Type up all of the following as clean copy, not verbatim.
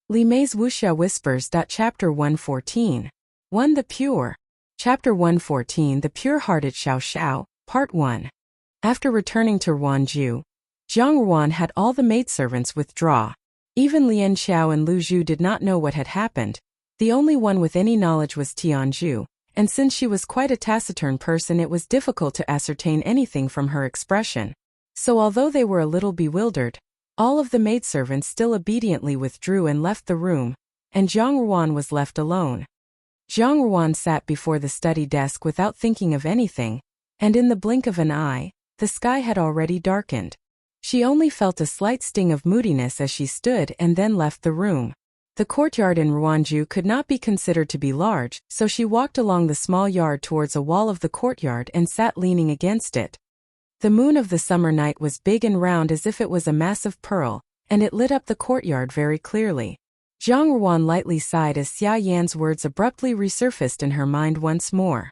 Li Mei's Wuxia Whispers. Chapter 114. 1. The Pure. Chapter 114. The Pure-Hearted Xiao Xiao, Part 1. After returning to Ruanju, Zhang Ruan had all the maidservants withdraw. Even Lian Xiao and Lu Zhu did not know what had happened. The only one with any knowledge was Tianzhu, and since she was quite a taciturn person, it was difficult to ascertain anything from her expression. So although they were a little bewildered, all of the maidservants still obediently withdrew and left the room, and Zhang Ruan was left alone. Zhang Ruan sat before the study desk without thinking of anything, and in the blink of an eye, the sky had already darkened. She only felt a slight sting of moodiness as she stood and then left the room. The courtyard in Ruanju could not be considered to be large, so she walked along the small yard towards a wall of the courtyard and sat leaning against it. The moon of the summer night was big and round as if it was a massive pearl, and it lit up the courtyard very clearly. Zhang Ruan lightly sighed as Xia Yan's words abruptly resurfaced in her mind once more.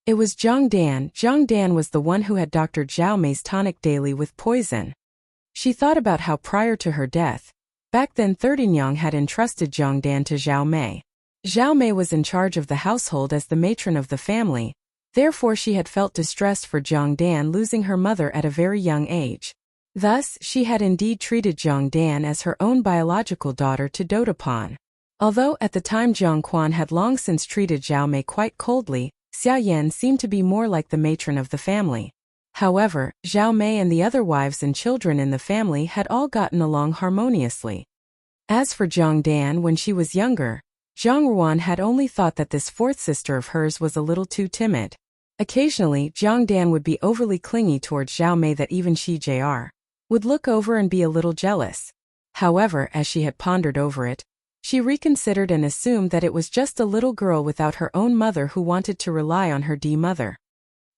It was Zhang Dan. Zhang Dan was the one who had doctored Zhao Mei's tonic daily with poison. She thought about how prior to her death, back then 30 had entrusted Zhang Dan to Zhao Mei. Zhao Mei was in charge of the household as the matron of the family. Therefore she had felt distressed for Zhang Dan losing her mother at a very young age. Thus, she had indeed treated Zhang Dan as her own biological daughter to dote upon. Although at the time Zhang Quan had long since treated Zhao Mei quite coldly, Xia Yan seemed to be more like the matron of the family. However, Zhao Mei and the other wives and children in the family had all gotten along harmoniously. As for Zhang Dan, when she was younger, Zhang Ruan had only thought that this fourth sister of hers was a little too timid. Occasionally, Zhang Dan would be overly clingy towards Zhao Mei that even she Jr. would look over and be a little jealous. However, as she had pondered over it, she reconsidered and assumed that it was just a little girl without her own mother who wanted to rely on her mother.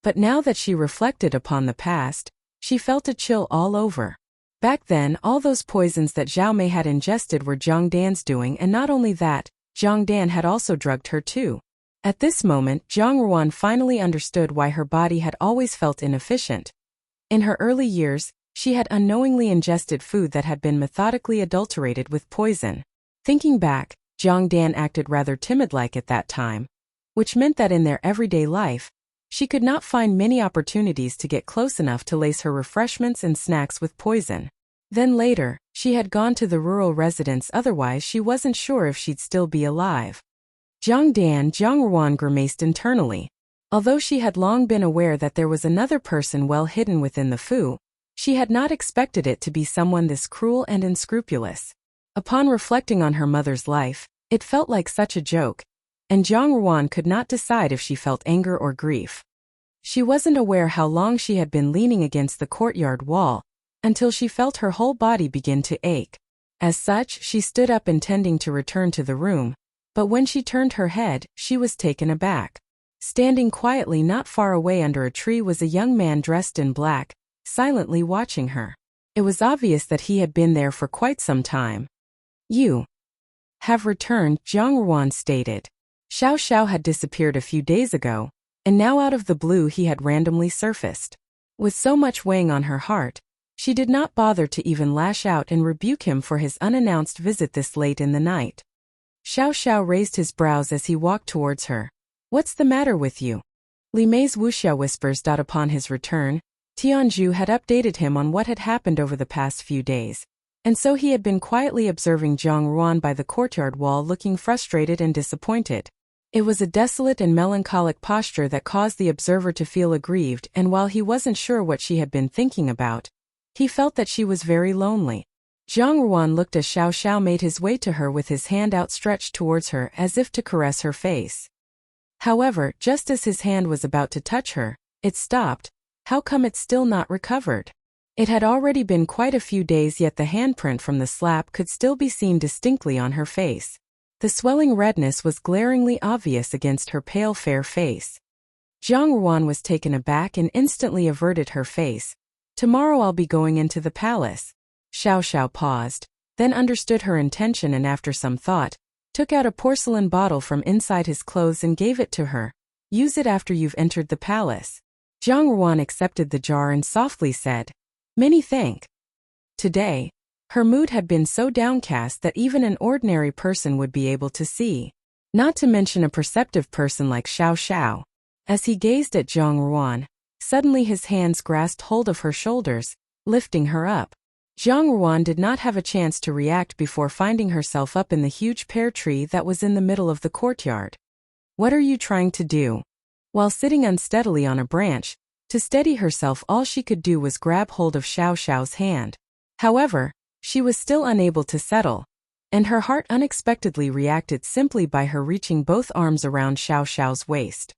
But now that she reflected upon the past, she felt a chill all over. Back then, all those poisons that Zhao Mei had ingested were Zhang Dan's doing, and not only that, Zhang Dan had also drugged her too. At this moment, Zhang Ruan finally understood why her body had always felt inefficient. In her early years, she had unknowingly ingested food that had been methodically adulterated with poison. Thinking back, Zhang Dan acted rather timid-like at that time, which meant that in their everyday life, she could not find many opportunities to get close enough to lace her refreshments and snacks with poison. Then later, she had gone to the rural residence, otherwise she wasn't sure if she'd still be alive. Zhang Ruan grimaced internally. Although she had long been aware that there was another person well hidden within the Fu, she had not expected it to be someone this cruel and unscrupulous. Upon reflecting on her mother's life, it felt like such a joke, and Zhang Ruan could not decide if she felt anger or grief. She wasn't aware how long she had been leaning against the courtyard wall, until she felt her whole body begin to ache. As such, she stood up intending to return to the room, but when she turned her head, she was taken aback. Standing quietly not far away under a tree was a young man dressed in black, silently watching her. It was obvious that he had been there for quite some time. "You have returned," Zhang Ruan stated. Xiao Xiao had disappeared a few days ago, and now out of the blue he had randomly surfaced. With so much weighing on her heart, she did not bother to even lash out and rebuke him for his unannounced visit this late in the night. Xiao Xiao raised his brows as he walked towards her. "What's the matter with you?" Li Mei's Wuxia Whispers. Upon his return, Tianzhu had updated him on what had happened over the past few days, and so he had been quietly observing Zhang Ruan by the courtyard wall, looking frustrated and disappointed. It was a desolate and melancholic posture that caused the observer to feel aggrieved, and while he wasn't sure what she had been thinking about, he felt that she was very lonely. Zhang Ruan looked as Xiao Xiao made his way to her with his hand outstretched towards her as if to caress her face. However, just as his hand was about to touch her, it stopped. How come it's still not recovered? It had already been quite a few days, yet the handprint from the slap could still be seen distinctly on her face. The swelling redness was glaringly obvious against her pale fair face. Zhang Ruan was taken aback and instantly averted her face. "Tomorrow I'll be going into the palace." Xiao Xiao paused, then understood her intention and after some thought, took out a porcelain bottle from inside his clothes and gave it to her. "Use it after you've entered the palace." Zhang Ruan accepted the jar and softly said, "Many thanks." Today, Her mood had been so downcast that even an ordinary person would be able to see. Not to mention a perceptive person like Xiao Xiao. As he gazed at Zhang Ruan, suddenly his hands grasped hold of her shoulders, lifting her up. Zhang Ruan did not have a chance to react before finding herself up in the huge pear tree that was in the middle of the courtyard. "What are you trying to do?" While sitting unsteadily on a branch, to steady herself all she could do was grab hold of Xiao Xiao's hand. However, she was still unable to settle, and her heart unexpectedly reacted simply by her reaching both arms around Xiao Xiao's waist.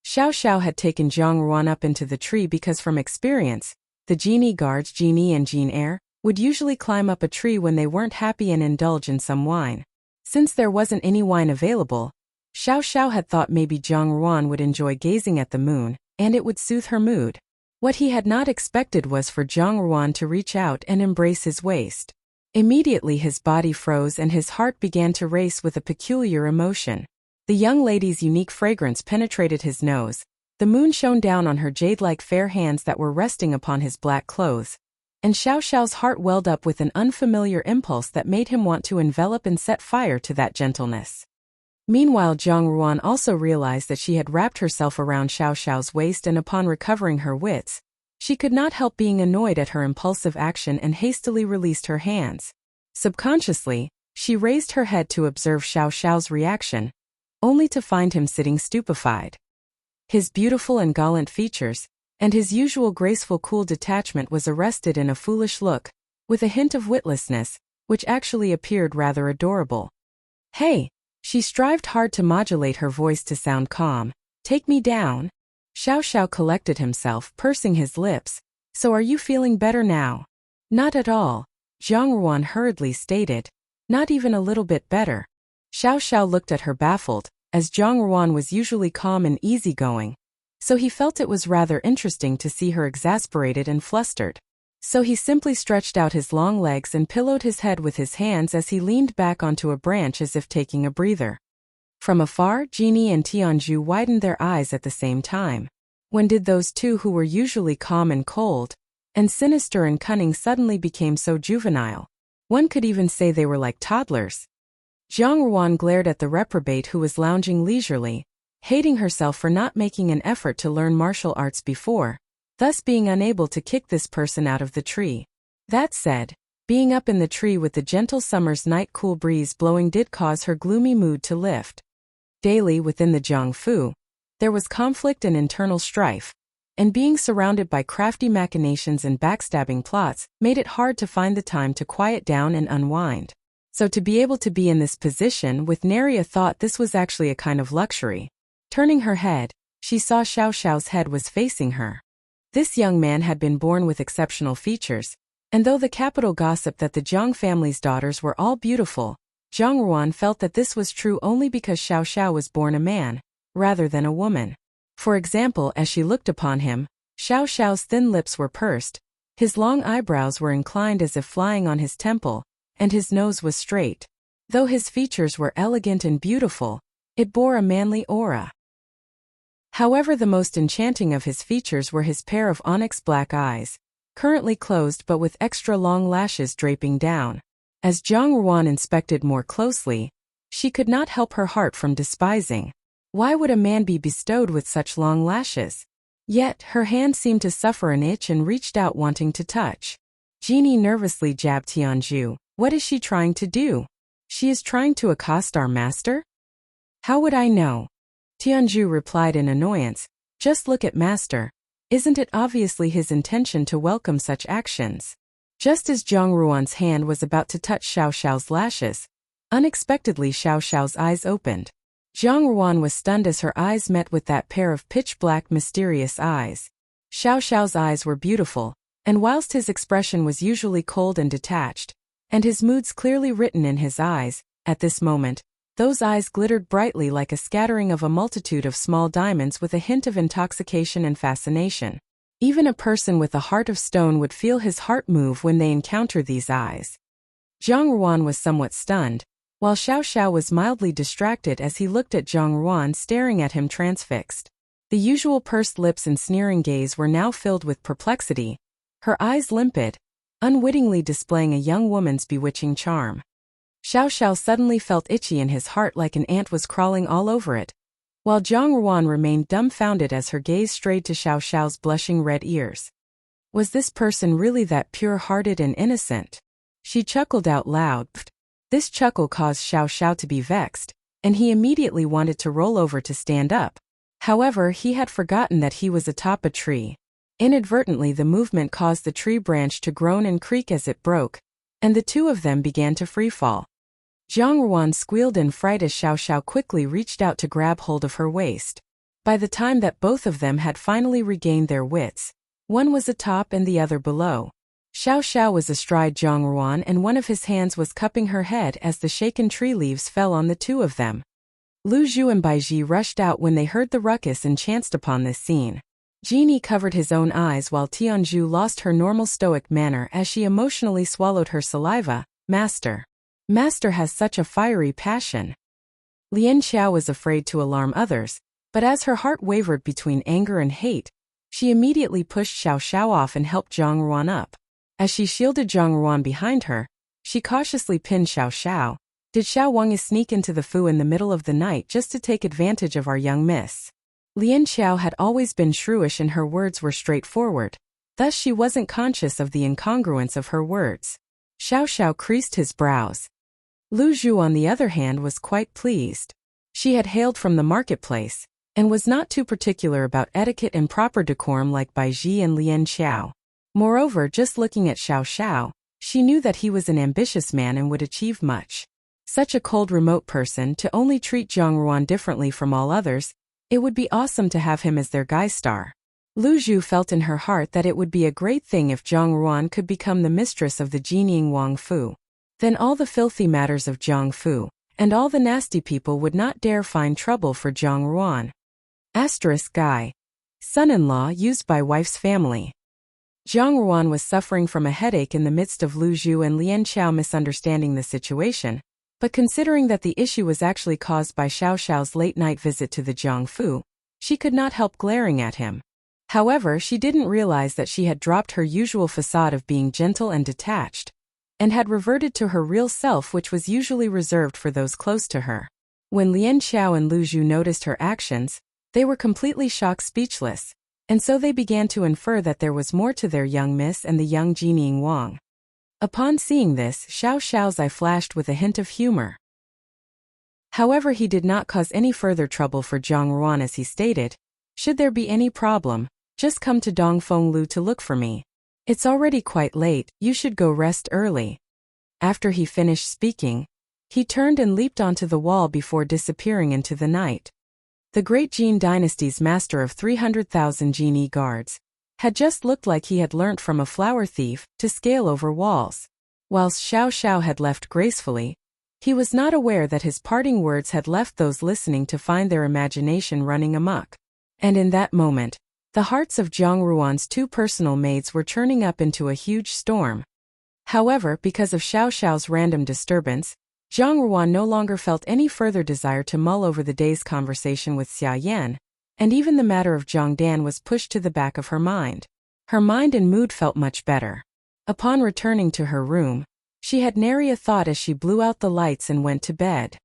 Xiao Xiao had taken Zhang Ruan up into the tree because from experience, the genie guards, genie and Jean Air, would usually climb up a tree when they weren't happy and indulge in some wine. Since there wasn't any wine available, Xiao Xiao had thought maybe Zhang Ruan would enjoy gazing at the moon, and it would soothe her mood. What he had not expected was for Zhang Ruan to reach out and embrace his waist. Immediately his body froze and his heart began to race with a peculiar emotion. The young lady's unique fragrance penetrated his nose. The moon shone down on her jade-like fair hands that were resting upon his black clothes. And Xiao Xiao's heart welled up with an unfamiliar impulse that made him want to envelop and set fire to that gentleness. Meanwhile, Zhang Ruan also realized that she had wrapped herself around Xiao Xiao's waist, and upon recovering her wits, she could not help being annoyed at her impulsive action and hastily released her hands. Subconsciously, she raised her head to observe Xiao Xiao's reaction, only to find him sitting stupefied. His beautiful and gallant features, and his usual graceful cool detachment was arrested in a foolish look, with a hint of witlessness, which actually appeared rather adorable. "Hey!" She strived hard to modulate her voice to sound calm. "Take me down?" Xiao Xiao collected himself, pursing his lips. "So are you feeling better now?" "Not at all," Zhang Ruan hurriedly stated. "Not even a little bit better." Xiao Xiao looked at her baffled, as Zhang Ruan was usually calm and easygoing. So he felt it was rather interesting to see her exasperated and flustered. So he simply stretched out his long legs and pillowed his head with his hands as he leaned back onto a branch as if taking a breather. From afar, Genie and Tianju widened their eyes at the same time. When did those two who were usually calm and cold, and sinister and cunning suddenly became so juvenile? One could even say they were like toddlers. Zhang Ruan glared at the reprobate who was lounging leisurely, hating herself for not making an effort to learn martial arts before, thus being unable to kick this person out of the tree. That said, being up in the tree with the gentle summer's night cool breeze blowing did cause her gloomy mood to lift. Daily within the Jiangfu, there was conflict and internal strife, and being surrounded by crafty machinations and backstabbing plots made it hard to find the time to quiet down and unwind. So to be able to be in this position with nary a thought, this was actually a kind of luxury. Turning her head, she saw Xiao Xiao's head was facing her. This young man had been born with exceptional features, and though the capital gossiped that the Jiang family's daughters were all beautiful, Zhang Ruan felt that this was true only because Xiao Xiao was born a man, rather than a woman. For example, as she looked upon him, Xiao Xiao's thin lips were pursed, his long eyebrows were inclined as if flying on his temple, and his nose was straight. Though his features were elegant and beautiful, it bore a manly aura. However, the most enchanting of his features were his pair of onyx black eyes, currently closed but with extra long lashes draping down. As Zhang Ruan inspected more closely, she could not help her heart from despising. Why would a man be bestowed with such long lashes? Yet, her hand seemed to suffer an itch and reached out wanting to touch. Genie nervously jabbed Tianju. "What is she trying to do?" "She is trying to accost our master?" "How would I know?" Tianju replied in annoyance. "Just look at master. Isn't it obviously his intention to welcome such actions?" Just as Zhang Ruan's hand was about to touch Xiao Xiao's lashes, unexpectedly Xiao Xiao's eyes opened. Zhang Ruan was stunned as her eyes met with that pair of pitch-black mysterious eyes. Xiao Xiao's eyes were beautiful, and whilst his expression was usually cold and detached, and his moods clearly written in his eyes, at this moment, those eyes glittered brightly like a scattering of a multitude of small diamonds with a hint of intoxication and fascination. Even a person with a heart of stone would feel his heart move when they encounter these eyes. Zhang Ruan was somewhat stunned, while Xiao Xiao was mildly distracted as he looked at Zhang Ruan staring at him transfixed. The usual pursed lips and sneering gaze were now filled with perplexity, her eyes limpid, unwittingly displaying a young woman's bewitching charm. Xiao Xiao suddenly felt itchy in his heart like an ant was crawling all over it, while Zhang Ruan remained dumbfounded as her gaze strayed to Xiao Xiao's blushing red ears. Was this person really that pure-hearted and innocent? She chuckled out loud. This chuckle caused Xiao Xiao to be vexed, and he immediately wanted to roll over to stand up. However, he had forgotten that he was atop a tree. Inadvertently, the movement caused the tree branch to groan and creak as it broke, and the two of them began to freefall. Zhang Ruan squealed in fright as Xiao Xiao quickly reached out to grab hold of her waist. By the time that both of them had finally regained their wits, one was atop and the other below. Xiao Xiao was astride Zhang Ruan and one of his hands was cupping her head as the shaken tree leaves fell on the two of them. Lu Zhu and Baiji rushed out when they heard the ruckus and chanced upon this scene. Genie covered his own eyes while Tianzhu lost her normal stoic manner as she emotionally swallowed her saliva. Master has such a fiery passion. Lian Xiao was afraid to alarm others, but as her heart wavered between anger and hate, she immediately pushed Xiao Xiao off and helped Zhang Ruan up. As she shielded Zhang Ruan behind her, she cautiously pinned Xiao Xiao. Did Xiao Wang sneak into the fu in the middle of the night just to take advantage of our young miss? Lian Xiao had always been shrewish and her words were straightforward, thus she wasn't conscious of the incongruence of her words. Xiao Xiao creased his brows. Lu Zhu on the other hand was quite pleased. She had hailed from the marketplace, and was not too particular about etiquette and proper decorum like Baiji and Lian Xiao. Moreover, just looking at Xiao Xiao, she knew that he was an ambitious man and would achieve much. Such a cold remote person to only treat Zhang Ruan differently from all others, it would be awesome to have him as their guy star. Lu Zhu felt in her heart that it would be a great thing if Zhang Ruan could become the mistress of the Jining Wang Fu. Then all the filthy matters of Jiang Fu, and all the nasty people would not dare find trouble for Zhang Ruan. Guy. Son-in-law used by wife's family. Zhang Ruan was suffering from a headache in the midst of Lu Zhu and Lian Xiao misunderstanding the situation, but considering that the issue was actually caused by Xiao Xiao's late-night visit to the Jiang Fu, she could not help glaring at him. However, she didn't realize that she had dropped her usual facade of being gentle and detached, and had reverted to her real self, which was usually reserved for those close to her. When Lian Xiao and Lu Zhu noticed her actions, they were completely shocked speechless, and so they began to infer that there was more to their young miss and the young Jining Wang. Upon seeing this, Xiao Xiao's eye flashed with a hint of humor. However, he did not cause any further trouble for Zhang Ruan as he stated, "Should there be any problem, just come to Dongfeng Lu to look for me. It's already quite late, you should go rest early." After he finished speaking, he turned and leaped onto the wall before disappearing into the night. The great Jin dynasty's master of 300,000 genie guards had just looked like he had learnt from a flower thief to scale over walls. Whilst Xiao Xiao had left gracefully, he was not aware that his parting words had left those listening to find their imagination running amok. And in that moment, the hearts of Zhang Ruan's two personal maids were churning up into a huge storm. However, because of Xiao Xiao's random disturbance, Zhang Ruan no longer felt any further desire to mull over the day's conversation with Xia Yan, and even the matter of Zhang Dan was pushed to the back of her mind. Her mind and mood felt much better. Upon returning to her room, she had nary a thought as she blew out the lights and went to bed.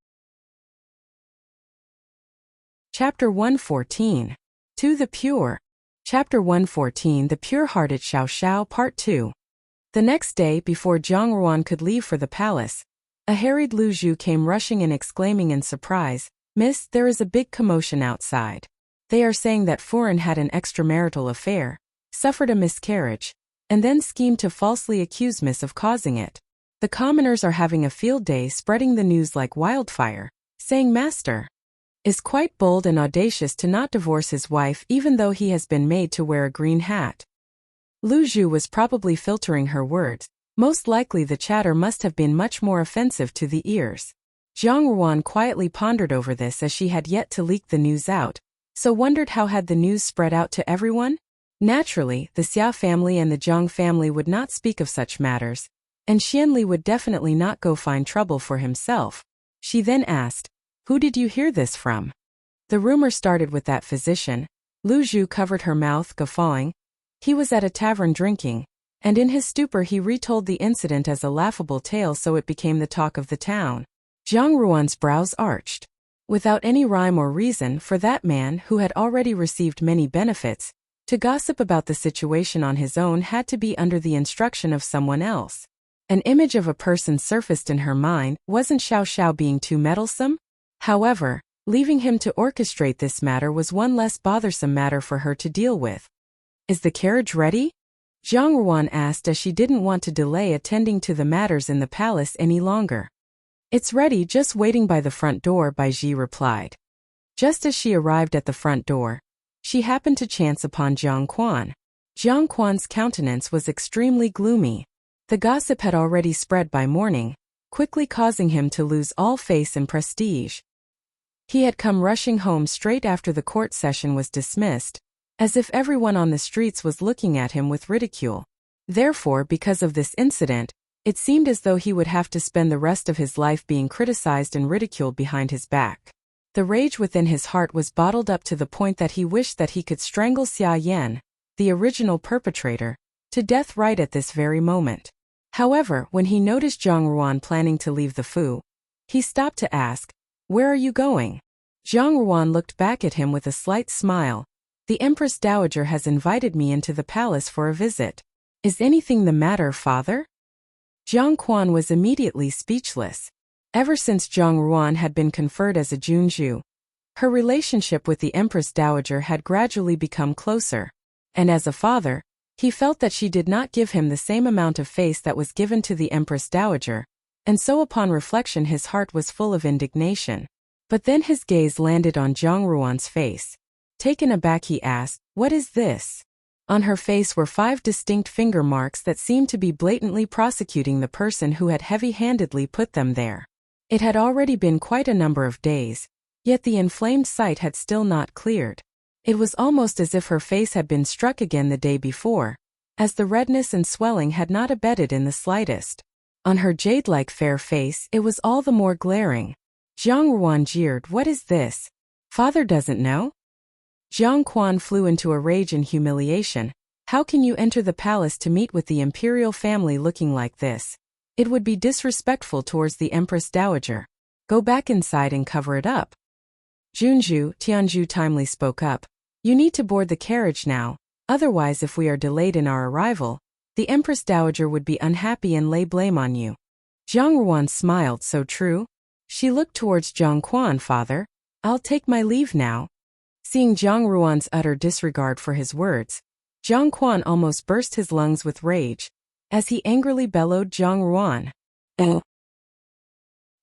Chapter 114. To the Pure. Chapter 114. The Pure-Hearted Xiao Xiao Part 2. The next day, before Zhang Ruan could leave for the palace, a harried Lu Zhu came rushing in exclaiming in surprise, "Miss, there is a big commotion outside. They are saying that Furen had an extramarital affair, suffered a miscarriage, and then schemed to falsely accuse Miss of causing it. The commoners are having a field day spreading the news like wildfire, saying Master is quite bold and audacious to not divorce his wife even though he has been made to wear a green hat." Lu Zhu was probably filtering her words. Most likely the chatter must have been much more offensive to the ears. Zhang Ruan quietly pondered over this as she had yet to leak the news out, so wondered how had the news spread out to everyone? Naturally, the Xia family and the Zhang family would not speak of such matters, and Xianli would definitely not go find trouble for himself. She then asked, "Who did you hear this from?" The rumor started with that physician. Lu Zhu covered her mouth, guffawing. "He was at a tavern drinking, and in his stupor he retold the incident as a laughable tale, so it became the talk of the town. Zhang Ruan's brows arched. Without any rhyme or reason, for that man, who had already received many benefits, to gossip about the situation on his own had to be under the instruction of someone else. An image of a person surfaced in her mind. Wasn't Xiao Xiao being too meddlesome? However, leaving him to orchestrate this matter was one less bothersome matter for her to deal with. Is the carriage ready? Zhang Ruan asked, as she didn't want to delay attending to the matters in the palace any longer. It's ready, just waiting by the front door, Bai Ji replied. Just as she arrived at the front door, she happened to chance upon Jiang Quan. Jiang Quan's countenance was extremely gloomy. The gossip had already spread by morning, quickly causing him to lose all face and prestige. He had come rushing home straight after the court session was dismissed, as if everyone on the streets was looking at him with ridicule. Therefore, because of this incident, it seemed as though he would have to spend the rest of his life being criticized and ridiculed behind his back. The rage within his heart was bottled up to the point that he wished that he could strangle Xia Yan, the original perpetrator, to death right at this very moment. However, when he noticed Zhang Ruan planning to leave the Fu, he stopped to ask, "Where are you going?" Zhang Ruan looked back at him with a slight smile. "The Empress Dowager has invited me into the palace for a visit. Is anything the matter, father?" Jiang Quan was immediately speechless. Ever since Zhang Ruan had been conferred as a Junju, her relationship with the Empress Dowager had gradually become closer, and as a father, he felt that she did not give him the same amount of face that was given to the Empress Dowager, and so upon reflection his heart was full of indignation. But then his gaze landed on Zhang Ruan's face. Taken aback, he asked, "What is this?" On her face were 5 distinct finger marks that seemed to be blatantly prosecuting the person who had heavy-handedly put them there. It had already been quite a number of days, yet the inflamed sight had still not cleared. It was almost as if her face had been struck again the day before, as the redness and swelling had not abated in the slightest. On her jade-like fair face it was all the more glaring. Zhang Ruan jeered, "What is this? Father doesn't know?" Jiang Quan flew into a rage and humiliation. "How can you enter the palace to meet with the imperial family looking like this? It would be disrespectful towards the Empress Dowager. Go back inside and cover it up." Junju, Tianju timely spoke up. "You need to board the carriage now, otherwise if we are delayed in our arrival, the Empress Dowager would be unhappy and lay blame on you." Zhang Ruan smiled. "So true?" She looked towards Jiang Quan. "Father, I'll take my leave now." Seeing Zhang Ruan's utter disregard for his words, Jiang Quan almost burst his lungs with rage, as he angrily bellowed, "Zhang Ruan!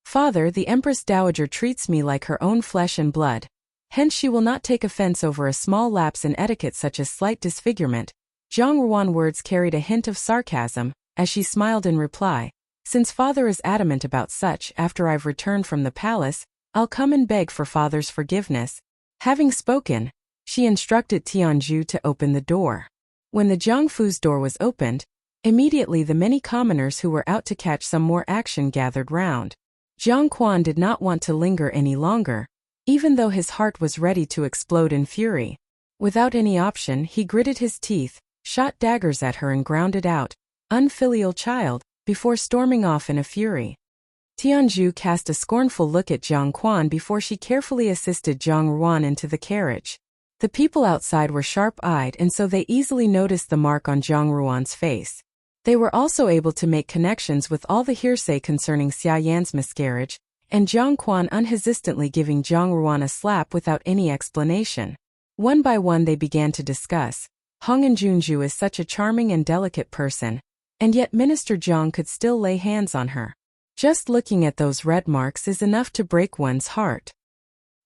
Father, the Empress Dowager treats me like her own flesh and blood. Hence she will not take offense over a small lapse in etiquette such as slight disfigurement." Zhang Ruan's words carried a hint of sarcasm, as she smiled in reply. "Since father is adamant about such, after I've returned from the palace, I'll come and beg for father's forgiveness." Having spoken, she instructed Tianju to open the door. When the Jiangfu's door was opened, immediately the many commoners who were out to catch some more action gathered round. Jiang Quan did not want to linger any longer, even though his heart was ready to explode in fury. Without any option, he gritted his teeth, shot daggers at her and grounded out, "Unfilial child," before storming off in a fury. Tianju cast a scornful look at Jiang Quan before she carefully assisted Zhang Ruan into the carriage. The people outside were sharp-eyed, and so they easily noticed the mark on Zhang Ruan's face. They were also able to make connections with all the hearsay concerning Xia Yan's miscarriage, and Jiang Quan unhesitantly giving Zhang Ruan a slap without any explanation. One by one they began to discuss. Hong and Junju is such a charming and delicate person, and yet Minister Zhang could still lay hands on her. Just looking at those red marks is enough to break one's heart.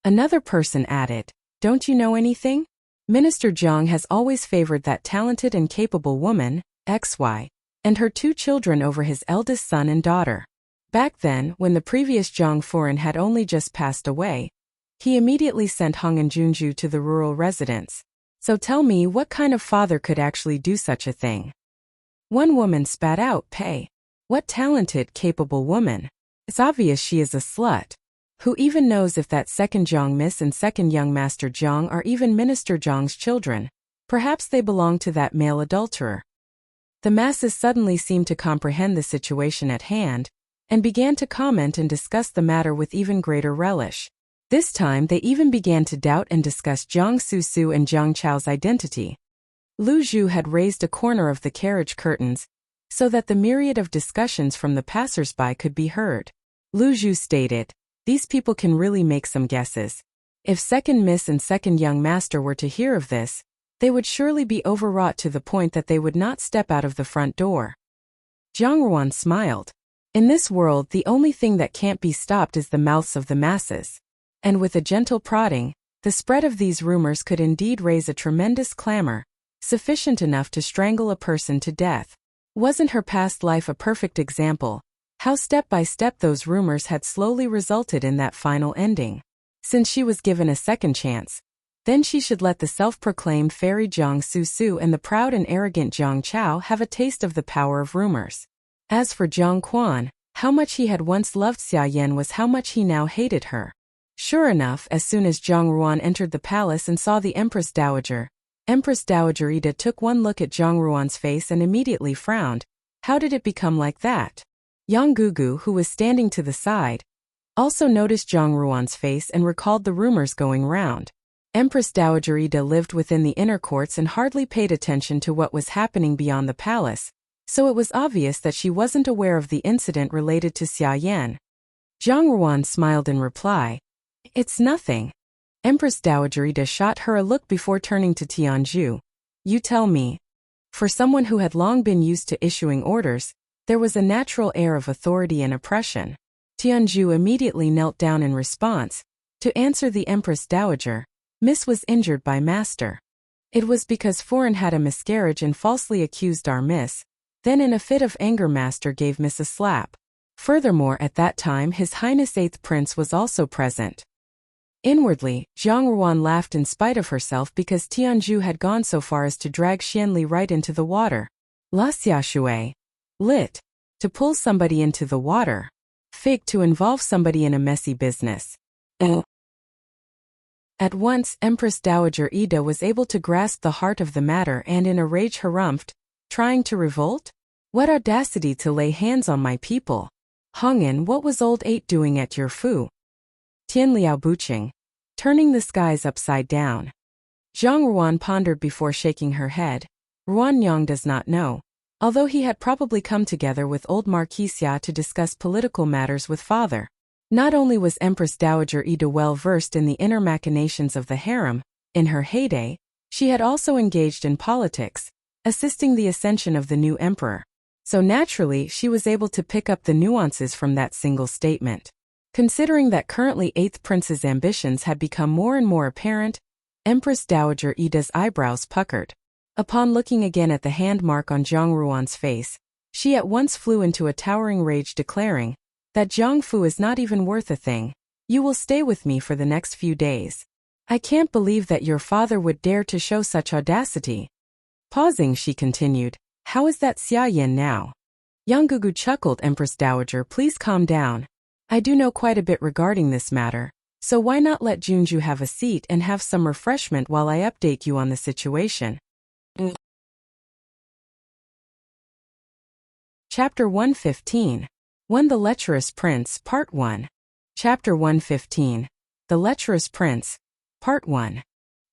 Another person added, "Don't you know anything? Minister Zhang has always favored that talented and capable woman, XY, and her 2 children over his eldest son and daughter. Back then, when the previous Zhang Furen had only just passed away, he immediately sent Hong and Junju to the rural residence. So tell me, what kind of father could actually do such a thing?" One woman spat out, "Pay. What talented, capable woman. It's obvious she is a slut. Who even knows if that second Zhang Miss and second young Master Zhang are even Minister Zhang's children? Perhaps they belong to that male adulterer." The masses suddenly seemed to comprehend the situation at hand, and began to comment and discuss the matter with even greater relish. This time they even began to doubt and discuss Jiang Susu and Jiang Chao's identity. Lu Zhu had raised a corner of the carriage curtains, so that the myriad of discussions from the passers-by could be heard. Lu Zhu stated, "These people can really make some guesses. If second miss and second young master were to hear of this, they would surely be overwrought to the point that they would not step out of the front door." Zhang Ruan smiled. In this world, the only thing that can't be stopped is the mouths of the masses. And with a gentle prodding, the spread of these rumors could indeed raise a tremendous clamor, sufficient enough to strangle a person to death. Wasn't her past life a perfect example, how step by step those rumors had slowly resulted in that final ending? Since she was given a second chance, then she should let the self-proclaimed fairy Jiang Susu and the proud and arrogant Jiang Chao have a taste of the power of rumors. As for Jiang Quan, how much he had once loved Xia Yan was how much he now hated her. Sure enough, as soon as Zhang Ruan entered the palace and saw the Empress Dowager Ida took one look at Zhang Ruan's face and immediately frowned. How did it become like that? Yang Gugu, who was standing to the side, also noticed Zhang Ruan's face and recalled the rumors going round. Empress Dowager Ida lived within the inner courts and hardly paid attention to what was happening beyond the palace, so it was obvious that she wasn't aware of the incident related to Xia Yan. Zhang Ruan smiled in reply. "It's nothing." Empress Dowager Ida shot her a look before turning to Tianzhu. "You tell me." For someone who had long been used to issuing orders, there was a natural air of authority and oppression. Tianzhu immediately knelt down in response. To answer the Empress Dowager, "Miss was injured by Master. It was because Foreign had a miscarriage and falsely accused our Miss. Then in a fit of anger Master gave Miss a slap. Furthermore, at that time His Highness 8th Prince was also present." Inwardly, Zhang Ruan laughed in spite of herself because Tianzhu had gone so far as to drag Xianli right into the water. La Xiaxue. Lit. To pull somebody into the water. Fig, to involve somebody in a messy business. At once, Empress Dowager Ida was able to grasp the heart of the matter and in a rage harumphed, "Trying to revolt? What audacity to lay hands on my people! Hongyan, what was old 8 doing at your fu?" Tian Liao Buqing. Turning the skies upside down. Zhang Ruan pondered before shaking her head. Ruan Yang does not know. Although he had probably come together with old Marquis Xia to discuss political matters with father. Not only was Empress Dowager Ida well versed in the inner machinations of the harem, in her heyday, she had also engaged in politics, assisting the ascension of the new emperor. So naturally, she was able to pick up the nuances from that single statement. Considering that currently 8th Prince's ambitions had become more and more apparent, Empress Dowager Ida's eyebrows puckered. Upon looking again at the hand mark on Zhang Ruan's face, she at once flew into a towering rage, declaring, "That Zhang Fu is not even worth a thing. You will stay with me for the next few days. I can't believe that your father would dare to show such audacity." Pausing, she continued, "How is that Xia Yan now?" Yang Gugu chuckled. "Empress Dowager, please calm down. I do know quite a bit regarding this matter, so why not let Junju have a seat and have some refreshment while I update you on the situation." Chapter 115. The Lecherous Prince, Part 1. Chapter 115. The Lecherous Prince, Part 1.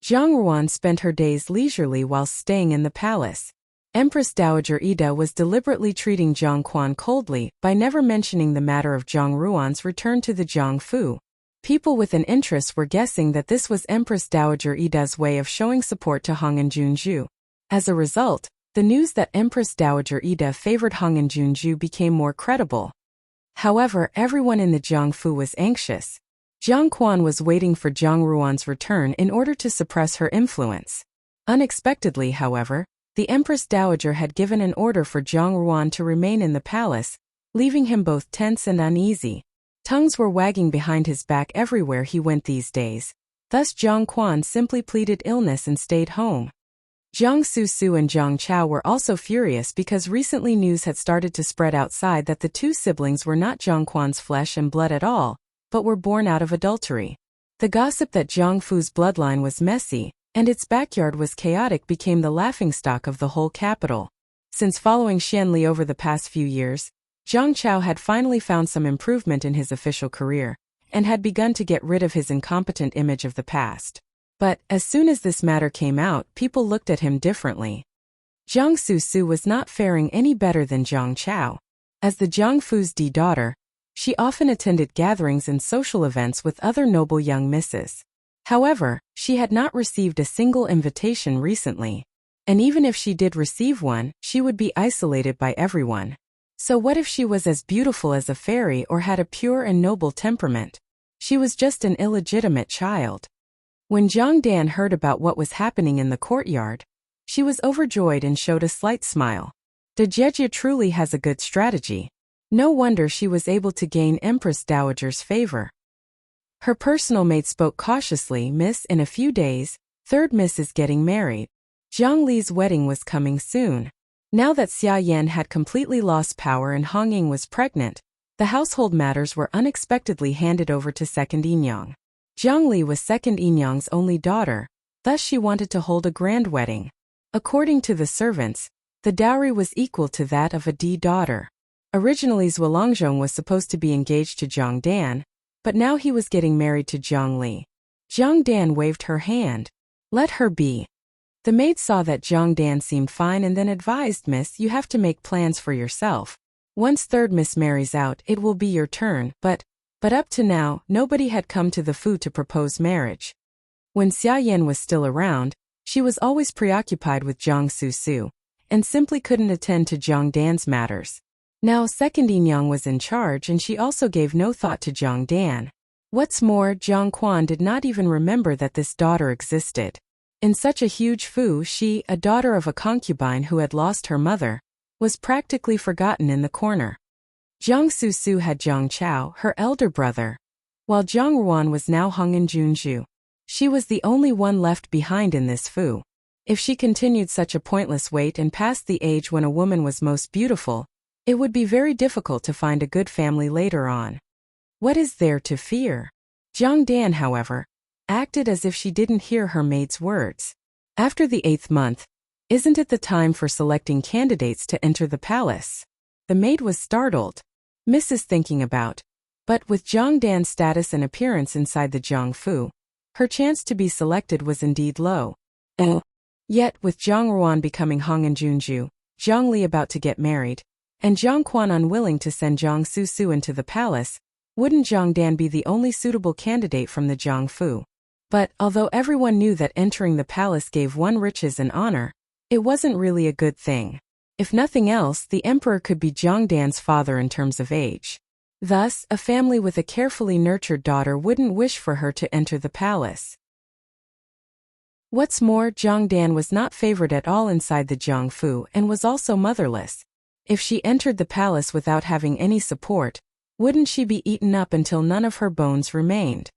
Zhang Ruan spent her days leisurely whilst staying in the palace. Empress Dowager Ida was deliberately treating Jiang Quan coldly by never mentioning the matter of Zhang Ruan's return to the Jiangfu. People with an interest were guessing that this was Empress Dowager Ida's way of showing support to Hong and Junju. As a result, the news that Empress Dowager Ida favored Hong and Junju became more credible. However, everyone in the Jiangfu was anxious. Jiang Quan was waiting for Zhang Ruan's return in order to suppress her influence. Unexpectedly, however, the Empress Dowager had given an order for Zhang Ruan to remain in the palace, leaving him both tense and uneasy. Tongues were wagging behind his back everywhere he went these days. Thus Jiang Quan simply pleaded illness and stayed home. Jiang Susu and Jiang Chao were also furious because recently news had started to spread outside that the two siblings were not Jiang Quan's flesh and blood at all, but were born out of adultery. The gossip that Jiang Fu's bloodline was messy, and its backyard was chaotic became the laughingstock of the whole capital. Since following Xianli over the past few years, Zhang Chao had finally found some improvement in his official career, and had begun to get rid of his incompetent image of the past. But, as soon as this matter came out, people looked at him differently. Jiang Susu was not faring any better than Zhang Chao. As the Jiang Fu's daughter, she often attended gatherings and social events with other noble young misses. However, she had not received a single invitation recently. And even if she did receive one, she would be isolated by everyone. So what if she was as beautiful as a fairy or had a pure and noble temperament? She was just an illegitimate child. When Zhang Dan heard about what was happening in the courtyard, she was overjoyed and showed a slight smile. De Jejia truly has a good strategy. No wonder she was able to gain Empress Dowager's favor. Her personal maid spoke cautiously. Miss, in a few days, third miss is getting married. Zhang Li's wedding was coming soon. Now that Xia Yan had completely lost power and Hong Ying was pregnant, the household matters were unexpectedly handed over to second Yinyang. Zhang Li was second Yinyang's only daughter, thus she wanted to hold a grand wedding. According to the servants, the dowry was equal to that of a daughter. Originally Zhualongzhong was supposed to be engaged to Zhang Dan, but now he was getting married to Zhang Li. Zhang Dan waved her hand. Let her be. The maid saw that Zhang Dan seemed fine and then advised, Miss, you have to make plans for yourself. Once third miss marries out, it will be your turn, but up to now, nobody had come to the Fu to propose marriage. When Xia Yan was still around, she was always preoccupied with Jiang Susu, and simply couldn't attend to Zhang Dan's matters. Now second Yinyang was in charge and she also gave no thought to Zhang Dan. What's more, Zhang Quan did not even remember that this daughter existed. In such a huge Fu, she, a daughter of a concubine who had lost her mother, was practically forgotten in the corner. Jiang Susu had Zhang Chao, her elder brother, while Zhang Ruan was now hung in Junju. She was the only one left behind in this Fu. If she continued such a pointless wait and passed the age when a woman was most beautiful, it would be very difficult to find a good family later on. What is there to fear? Zhang Dan, however, acted as if she didn't hear her maid's words. After the 8th month, isn't it the time for selecting candidates to enter the palace? The maid was startled. Mrs. thinking about. But with Zhang Dan's status and appearance inside the Jiang Fu, her chance to be selected was indeed low. Yet, with Zhang Ruan becoming Hong in Junju, Zhang Li about to get married, and Zhang Quan unwilling to send Jiang Susu into the palace, wouldn't Zhang Dan be the only suitable candidate from the Jiang Fu? But, although everyone knew that entering the palace gave one riches and honor, it wasn't really a good thing. If nothing else, the emperor could be Zhang Dan's father in terms of age. Thus, a family with a carefully nurtured daughter wouldn't wish for her to enter the palace. What's more, Zhang Dan was not favored at all inside the Jiang Fu and was also motherless. If she entered the palace without having any support, wouldn't she be eaten up until none of her bones remained?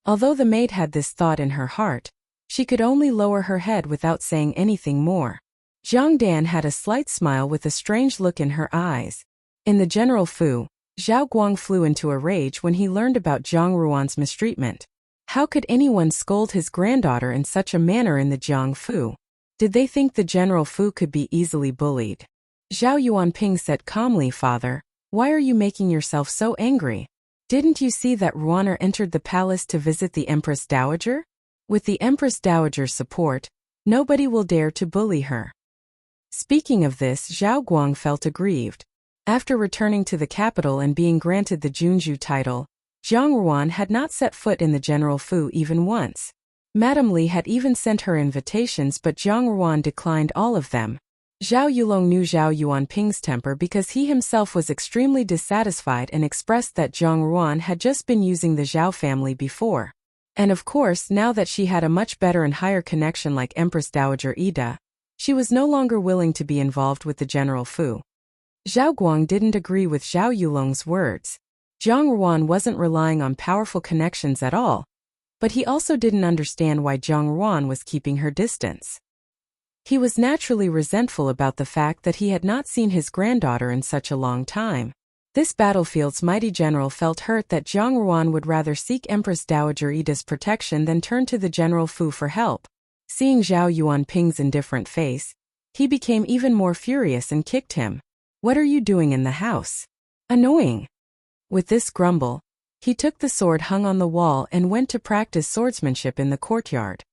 Although the maid had this thought in her heart, she could only lower her head without saying anything more. Zhang Dan had a slight smile with a strange look in her eyes. In the general Fu, Zhao Guang flew into a rage when he learned about Zhang Ruan's mistreatment. How could anyone scold his granddaughter in such a manner in the Jiang Fu? Did they think the general Fu could be easily bullied? Zhao Yuanping said calmly, Father, why are you making yourself so angry? Didn't you see that Ruaner entered the palace to visit the Empress Dowager? With the Empress Dowager's support, nobody will dare to bully her. Speaking of this, Zhao Guang felt aggrieved. After returning to the capital and being granted the Junju title, Zhang Ruan had not set foot in the general Fu even once. Madame Li had even sent her invitations, but Zhang Ruan declined all of them. Zhao Yulong knew Zhao Yuanping's temper because he himself was extremely dissatisfied and expressed that Zhang Ruan had just been using the Zhao family before. And of course, now that she had a much better and higher connection like Empress Dowager Ida, she was no longer willing to be involved with the general Fu. Zhao Guang didn't agree with Zhao Yulong's words. Zhang Ruan wasn't relying on powerful connections at all, but he also didn't understand why Zhang Ruan was keeping her distance. He was naturally resentful about the fact that he had not seen his granddaughter in such a long time. This battlefield's mighty general felt hurt that Zhang Ruan would rather seek Empress Dowager Ida's protection than turn to the general Fu for help. Seeing Zhao Yuanping's indifferent face, He became even more furious and kicked him. "What are you doing in the house? Annoying." With this grumble, he took the sword hung on the wall and went to practice swordsmanship in the courtyard.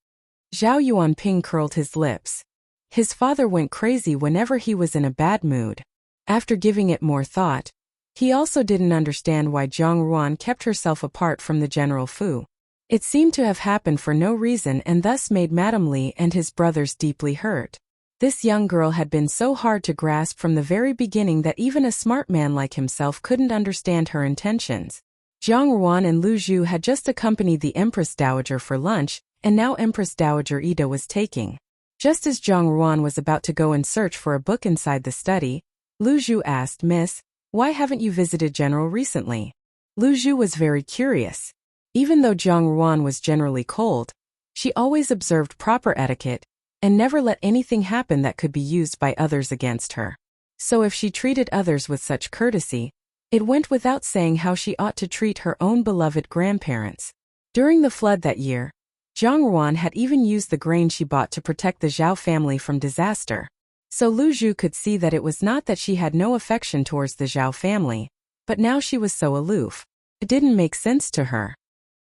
Zhao Yuanping curled his lips. His father went crazy whenever he was in a bad mood. After giving it more thought, he also didn't understand why Zhang Ruan kept herself apart from the General Fu. It seemed to have happened for no reason and thus made Madame Li and his brothers deeply hurt. This young girl had been so hard to grasp from the very beginning that even a smart man like himself couldn't understand her intentions. Zhang Ruan and Lu Zhu had just accompanied the Empress Dowager for lunch, and now Empress Dowager Ida was taking. Just as Zhang Ruan was about to go and search for a book inside the study, Lu Zhu asked, "Miss, why haven't you visited General recently?" Lu Zhu was very curious. Even though Zhang Ruan was generally cold, she always observed proper etiquette and never let anything happen that could be used by others against her. So if she treated others with such courtesy, it went without saying how she ought to treat her own beloved grandparents. During the flood that year, Zhang Ruan had even used the grain she bought to protect the Zhao family from disaster. So Lu Zhu could see that it was not that she had no affection towards the Zhao family, but now she was so aloof. It didn't make sense to her.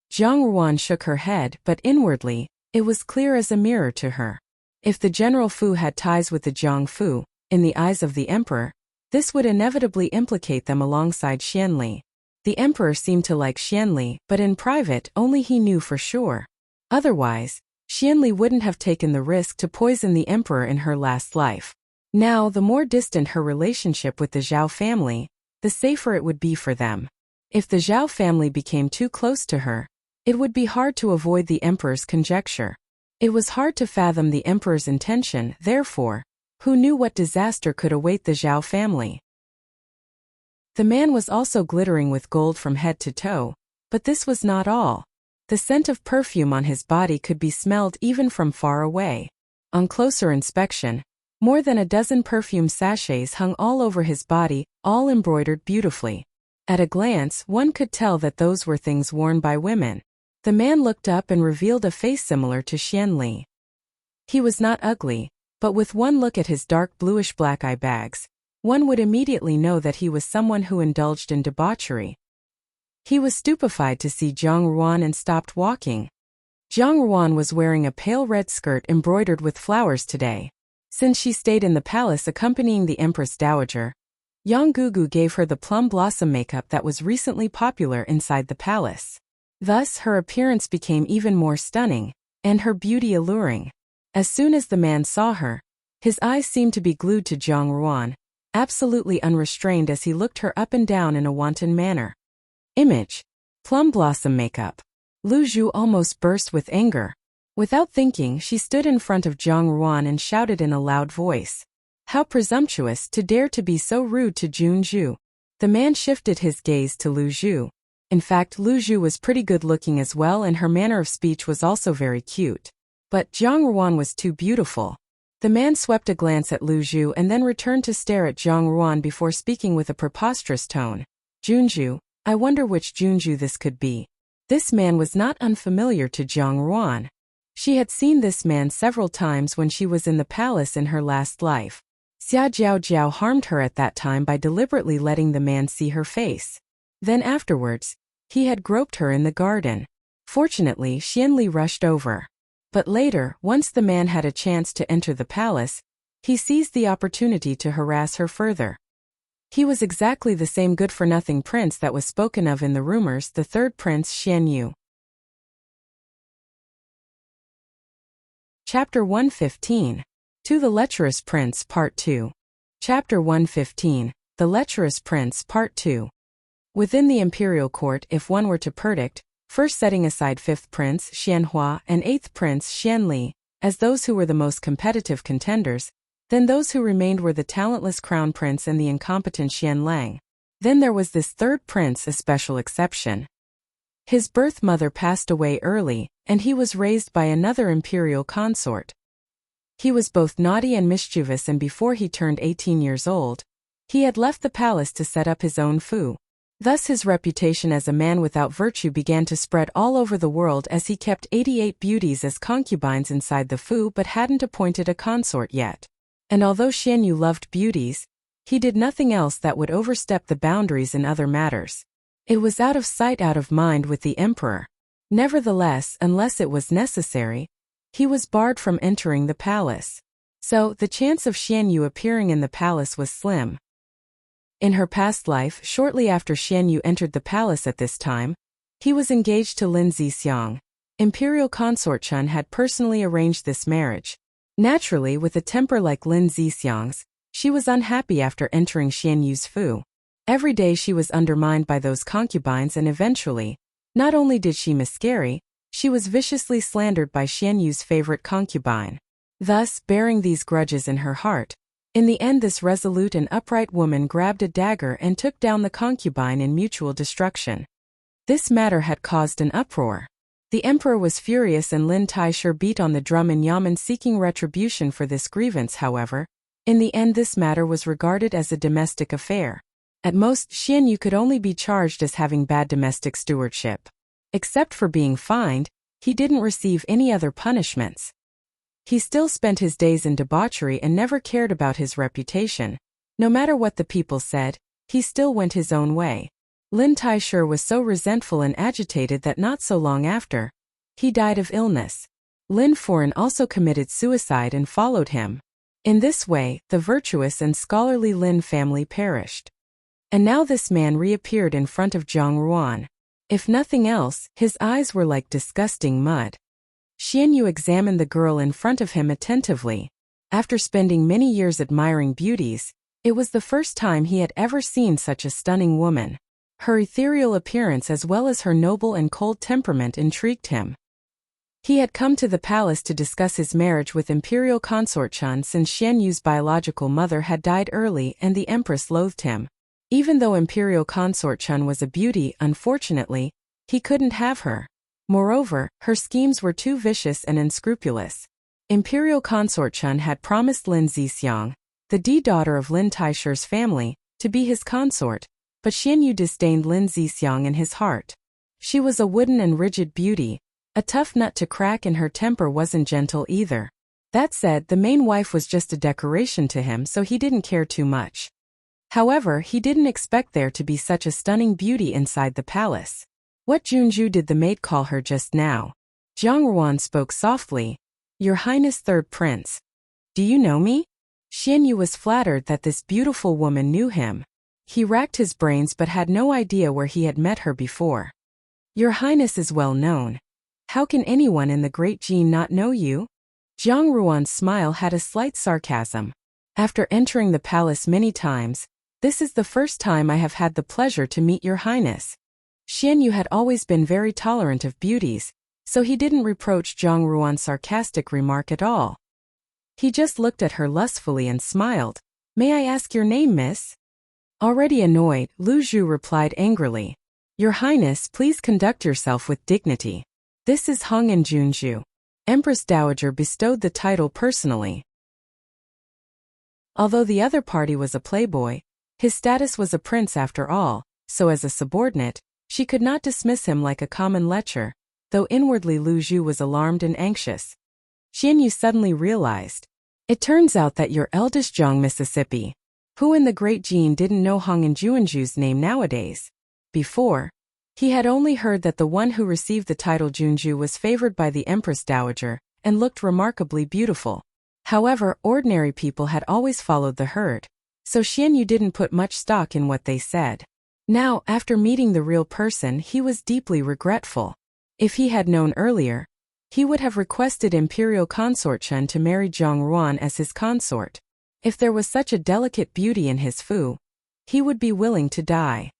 Zhang Ruan shook her head, but inwardly, it was clear as a mirror to her. If the General Fu had ties with the Jiang Fu, in the eyes of the emperor, this would inevitably implicate them alongside Xianli. The emperor seemed to like Xianli, but in private only he knew for sure. Otherwise, Xianli wouldn't have taken the risk to poison the emperor in her last life. Now, the more distant her relationship with the Zhao family, the safer it would be for them. If the Zhao family became too close to her, it would be hard to avoid the emperor's conjecture. It was hard to fathom the emperor's intention, therefore, who knew what disaster could await the Zhao family? The man was also glittering with gold from head to toe, but this was not all. The scent of perfume on his body could be smelled even from far away. On closer inspection, more than a dozen perfume sachets hung all over his body, all embroidered beautifully. At a glance, one could tell that those were things worn by women. The man looked up and revealed a face similar to Xianli. He was not ugly, but with one look at his dark bluish-black eye bags, one would immediately know that he was someone who indulged in debauchery. He was stupefied to see Zhang Ruan and stopped walking. Zhang Ruan was wearing a pale red skirt embroidered with flowers today. Since she stayed in the palace accompanying the Empress Dowager, Yang Gugu gave her the plum blossom makeup that was recently popular inside the palace. Thus, her appearance became even more stunning, and her beauty alluring. As soon as the man saw her, his eyes seemed to be glued to Zhang Ruan, absolutely unrestrained as he looked her up and down in a wanton manner. Image. Plum blossom makeup. Lu Zhu almost burst with anger. Without thinking, she stood in front of Zhang Ruan and shouted in a loud voice. How presumptuous to dare to be so rude to Jun Zhu. The man shifted his gaze to Lu Zhu. In fact, Lu Zhu was pretty good looking as well and her manner of speech was also very cute. But Zhang Ruan was too beautiful. The man swept a glance at Lu Zhu and then returned to stare at Zhang Ruan before speaking with a preposterous tone. Junju, I wonder which Junju this could be. This man was not unfamiliar to Zhang Ruan. She had seen this man several times when she was in the palace in her last life. Xia Jiao Jiao harmed her at that time by deliberately letting the man see her face. Then afterwards, he had groped her in the garden. Fortunately, Xianli rushed over. But later, once the man had a chance to enter the palace, he seized the opportunity to harass her further. He was exactly the same good-for-nothing prince that was spoken of in the rumors, the third prince Xian Yu. Chapter 115. To the Lecherous Prince Part 2. Chapter 115. The Lecherous Prince Part 2. Within the imperial court, if one were to predict, first setting aside 5th Prince Xianhua and 8th Prince Xianli, as those who were the most competitive contenders, then those who remained were the talentless Crown Prince and the incompetent Xianlang. Then there was this 3rd prince, a special exception. His birth mother passed away early, and he was raised by another imperial consort. He was both naughty and mischievous, and before he turned 18 years old, he had left the palace to set up his own fu. Thus his reputation as a man without virtue began to spread all over the world as he kept 88 beauties as concubines inside the fu but hadn't appointed a consort yet. And although Xian Yu loved beauties, he did nothing else that would overstep the boundaries in other matters. It was out of sight out of mind with the emperor. Nevertheless, unless it was necessary, he was barred from entering the palace. So, the chance of Xian Yu appearing in the palace was slim. In her past life, shortly after Xian Yu entered the palace at this time, he was engaged to Lin Zixiang. Imperial Consort Chun had personally arranged this marriage. Naturally, with a temper like Lin Zixiang's, she was unhappy after entering Xian Yu's fu. Every day she was undermined by those concubines, and eventually, not only did she miscarry, she was viciously slandered by Xian Yu's favorite concubine. Thus, bearing these grudges in her heart, in the end this resolute and upright woman grabbed a dagger and took down the concubine in mutual destruction. This matter had caused an uproar. The emperor was furious and Lin Taisher beat on the drum in Yamen seeking retribution for this grievance. However, in the end this matter was regarded as a domestic affair. At most, Xian Yu could only be charged as having bad domestic stewardship. Except for being fined, he didn't receive any other punishments. He still spent his days in debauchery and never cared about his reputation. No matter what the people said, he still went his own way. Lin Taisher was so resentful and agitated that not so long after, he died of illness. Lin Foran also committed suicide and followed him. In this way, the virtuous and scholarly Lin family perished. And now this man reappeared in front of Zhang Ruan. If nothing else, his eyes were like disgusting mud. Xian Yu examined the girl in front of him attentively. After spending many years admiring beauties, it was the first time he had ever seen such a stunning woman. Her ethereal appearance as well as her noble and cold temperament intrigued him. He had come to the palace to discuss his marriage with Imperial Consort Chun since Xian Yu's biological mother had died early and the Empress loathed him. Even though Imperial Consort Chun was a beauty, unfortunately, he couldn't have her. Moreover, her schemes were too vicious and unscrupulous. Imperial Consort Chun had promised Lin Zixiang, the daughter of Lin Taisher's family, to be his consort, but Xian Yu disdained Lin Zixiang in his heart. She was a wooden and rigid beauty, a tough nut to crack, and her temper wasn't gentle either. That said, the main wife was just a decoration to him, so he didn't care too much. However, he didn't expect there to be such a stunning beauty inside the palace. What Junju did the maid call her just now? Zhang Ruan spoke softly. Your Highness, Third Prince. Do you know me? Xian Yu was flattered that this beautiful woman knew him. He racked his brains but had no idea where he had met her before. Your Highness is well known. How can anyone in the Great Jin not know you? Zhang Ruan's smile had a slight sarcasm. After entering the palace many times, this is the first time I have had the pleasure to meet your Highness. Xian Yu had always been very tolerant of beauties, so he didn't reproach Zhang Ruan's sarcastic remark at all. He just looked at her lustfully and smiled. May I ask your name, miss? Already annoyed, Lu Zhu replied angrily. Your Highness, please conduct yourself with dignity. This is Hong and Junju. Empress Dowager bestowed the title personally. Although the other party was a playboy, his status was a prince after all, so as a subordinate, she could not dismiss him like a common lecher, though inwardly Lu Zhu was alarmed and anxious. Xian Yu suddenly realized. It turns out that your eldest Zhang Mississippi. Who in the Great Jin didn't know Hong and Junju's name nowadays? Before, he had only heard that the one who received the title Junju was favored by the Empress Dowager, and looked remarkably beautiful. However, ordinary people had always followed the herd, so Xian Yu didn't put much stock in what they said. Now, after meeting the real person, he was deeply regretful. If he had known earlier, he would have requested Imperial Consort Chun to marry Zhang Ruan as his consort. If there was such a delicate beauty in his fu, he would be willing to die.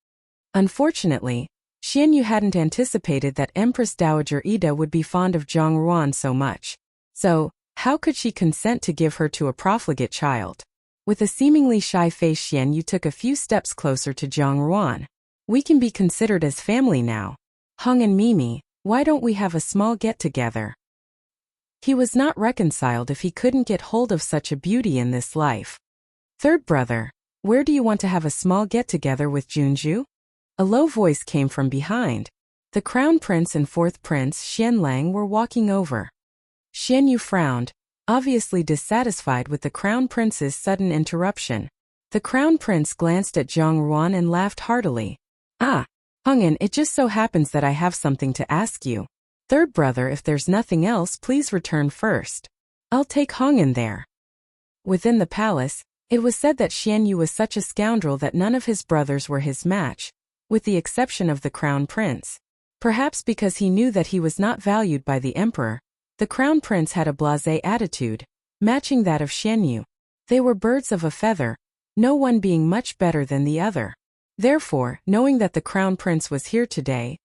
Unfortunately, Xian Yu hadn't anticipated that Empress Dowager Ida would be fond of Zhang Ruan so much. So, how could she consent to give her to a profligate child? With a seemingly shy face, Xian Yu took a few steps closer to Zhang Ruan. We can be considered as family now. Hong and Mimi, why don't we have a small get-together? He was not reconciled if he couldn't get hold of such a beauty in this life. Third brother, where do you want to have a small get-together with Junju? A low voice came from behind. The Crown Prince and Fourth Prince Xian Lang were walking over. Xian Yu frowned. obviously dissatisfied with the Crown Prince's sudden interruption. The Crown Prince glanced at Zhang Ruan and laughed heartily. Ah, Hongin, it just so happens that I have something to ask you. Third brother, if there's nothing else, please return first. I'll take Hongin there. Within the palace, it was said that Xian Yu was such a scoundrel that none of his brothers were his match, with the exception of the Crown Prince. Perhaps because he knew that he was not valued by the emperor, the Crown Prince had a blasé attitude, matching that of Xian Yu. They were birds of a feather, no one being much better than the other. Therefore, knowing that the Crown Prince was here today,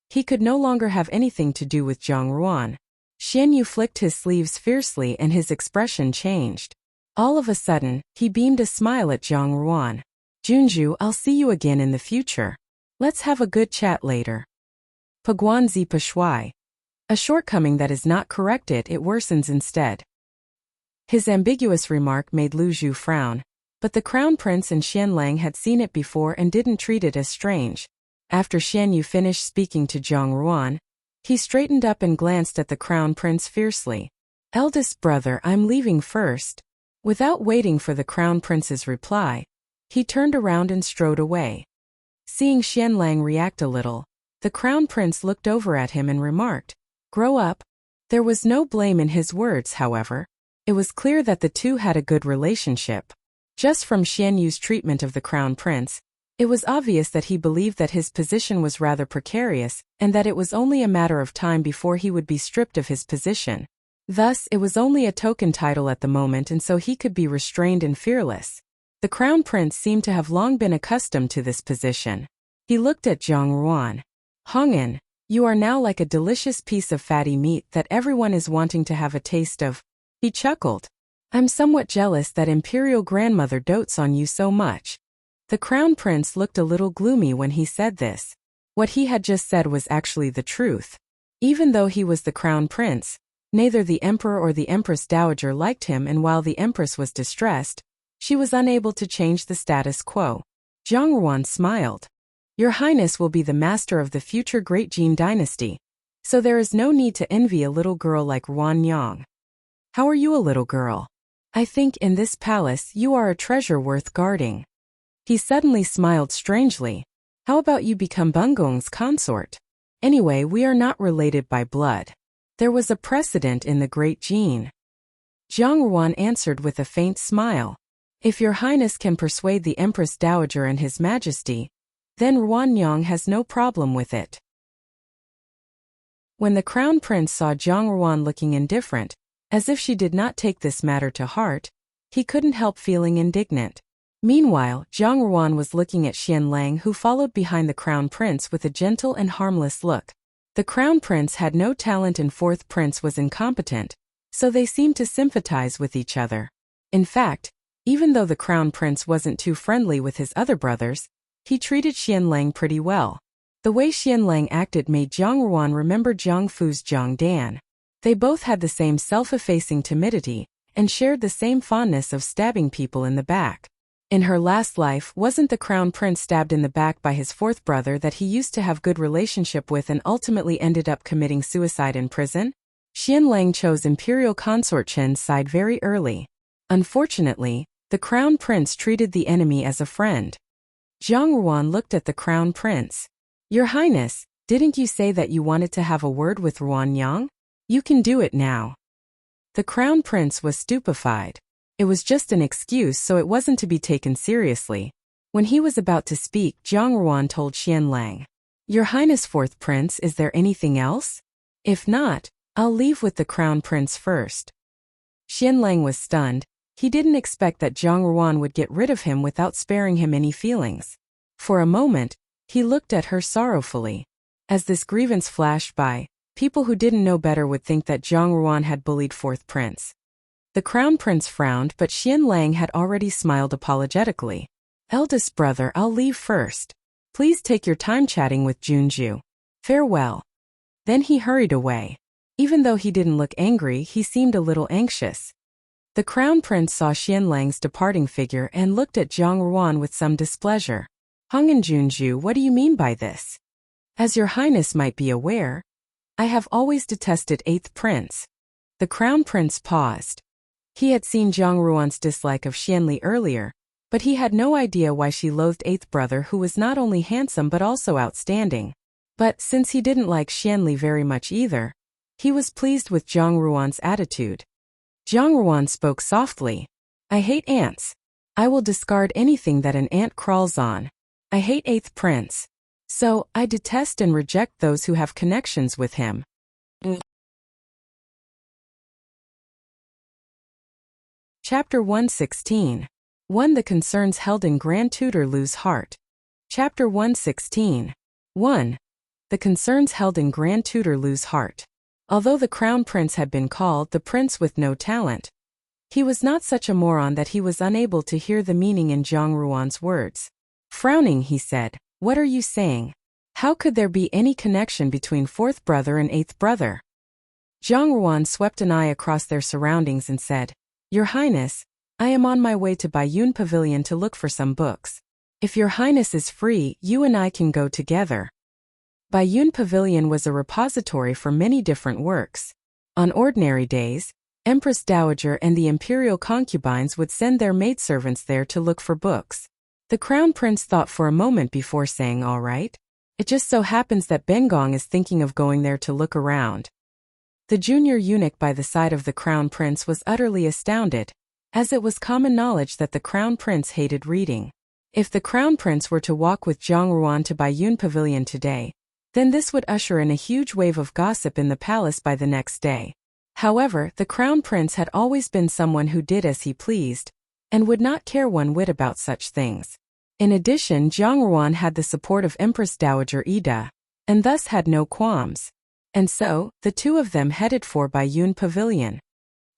he could no longer have anything to do with Zhang Ruan. Xian Yu flicked his sleeves fiercely and his expression changed. All of a sudden, he beamed a smile at Zhang Ruan. Junju, I'll see you again in the future. Let's have a good chat later. Paguanzi Pashuai. A shortcoming that is not corrected, it worsens instead. His ambiguous remark made Lu Zhu frown, but the Crown Prince and Xian Lang had seen it before and didn't treat it as strange. After Xian Yu finished speaking to Zhang Ruan, he straightened up and glanced at the Crown Prince fiercely. Eldest brother, I'm leaving first. Without waiting for the Crown Prince's reply, he turned around and strode away. Seeing Xian Lang react a little, the Crown Prince looked over at him and remarked, "Grow up." There was no blame in his words, however. It was clear that the two had a good relationship. Just from Xian Yu's treatment of the Crown Prince, it was obvious that he believed that his position was rather precarious and that it was only a matter of time before he would be stripped of his position. Thus, it was only a token title at the moment, and so he could be restrained and fearless. The Crown Prince seemed to have long been accustomed to this position. He looked at Zhang Ruan. Hongin, you are now like a delicious piece of fatty meat that everyone is wanting to have a taste of. He chuckled. I'm somewhat jealous that Imperial Grandmother dotes on you so much. The Crown Prince looked a little gloomy when he said this. What he had just said was actually the truth. Even though he was the Crown Prince, neither the Emperor or the Empress Dowager liked him, and while the Empress was distressed, she was unable to change the status quo. Zhang Ruan smiled. Your Highness will be the master of the future Great Jin dynasty, so there is no need to envy a little girl like Ruan Yang. How are you, a little girl? I think in this palace you are a treasure worth guarding. He suddenly smiled strangely. How about you become Bungong's consort? Anyway, we are not related by blood. There was a precedent in the Great Jin. Zhang Ruan answered with a faint smile. If your Highness can persuade the Empress Dowager and His Majesty, then Ruan Yang has no problem with it. When the Crown Prince saw Zhang Ruan looking indifferent, as if she did not take this matter to heart, he couldn't help feeling indignant. Meanwhile, Zhang Ruan was looking at Xian Lang, who followed behind the Crown Prince with a gentle and harmless look. The Crown Prince had no talent and Fourth Prince was incompetent, so they seemed to sympathize with each other. In fact, even though the Crown Prince wasn't too friendly with his other brothers, he treated Xian Lang pretty well. The way Xian Lang acted made Zhang Ruan remember Zhang Fu's Zhang Dan. They both had the same self-effacing timidity and shared the same fondness of stabbing people in the back. In her last life, wasn't the Crown Prince stabbed in the back by his fourth brother that he used to have good relationship with and ultimately ended up committing suicide in prison? Xian Lang chose Imperial Consort Chen's side very early. Unfortunately, the Crown Prince treated the enemy as a friend. Zhang Ruan looked at the Crown Prince. Your Highness, didn't you say that you wanted to have a word with Ruan Yang? You can do it now. The Crown Prince was stupefied. It was just an excuse, so it wasn't to be taken seriously. When he was about to speak, Zhang Ruan told Xian Lang, Your Highness Fourth Prince, is there anything else? If not, I'll leave with the Crown Prince first. Xian Lang was stunned. He didn't expect that Zhang Ruan would get rid of him without sparing him any feelings. For a moment, he looked at her sorrowfully. As this grievance flashed by, people who didn't know better would think that Zhang Ruan had bullied Fourth Prince. The Crown Prince frowned, but Xian Lang had already smiled apologetically. Eldest brother, I'll leave first. Please take your time chatting with Junju. Farewell. Then he hurried away. Even though he didn't look angry, he seemed a little anxious. The Crown Prince saw Xian Lang's departing figure and looked at Zhang Ruan with some displeasure. Hongin Junju, what do you mean by this? As your Highness might be aware, I have always detested Eighth Prince. The Crown Prince paused. He had seen Zhang Ruan's dislike of Xianli earlier, but he had no idea why she loathed eighth brother who was not only handsome but also outstanding. But since he didn't like Xianli very much either, he was pleased with Zhang Ruan's attitude. Zhang Ruan spoke softly. I hate ants. I will discard anything that an ant crawls on. I hate eighth prince. So, I detest and reject those who have connections with him. Chapter 116. 1. The concerns held in Grand Tutor lose heart. Chapter 116. 1. The concerns held in Grand Tutor lose heart. Although the Crown Prince had been called the Prince with no talent, he was not such a moron that he was unable to hear the meaning in Zhang Ruan's words. Frowning, he said, What are you saying? How could there be any connection between fourth brother and eighth brother? Zhang Ruan swept an eye across their surroundings and said, Your Highness, I am on my way to Baiyun Pavilion to look for some books. If your Highness is free, you and I can go together. Baiyun Pavilion was a repository for many different works. On ordinary days, Empress Dowager and the imperial concubines would send their maidservants there to look for books. The Crown Prince thought for a moment before saying all right. It just so happens that Bengong is thinking of going there to look around. The junior eunuch by the side of the Crown Prince was utterly astounded, as it was common knowledge that the Crown Prince hated reading. If the Crown Prince were to walk with Zhang Ruan to Baiyun Pavilion today, then this would usher in a huge wave of gossip in the palace by the next day. However, the Crown Prince had always been someone who did as he pleased, and would not care one whit about such things. In addition, Zhang Ruan had the support of Empress Dowager Ida, and thus had no qualms. And so, the two of them headed for Baiyun Pavilion.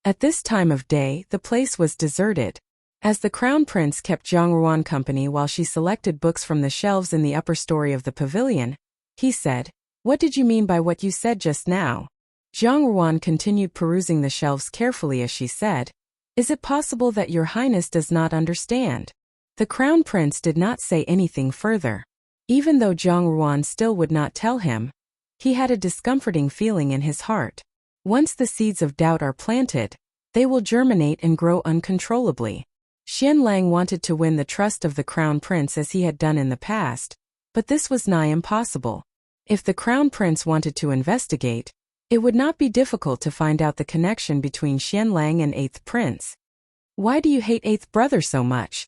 At this time of day, the place was deserted. As the Crown Prince kept Zhang Ruan company while she selected books from the shelves in the upper story of the pavilion, he said, What did you mean by what you said just now? Zhang Ruan continued perusing the shelves carefully as she said, Is it possible that your Highness does not understand? The Crown Prince did not say anything further. Even though Zhang Ruan still would not tell him, he had a discomforting feeling in his heart. Once the seeds of doubt are planted, they will germinate and grow uncontrollably. Xian Lang wanted to win the trust of the Crown Prince as he had done in the past, but this was nigh impossible. If the Crown Prince wanted to investigate, it would not be difficult to find out the connection between Xian Lang and eighth prince. Why do you hate eighth brother so much?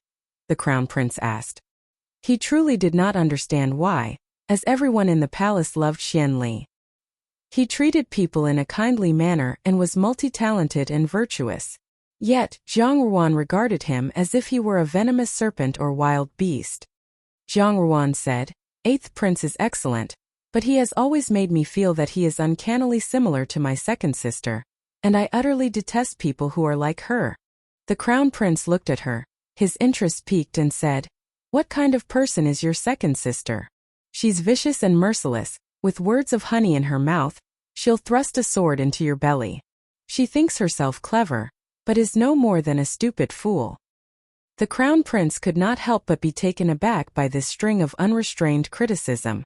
The Crown Prince asked. He truly did not understand why, as everyone in the palace loved Xian Li. He treated people in a kindly manner and was multi-talented and virtuous. Yet, Zhang Ruan regarded him as if he were a venomous serpent or wild beast. Zhang Ruan said, Eighth Prince is excellent, but he has always made me feel that he is uncannily similar to my second sister, and I utterly detest people who are like her. The Crown Prince looked at her, his interest piqued and said, What kind of person is your second sister? She's vicious and merciless, with words of honey in her mouth, she'll thrust a sword into your belly. She thinks herself clever, but is no more than a stupid fool. The Crown Prince could not help but be taken aback by this string of unrestrained criticism.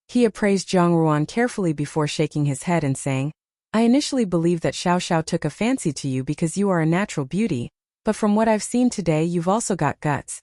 He appraised Zhang Ruan carefully before shaking his head and saying, I initially believed that Xiao Xiao took a fancy to you because you are a natural beauty, but from what I've seen today you've also got guts.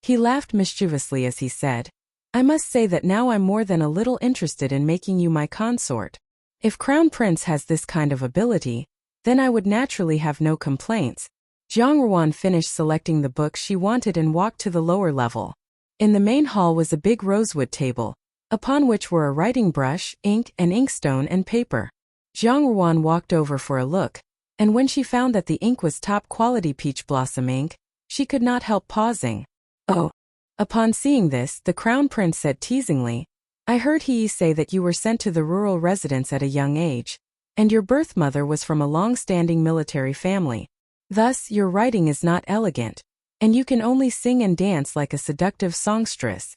He laughed mischievously as he said, I must say that now I'm more than a little interested in making you my consort. If Crown Prince has this kind of ability, then I would naturally have no complaints. Zhang Ruan finished selecting the books she wanted and walked to the lower level. In the main hall was a big rosewood table, upon which were a writing brush, ink, and inkstone and paper. Zhang Ruan walked over for a look, and when she found that the ink was top-quality peach blossom ink, she could not help pausing. Oh! Upon seeing this, the Crown Prince said teasingly, I heard he say that you were sent to the rural residence at a young age, and your birth mother was from a long-standing military family. Thus, your writing is not elegant, and you can only sing and dance like a seductive songstress.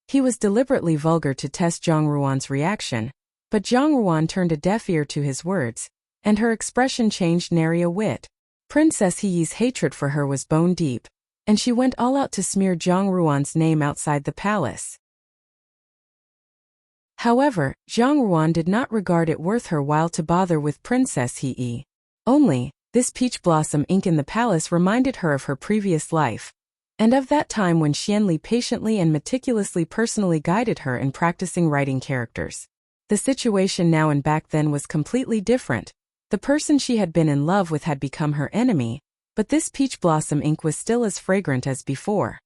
He was deliberately vulgar to test Zhang Ruan's reaction, but Zhang Ruan turned a deaf ear to his words, and her expression changed nary a whit. Princess Heyi's hatred for her was bone deep, and she went all out to smear Zhang Ruan's name outside the palace. However, Zhang Ruan did not regard it worth her while to bother with Princess Heyi. Only, This peach blossom ink in the palace reminded her of her previous life, and of that time when Xianli patiently and meticulously personally guided her in practicing writing characters. The situation now and back then was completely different. The person she had been in love with had become her enemy, but this peach blossom ink was still as fragrant as before.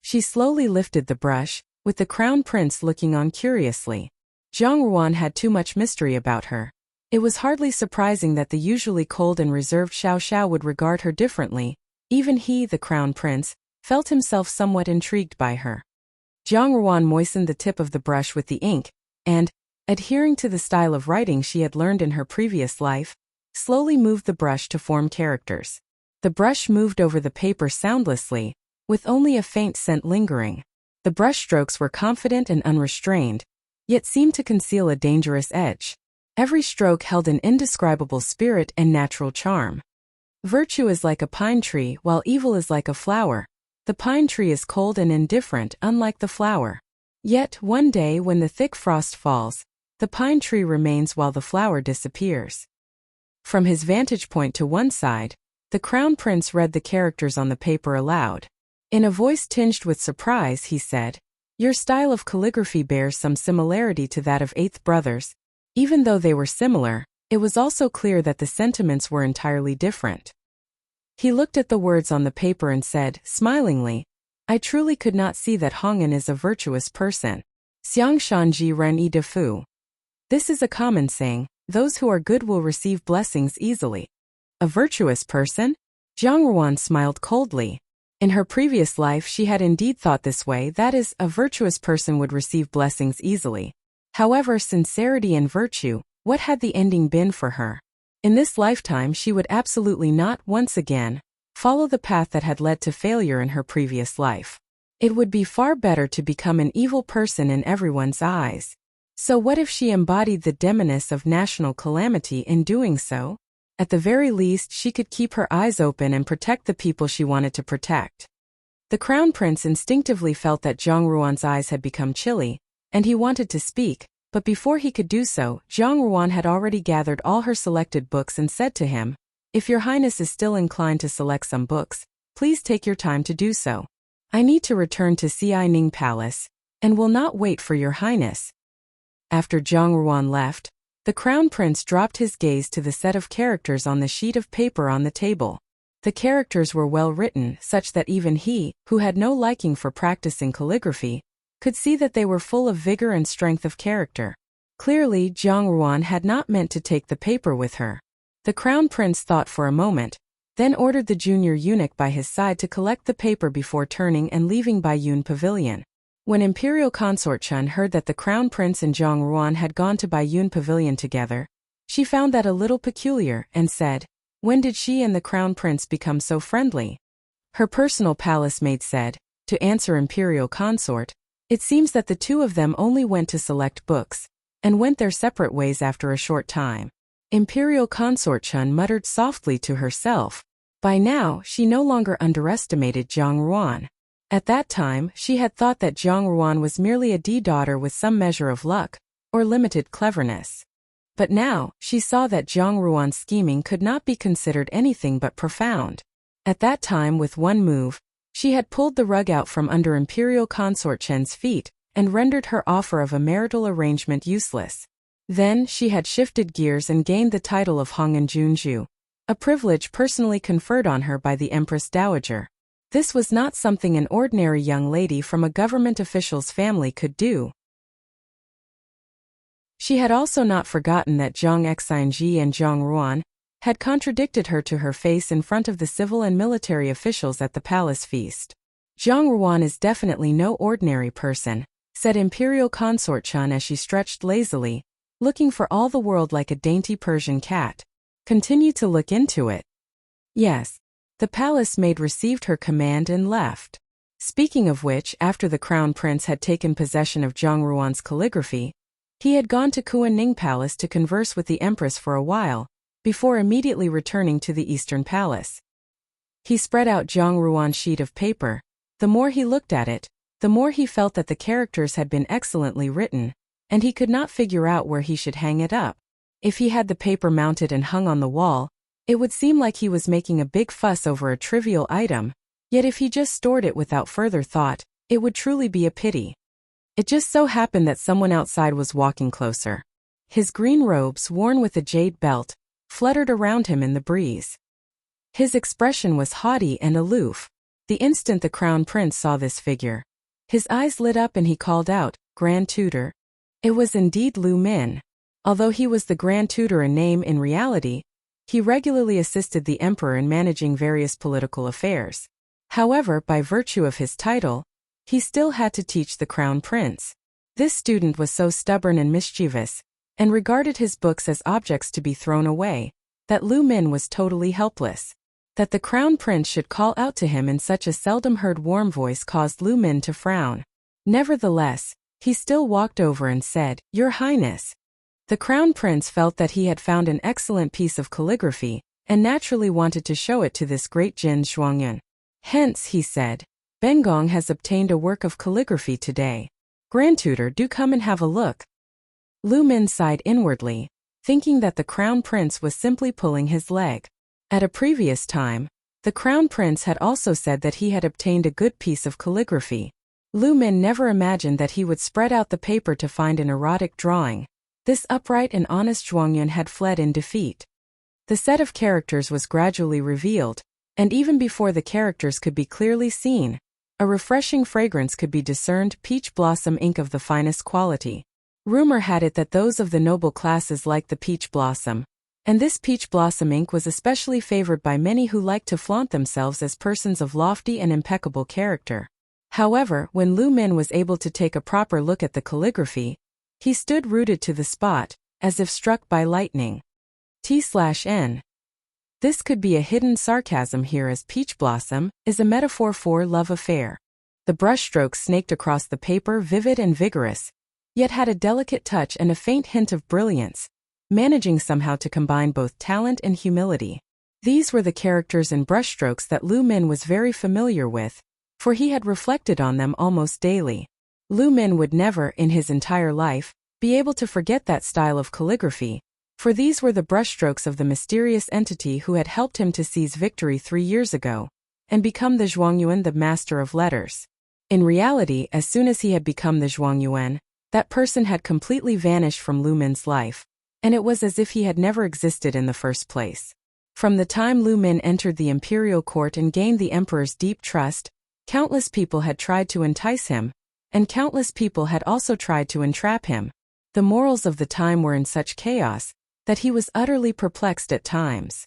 She slowly lifted the brush, with the crown prince looking on curiously. Zhang Ruan had too much mystery about her. It was hardly surprising that the usually cold and reserved Xiao Xiao would regard her differently. Even he, the crown prince, felt himself somewhat intrigued by her. Zhang Ruan moistened the tip of the brush with the ink, and, adhering to the style of writing she had learned in her previous life, slowly moved the brush to form characters. The brush moved over the paper soundlessly, with only a faint scent lingering. The brushstrokes were confident and unrestrained, yet seemed to conceal a dangerous edge. Every stroke held an indescribable spirit and natural charm. Virtue is like a pine tree, while evil is like a flower. The pine tree is cold and indifferent, unlike the flower. Yet, one day when the thick frost falls, the pine tree remains while the flower disappears. From his vantage point to one side, the crown prince read the characters on the paper aloud. In a voice tinged with surprise, he said, "Your style of calligraphy bears some similarity to that of Eighth Brothers." Even though they were similar, it was also clear that the sentiments were entirely different. He looked at the words on the paper and said, smilingly, "I truly could not see that Hongen is a virtuous person. Xiang Shanji Ren Yi De Fu." This is a common saying, those who are good will receive blessings easily. A virtuous person? Zhang Ruan smiled coldly. In her previous life she had indeed thought this way, that is, a virtuous person would receive blessings easily. However, sincerity and virtue, what had the ending been for her? In this lifetime she would absolutely not, once again, follow the path that had led to failure in her previous life. It would be far better to become an evil person in everyone's eyes. So what if she embodied the demoness of national calamity in doing so? At the very least she could keep her eyes open and protect the people she wanted to protect. The crown prince instinctively felt that Zhang Ruan's eyes had become chilly, and he wanted to speak, but before he could do so, Zhang Ruan had already gathered all her selected books and said to him, "If your highness is still inclined to select some books, please take your time to do so. I need to return to Xianing Palace, and will not wait for your highness." After Zhang Ruan left, the crown prince dropped his gaze to the set of characters on the sheet of paper on the table. The characters were well written, such that even he, who had no liking for practicing calligraphy, could see that they were full of vigor and strength of character. Clearly, Zhang Ruan had not meant to take the paper with her. The crown prince thought for a moment, then ordered the junior eunuch by his side to collect the paper before turning and leaving Baiyun Pavilion. When Imperial Consort Chun heard that the crown prince and Zhang Ruan had gone to Baiyun Pavilion together, she found that a little peculiar and said, "When did she and the crown prince become so friendly?" Her personal palace maid said, to answer Imperial Consort, "It seems that the two of them only went to select books, and went their separate ways after a short time." Imperial Consort Chun muttered softly to herself. By now, she no longer underestimated Zhang Ruan. At that time, she had thought that Zhang Ruan was merely a daughter with some measure of luck, or limited cleverness. But now, she saw that Zhang Ruan's scheming could not be considered anything but profound. At that time, with one move, she had pulled the rug out from under Imperial Consort Chen's feet, and rendered her offer of a marital arrangement useless. Then, she had shifted gears and gained the title of Hongen Junju, a privilege personally conferred on her by the Empress Dowager. This was not something an ordinary young lady from a government official's family could do. She had also not forgotten that Zhang Xinji and Zhang Ruan had contradicted her to her face in front of the civil and military officials at the palace feast. "Zhang Ruan is definitely no ordinary person," said Imperial Consort Chun as she stretched lazily, looking for all the world like a dainty Persian cat. "Continue to look into it." "Yes." The palace maid received her command and left. Speaking of which, after the crown prince had taken possession of Zhang Ruan's calligraphy, he had gone to Kuan-Ning Palace to converse with the empress for a while, before immediately returning to the Eastern Palace. He spread out Zhang Ruan's sheet of paper. The more he looked at it, the more he felt that the characters had been excellently written, and he could not figure out where he should hang it up. If he had the paper mounted and hung on the wall, It would seem like he was making a big fuss over a trivial item, yet if he just stored it without further thought, it would truly be a pity. It just so happened that someone outside was walking closer. His green robes, worn with a jade belt, fluttered around him in the breeze. His expression was haughty and aloof. The instant the crown prince saw this figure, his eyes lit up and he called out, "Grand Tutor." It was indeed Lu Min. Although he was the Grand Tutor in name, in reality, he regularly assisted the emperor in managing various political affairs. However, by virtue of his title, he still had to teach the crown prince. This student was so stubborn and mischievous, and regarded his books as objects to be thrown away, that Lu Min was totally helpless. That the crown prince should call out to him in such a seldom heard warm voice caused Lu Min to frown. Nevertheless, he still walked over and said, "Your Highness." The crown prince felt that he had found an excellent piece of calligraphy, and naturally wanted to show it to this great Jin Zhuangyuan. "Hence," he said, "Bengong has obtained a work of calligraphy today. Grand Tutor, do come and have a look." Lu Min sighed inwardly, thinking that the crown prince was simply pulling his leg. At a previous time, the crown prince had also said that he had obtained a good piece of calligraphy. Lu Min never imagined that he would spread out the paper to find an erotic drawing. This upright and honest Zhuangyuan had fled in defeat. The set of characters was gradually revealed, and even before the characters could be clearly seen, a refreshing fragrance could be discerned, peach blossom ink of the finest quality. Rumor had it that those of the noble classes liked the peach blossom, and this peach blossom ink was especially favored by many who liked to flaunt themselves as persons of lofty and impeccable character. However, when Lu Min was able to take a proper look at the calligraphy, he stood rooted to the spot, as if struck by lightning. T/N. This could be a hidden sarcasm here, as peach blossom is a metaphor for love affair. The brushstrokes snaked across the paper, vivid and vigorous, yet had a delicate touch and a faint hint of brilliance, managing somehow to combine both talent and humility. These were the characters and brushstrokes that Lu Min was very familiar with, for he had reflected on them almost daily. Lu Min would never, in his entire life, be able to forget that style of calligraphy, for these were the brushstrokes of the mysterious entity who had helped him to seize victory 3 years ago, and become the Zhuangyuan, the master of letters. In reality, as soon as he had become the Zhuangyuan, that person had completely vanished from Lu Min's life, and it was as if he had never existed in the first place. From the time Lu Min entered the imperial court and gained the emperor's deep trust, countless people had tried to entice him, and countless people had also tried to entrap him. The morals of the time were in such chaos that he was utterly perplexed at times.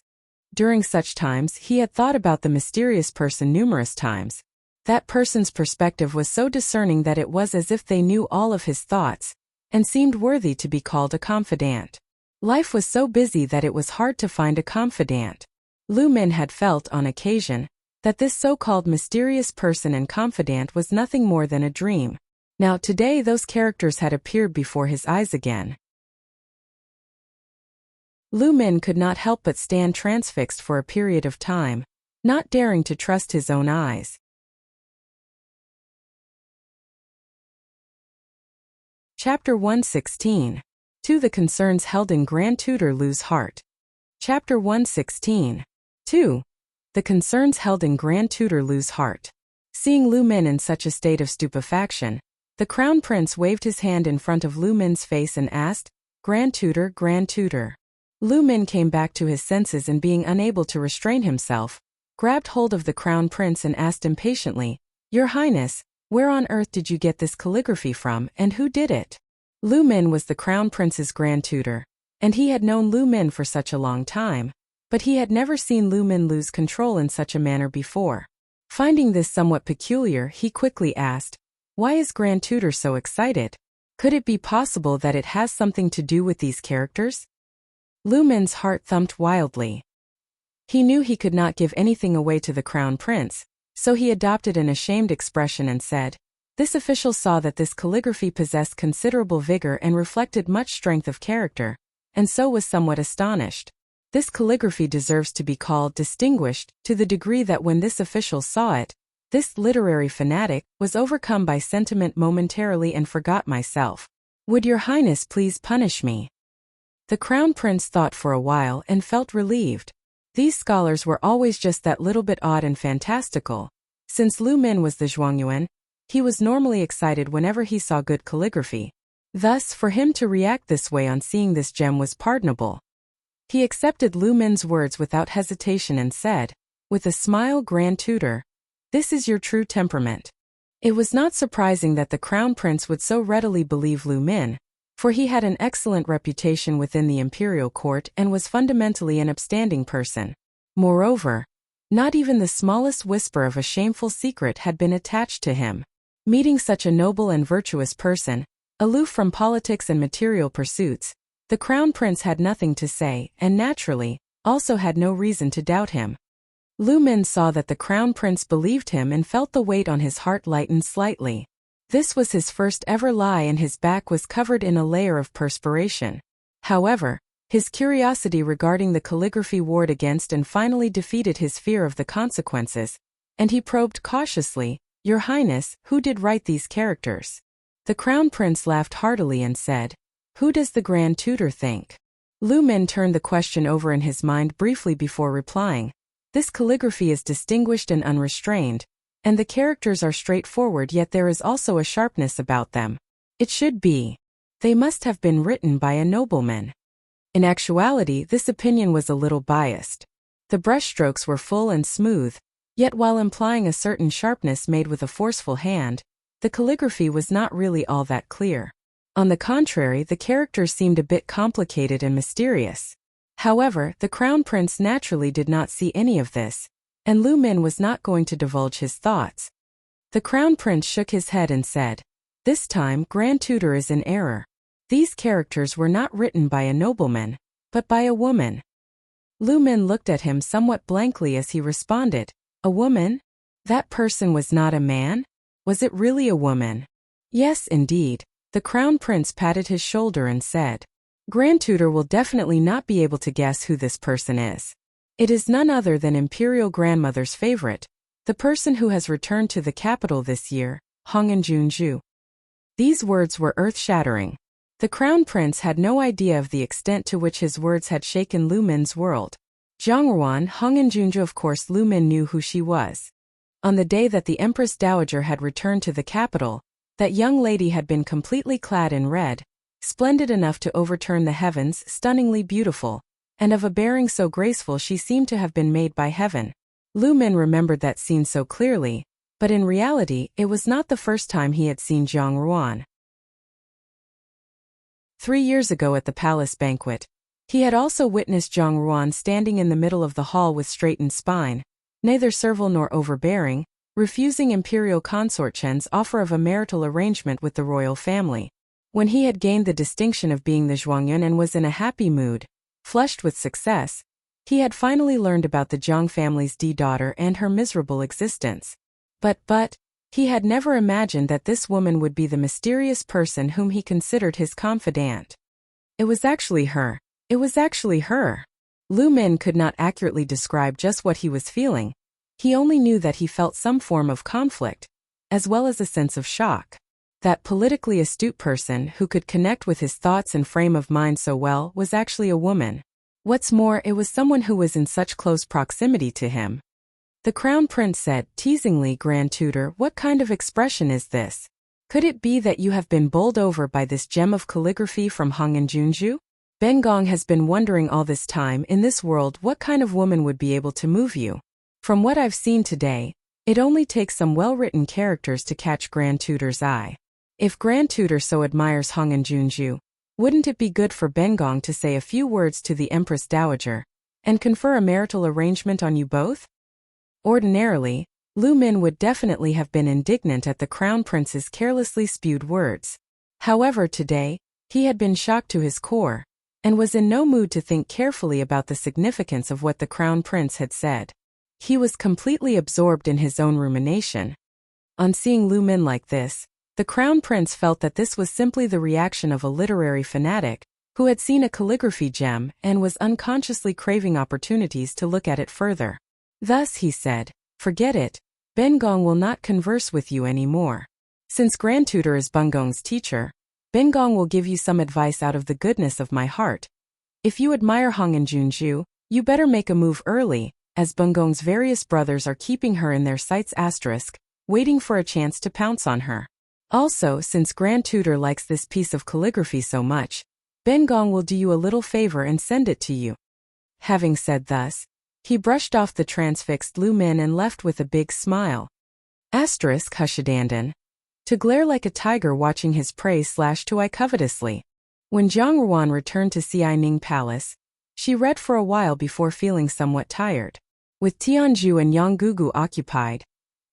During such times, he had thought about the mysterious person numerous times. That person's perspective was so discerning that it was as if they knew all of his thoughts, and seemed worthy to be called a confidant. Life was so busy that it was hard to find a confidant. Lu Min had felt, on occasion, that this so-called mysterious person and confidant was nothing more than a dream. Now today those characters had appeared before his eyes again. Lu Min could not help but stand transfixed for a period of time, not daring to trust his own eyes. Chapter 116. To the concerns held in Grand Tutor Lu's heart. Chapter 116. 2. The concerns held in Grand Tutor Lu's heart. Seeing Lu Min in such a state of stupefaction, the crown prince waved his hand in front of Lu Min's face and asked, "Grand Tutor, Grand Tutor." Lu Min came back to his senses and, being unable to restrain himself, grabbed hold of the crown prince and asked impatiently, "Your Highness, where on earth did you get this calligraphy from, and who did it?" Lu Min was the crown prince's grand tutor, and he had known Lu Min for such a long time, but he had never seen Lu Min lose control in such a manner before. Finding this somewhat peculiar, he quickly asked, "Why is Grand Tutor so excited? Could it be possible that it has something to do with these characters?" Lu Min's heart thumped wildly. He knew he could not give anything away to the crown prince, so he adopted an ashamed expression and said, "This official saw that this calligraphy possessed considerable vigor and reflected much strength of character, and so was somewhat astonished. This calligraphy deserves to be called distinguished, to the degree that when this official saw it, this literary fanatic was overcome by sentiment momentarily and forgot myself. Would your highness please punish me?" The crown prince thought for a while and felt relieved. These scholars were always just that little bit odd and fantastical. Since Lu Min was the Zhuangyuan, he was normally excited whenever he saw good calligraphy. Thus, for him to react this way on seeing this gem was pardonable. He accepted Lu Min's words without hesitation and said, with a smile, Grand Tutor, this is your true temperament. It was not surprising that the Crown Prince would so readily believe Lu Min, for he had an excellent reputation within the imperial court and was fundamentally an upstanding person. Moreover, not even the smallest whisper of a shameful secret had been attached to him. Meeting such a noble and virtuous person, aloof from politics and material pursuits, the Crown Prince had nothing to say and naturally, also had no reason to doubt him. Lu Min saw that the Crown Prince believed him and felt the weight on his heart lighten slightly. This was his first ever lie and his back was covered in a layer of perspiration. However, his curiosity regarding the calligraphy warred against and finally defeated his fear of the consequences, and he probed cautiously, Your Highness, who did write these characters? The Crown Prince laughed heartily and said, Who does the Grand Tutor think? Lu Min turned the question over in his mind briefly before replying. This calligraphy is distinguished and unrestrained, and the characters are straightforward, yet there is also a sharpness about them. It should be. They must have been written by a nobleman. In actuality, this opinion was a little biased. The brushstrokes were full and smooth, yet while implying a certain sharpness made with a forceful hand, the calligraphy was not really all that clear. On the contrary, the characters seemed a bit complicated and mysterious. However, the Crown Prince naturally did not see any of this, and Lu Min was not going to divulge his thoughts. The Crown Prince shook his head and said, This time, Grand Tutor is in error. These characters were not written by a nobleman, but by a woman. Lu Min looked at him somewhat blankly as he responded, A woman? That person was not a man? Was it really a woman? Yes, indeed. The Crown Prince patted his shoulder and said, Grand Tutor will definitely not be able to guess who this person is. It is none other than Imperial Grandmother's favorite, the person who has returned to the capital this year, Hongen Junju. These words were earth-shattering. The Crown Prince had no idea of the extent to which his words had shaken Lu Min's world. Zhongruan, Hongen Junju, of course Lu Min knew who she was. On the day that the Empress Dowager had returned to the capital, that young lady had been completely clad in red, splendid enough to overturn the heavens, stunningly beautiful, and of a bearing so graceful she seemed to have been made by heaven. Lu Min remembered that scene so clearly, but in reality it was not the first time he had seen Zhang Ruan. 3 years ago at the palace banquet, he had also witnessed Zhang Ruan standing in the middle of the hall with straightened spine, neither servile nor overbearing, refusing Imperial Consort Chen's offer of a marital arrangement with the royal family. When he had gained the distinction of being the Zhuangyuan and was in a happy mood, flushed with success, he had finally learned about the Zhang family's daughter and her miserable existence. But, he had never imagined that this woman would be the mysterious person whom he considered his confidant. It was actually her. It was actually her. Lu Min could not accurately describe just what he was feeling. He only knew that he felt some form of conflict, as well as a sense of shock. That politically astute person who could connect with his thoughts and frame of mind so well was actually a woman. What's more, it was someone who was in such close proximity to him. The Crown Prince said, teasingly, Grand Tutor, what kind of expression is this? Could it be that you have been bowled over by this gem of calligraphy from Hongen Junju? Ben Gong has been wondering all this time, in this world what kind of woman would be able to move you. From what I've seen today, it only takes some well-written characters to catch Grand Tutor's eye. If Grand Tutor so admires Hongen Junju, wouldn't it be good for Ben Gong to say a few words to the Empress Dowager, and confer a marital arrangement on you both? Ordinarily, Lu Min would definitely have been indignant at the Crown Prince's carelessly spewed words. However, today, he had been shocked to his core, and was in no mood to think carefully about the significance of what the Crown Prince had said. He was completely absorbed in his own rumination. On seeing Lu Min like this, the Crown Prince felt that this was simply the reaction of a literary fanatic, who had seen a calligraphy gem and was unconsciously craving opportunities to look at it further. Thus he said, Forget it, Ben Gong will not converse with you anymore. Since Grand Tutor is Ben Gong's teacher, Ben Gong will give you some advice out of the goodness of my heart. If you admire Hongen Junju, You better make a move early, as Bungong's various brothers are keeping her in their sights waiting for a chance to pounce on her. Also, since Grand Tutor likes this piece of calligraphy so much, Bengong will do you a little favor and send it to you. Having said thus, he brushed off the transfixed Lu Min and left with a big smile. Hushadandan. To glare like a tiger watching his prey slash to eye covetously. When Jiang Ruan returned to Xianing Palace, she read for a while before feeling somewhat tired. With Tianzhu and Yang Gugu occupied,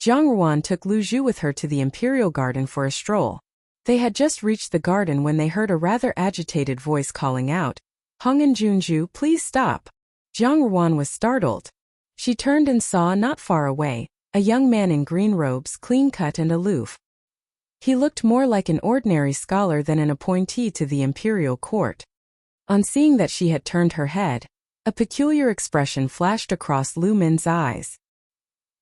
Jiang Ruan took Lu Zhu with her to the Imperial Garden for a stroll. They had just reached the garden when they heard a rather agitated voice calling out, "Hong and Junju, please stop." Jiang Ruan was startled. She turned and saw, not far away, a young man in green robes, clean-cut and aloof. He looked more like an ordinary scholar than an appointee to the imperial court. On seeing that she had turned her head, a peculiar expression flashed across Lu Min's eyes.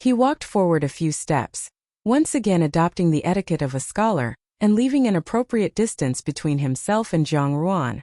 He walked forward a few steps, once again adopting the etiquette of a scholar, and leaving an appropriate distance between himself and Jiang Ruan.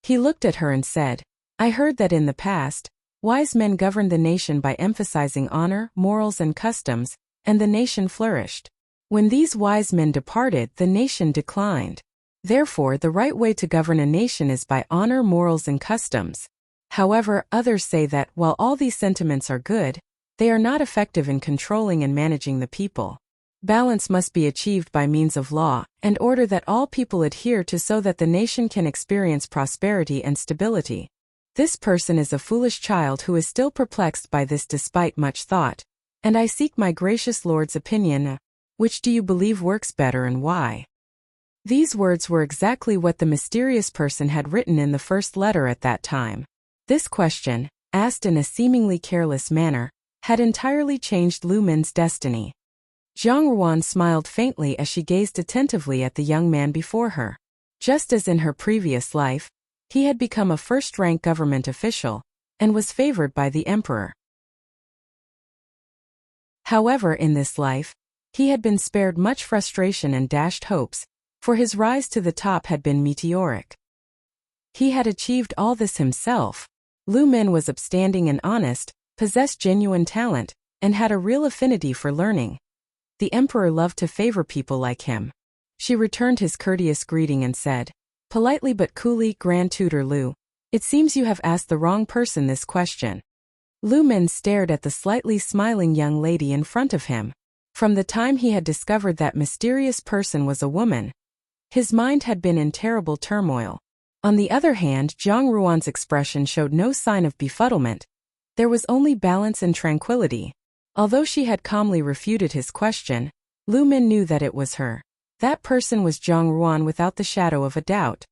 He looked at her and said, "I heard that in the past, wise men governed the nation by emphasizing honor, morals and customs, and the nation flourished. When these wise men departed, the nation declined. Therefore, the right way to govern a nation is by honor, morals and customs. However, others say that, while all these sentiments are good, they are not effective in controlling and managing the people. Balance must be achieved by means of law and order that all people adhere to so that the nation can experience prosperity and stability. This person is a foolish child who is still perplexed by this despite much thought, and I seek my gracious Lord's opinion. Which do you believe works better and why?" These words were exactly what the mysterious person had written in the first letter at that time. This question, asked in a seemingly careless manner, had entirely changed Lu Min's destiny. Jiang Ruan smiled faintly as she gazed attentively at the young man before her. Just as in her previous life, he had become a first-rank government official, and was favored by the emperor. However, in this life, he had been spared much frustration and dashed hopes, for his rise to the top had been meteoric. He had achieved all this himself. Lu Min was upstanding and honest, possessed genuine talent, and had a real affinity for learning. The emperor loved to favor people like him. She returned his courteous greeting and said, politely but coolly, "Grand Tutor Lu, it seems you have asked the wrong person this question." Lu Min stared at the slightly smiling young lady in front of him. From the time he had discovered that mysterious person was a woman, his mind had been in terrible turmoil. On the other hand, Jiang Ruan's expression showed no sign of befuddlement. There was only balance and tranquility. Although she had calmly refuted his question, Lu Min knew that it was her. That person was Jiang Ruan without the shadow of a doubt.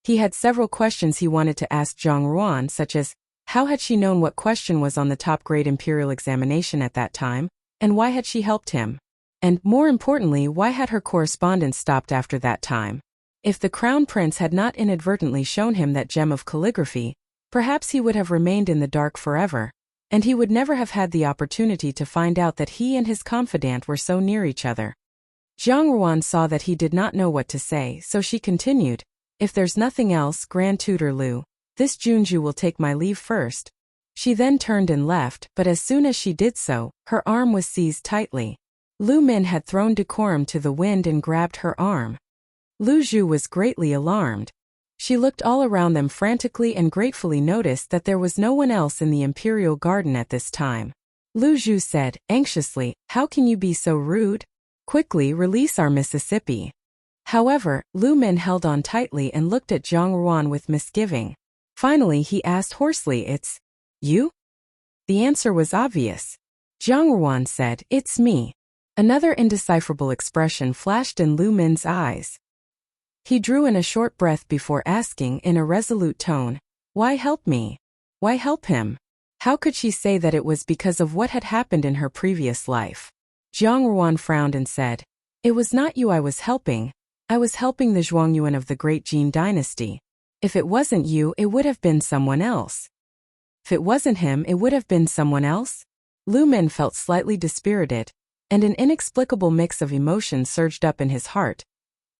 He had several questions he wanted to ask Jiang Ruan, such as, how had she known what question was on the top-grade imperial examination at that time, and why had she helped him? And, more importantly, why had her correspondence stopped after that time? If the crown prince had not inadvertently shown him that gem of calligraphy, perhaps he would have remained in the dark forever, and he would never have had the opportunity to find out that he and his confidant were so near each other. Jiang Ruan saw that he did not know what to say, so she continued, "If there's nothing else, Grand Tutor Lu, this Junju will take my leave first." She then turned and left, but as soon as she did so, her arm was seized tightly. Lu Min had thrown decorum to the wind and grabbed her arm. Lu Zhu was greatly alarmed. She looked all around them frantically and gratefully noticed that there was no one else in the imperial garden at this time. Lu Zhu said, anxiously, "How can you be so rude? Quickly release our Mississippi." However, Lu Min held on tightly and looked at Jiang Ruan with misgiving. Finally he asked hoarsely, "It's you?" The answer was obvious. Jiang Ruan said, "It's me." Another indecipherable expression flashed in Lu Min's eyes. He drew in a short breath before asking in a resolute tone, "Why help me? Why help him?" How could she say that it was because of what had happened in her previous life? Jiang Ruan frowned and said, "It was not you I was helping. I was helping the Zhuangyuan of the Great Jin dynasty. If it wasn't you, it would have been someone else." If it wasn't him, it would have been someone else? Lu Min felt slightly dispirited, and an inexplicable mix of emotions surged up in his heart.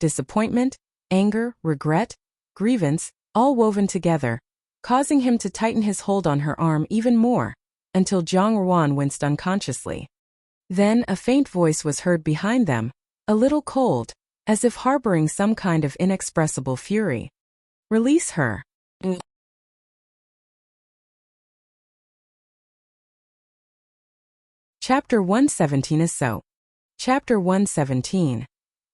Disappointment, anger, regret, grievance, all woven together. causing him to tighten his hold on her arm even more, until Zhang Ruan winced unconsciously. Then a faint voice was heard behind them, a little cold, as if harboring some kind of inexpressible fury. "Release her." Chapter 117 is so. Chapter 117.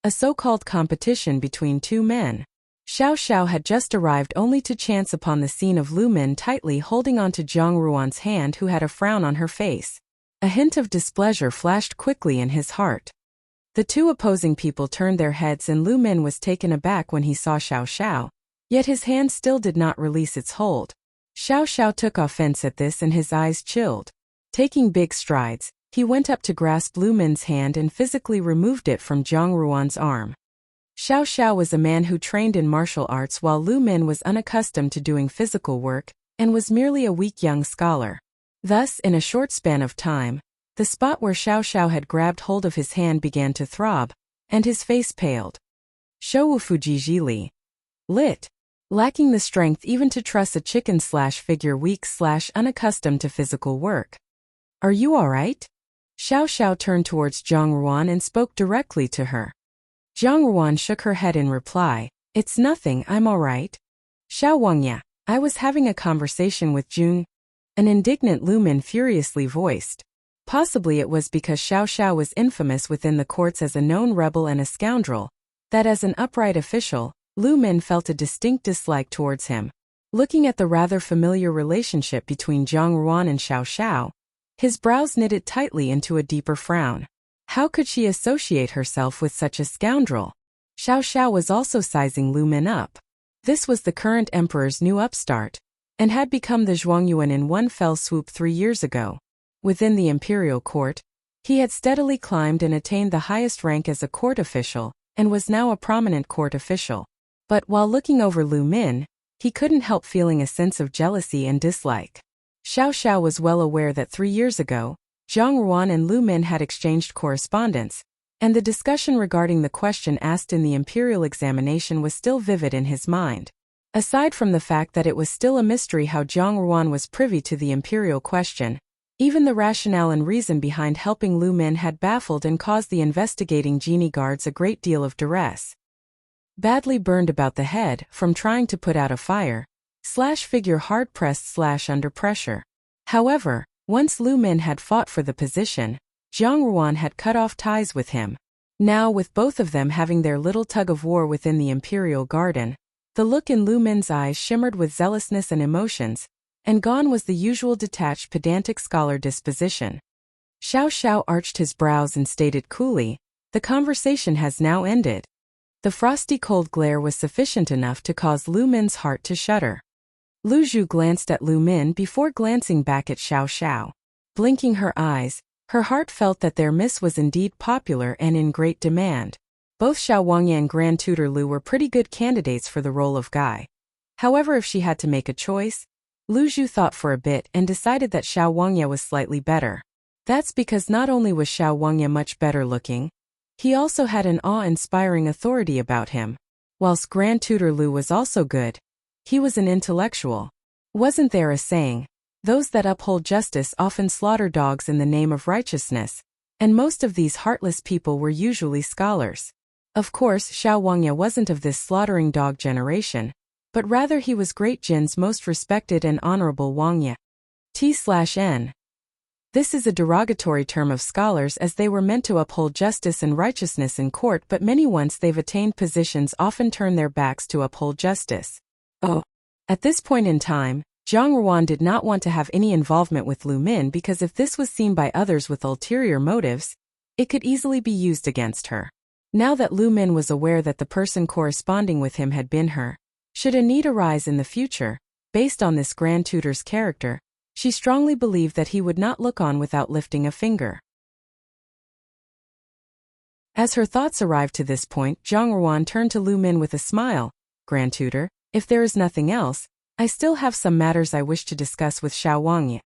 A so-called competition between two men. Xiao Xiao had just arrived only to chance upon the scene of Lu Min tightly holding onto Zhang Ruan's hand, who had a frown on her face. A hint of displeasure flashed quickly in his heart. The two opposing people turned their heads, and Lu Min was taken aback when he saw Xiao Xiao. Yet his hand still did not release its hold. Xiao Xiao took offense at this, and his eyes chilled. Taking big strides, he went up to grasp Lu Min's hand and physically removed it from Zhang Ruan's arm. Xiao Xiao was a man who trained in martial arts, while Lu Min was unaccustomed to doing physical work and was merely a weak young scholar. Thus, in a short span of time, the spot where Xiao Xiao had grabbed hold of his hand began to throb, and his face paled. Shouwu Fujiji Li. Lit. Lacking the strength even to truss a chicken/figure, weak/unaccustomed to physical work. "Are you alright?" Xiao Xiao turned towards Zhang Ruan and spoke directly to her. Zhang Ruan shook her head in reply. "It's nothing, I'm alright." "Xiao Wangya, I was having a conversation with Jun," an indignant Lu Min furiously voiced. Possibly it was because Xiao Xiao was infamous within the courts as a known rebel and a scoundrel, that as an upright official, Lu Min felt a distinct dislike towards him. Looking at the rather familiar relationship between Zhang Ruan and Xiao Xiao, his brows knitted tightly into a deeper frown. How could she associate herself with such a scoundrel? Xiao Xiao was also sizing Lu Min up. This was the current emperor's new upstart, and had become the Zhuangyuan in one fell swoop 3 years ago. Within the imperial court, he had steadily climbed and attained the highest rank as a court official, and was now a prominent court official. But while looking over Lu Min, he couldn't help feeling a sense of jealousy and dislike. Xiao Xiao was well aware that 3 years ago, Zhang Ruan and Lu Min had exchanged correspondence, and the discussion regarding the question asked in the imperial examination was still vivid in his mind. Aside from the fact that it was still a mystery how Zhang Ruan was privy to the imperial question, even the rationale and reason behind helping Lu Min had baffled and caused the investigating genie guards a great deal of duress. Badly burned about the head from trying to put out a fire/figure hard-pressed/under pressure. However, once Lu Min had fought for the position, Zhang Ruan had cut off ties with him. Now, with both of them having their little tug-of-war within the imperial garden, the look in Lu Min's eyes shimmered with zealousness and emotions, and gone was the usual detached pedantic scholar disposition. Xiao Xiao arched his brows and stated coolly, "The conversation has now ended." The frosty cold glare was sufficient enough to cause Lu Min's heart to shudder. Lu Zhu glanced at Lu Min before glancing back at Xiao Xiao. Blinking her eyes, her heart felt that their miss was indeed popular and in great demand. Both Xiao Wangya and Grand Tutor Lu were pretty good candidates for the role of guy. However, if she had to make a choice, Lu Zhu thought for a bit and decided that Xiao Wangya was slightly better. That's because not only was Xiao Wangya much better looking, he also had an awe-inspiring authority about him. Whilst Grand Tutor Lu was also good, he was an intellectual. Wasn't there a saying, "Those that uphold justice often slaughter dogs in the name of righteousness," and most of these heartless people were usually scholars. Of course, Xiao Wangya wasn't of this slaughtering dog generation, but rather he was Great Jin's most respected and honorable Wangya. T/N. This is a derogatory term of scholars, as they were meant to uphold justice and righteousness in court, but many once they've attained positions often turn their backs to uphold justice. At this point in time, Zhang Ruan did not want to have any involvement with Lu Min, because if this was seen by others with ulterior motives, it could easily be used against her. Now that Lu Min was aware that the person corresponding with him had been her, should a need arise in the future, based on this Grand Tutor's character, she strongly believed that he would not look on without lifting a finger. As her thoughts arrived to this point, Zhang Ruan turned to Lu Min with a smile. "Grand Tutor, if there is nothing else, I still have some matters I wish to discuss with Xiao Wangya."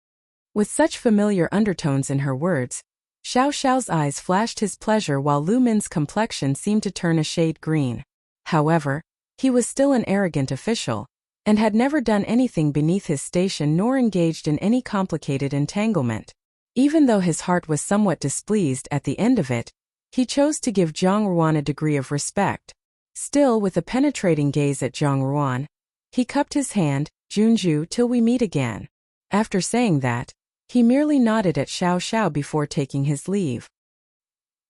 With such familiar undertones in her words, Xiao Xiao's eyes flashed his pleasure, while Lu Min's complexion seemed to turn a shade green. However, he was still an arrogant official, and had never done anything beneath his station nor engaged in any complicated entanglement. Even though his heart was somewhat displeased at the end of it, he chose to give Zhang Ruan a degree of respect. Still with a penetrating gaze at Zhang Ruan, he cupped his hand, "Junju, till we meet again." After saying that, he merely nodded at Xiao Xiao before taking his leave.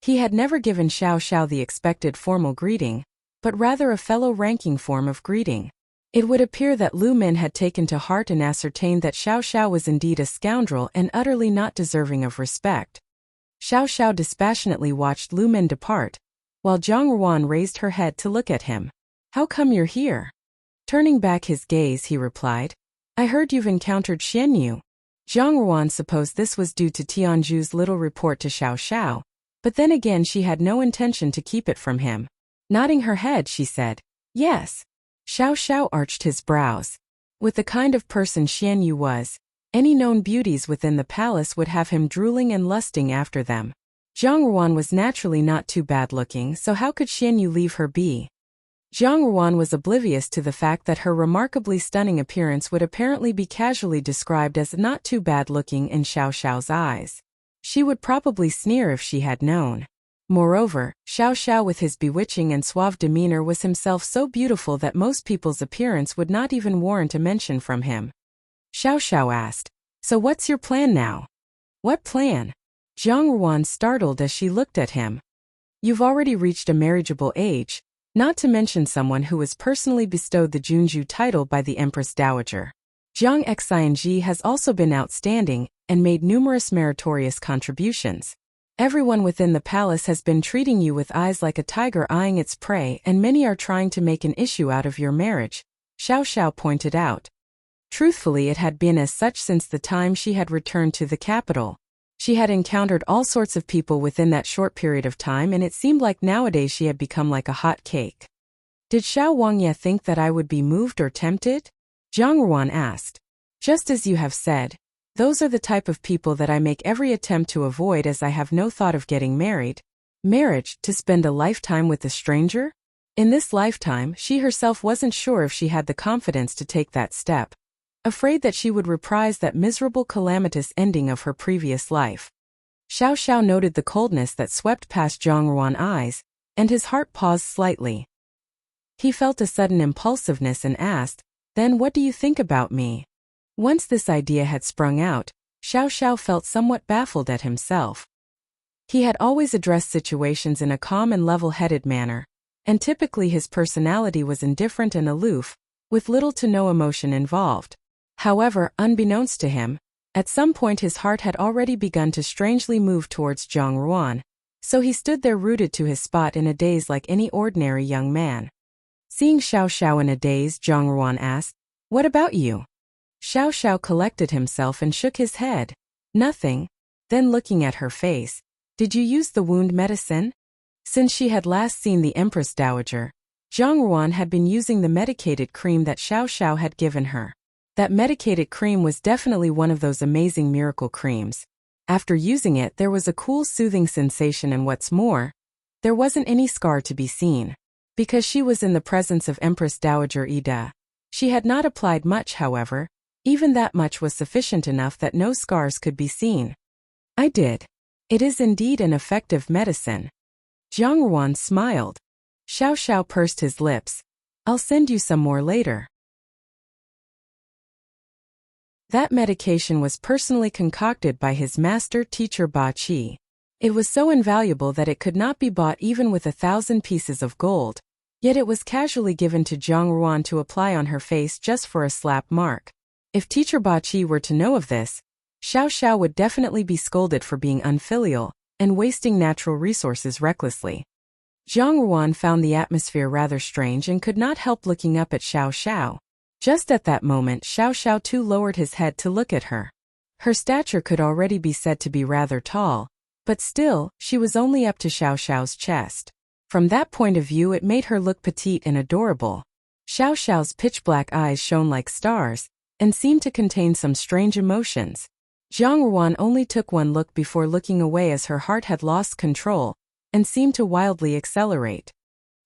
He had never given Xiao Xiao the expected formal greeting, but rather a fellow-ranking form of greeting. It would appear that Lu Min had taken to heart and ascertained that Xiao Xiao was indeed a scoundrel and utterly not deserving of respect. Xiao Xiao dispassionately watched Lu Min depart, while Zhang Ruan raised her head to look at him. "How come you're here?" Turning back his gaze, he replied, "I heard you've encountered Xian Yu." Zhang Ruan supposed this was due to Tianju's little report to Xiao Xiao, but then again she had no intention to keep it from him. Nodding her head, she said, "Yes." Xiao Xiao arched his brows. With the kind of person Xian Yu was, any known beauties within the palace would have him drooling and lusting after them. Zhang Ruan was naturally not too bad-looking, so how could Xian Yu leave her be? Zhang Ruan was oblivious to the fact that her remarkably stunning appearance would apparently be casually described as not too bad-looking in Xiao Xiao's eyes. She would probably sneer if she had known. Moreover, Xiao Xiao with his bewitching and suave demeanor was himself so beautiful that most people's appearance would not even warrant a mention from him. Xiao Xiao asked, "So what's your plan now?" "What plan?" Zhang Ruan startled as she looked at him. "You've already reached a marriageable age, not to mention someone who was personally bestowed the Junju title by the Empress Dowager. Jiang Xing has also been outstanding and made numerous meritorious contributions. Everyone within the palace has been treating you with eyes like a tiger eyeing its prey, and many are trying to make an issue out of your marriage," Xiao Xiao pointed out. Truthfully, it had been as such since the time she had returned to the capital. She had encountered all sorts of people within that short period of time, and it seemed like nowadays she had become like a hot cake. "Did Xiao Wangye think that I would be moved or tempted?" Zhang Ruan asked. "Just as you have said, those are the type of people that I make every attempt to avoid, as I have no thought of getting married." Marriage, to spend a lifetime with a stranger? In this lifetime, she herself wasn't sure if she had the confidence to take that step. Afraid that she would reprise that miserable calamitous ending of her previous life. Xiao Xiao noted the coldness that swept past Zhang Ruan's eyes, and his heart paused slightly. He felt a sudden impulsiveness and asked, "Then what do you think about me?" Once this idea had sprung out, Xiao Xiao felt somewhat baffled at himself. He had always addressed situations in a calm and level-headed manner, and typically his personality was indifferent and aloof, with little to no emotion involved. However, unbeknownst to him, at some point his heart had already begun to strangely move towards Zhang Ruan, so he stood there rooted to his spot in a daze like any ordinary young man. Seeing Xiao Xiao in a daze, Zhang Ruan asked, "What about you?" Xiao Xiao collected himself and shook his head. "Nothing." Then looking at her face, "Did you use the wound medicine?" Since she had last seen the Empress Dowager, Zhang Ruan had been using the medicated cream that Xiao Xiao had given her. That medicated cream was definitely one of those amazing miracle creams. After using it, there was a cool, soothing sensation, and what's more, there wasn't any scar to be seen. Because she was in the presence of Empress Dowager Ida, she had not applied much, however. Even that much was sufficient enough that no scars could be seen. "I did. It is indeed an effective medicine." Zhang Ruan smiled. Xiao Xiao pursed his lips. "I'll send you some more later." That medication was personally concocted by his master teacher Ba Qi. It was so invaluable that it could not be bought even with 1,000 pieces of gold, yet it was casually given to Zhang Ruan to apply on her face just for a slap mark. If teacher Ba Qi were to know of this, Xiao Xiao would definitely be scolded for being unfilial and wasting natural resources recklessly. Zhang Ruan found the atmosphere rather strange and could not help looking up at Xiao Xiao. Just at that moment, Xiao Xiao too lowered his head to look at her. Her stature could already be said to be rather tall, but still, she was only up to Xiao Xiao's chest. From that point of view, it made her look petite and adorable. Xiao Xiao's pitch-black eyes shone like stars, and seemed to contain some strange emotions. Zhang Ruan only took one look before looking away, as her heart had lost control, and seemed to wildly accelerate.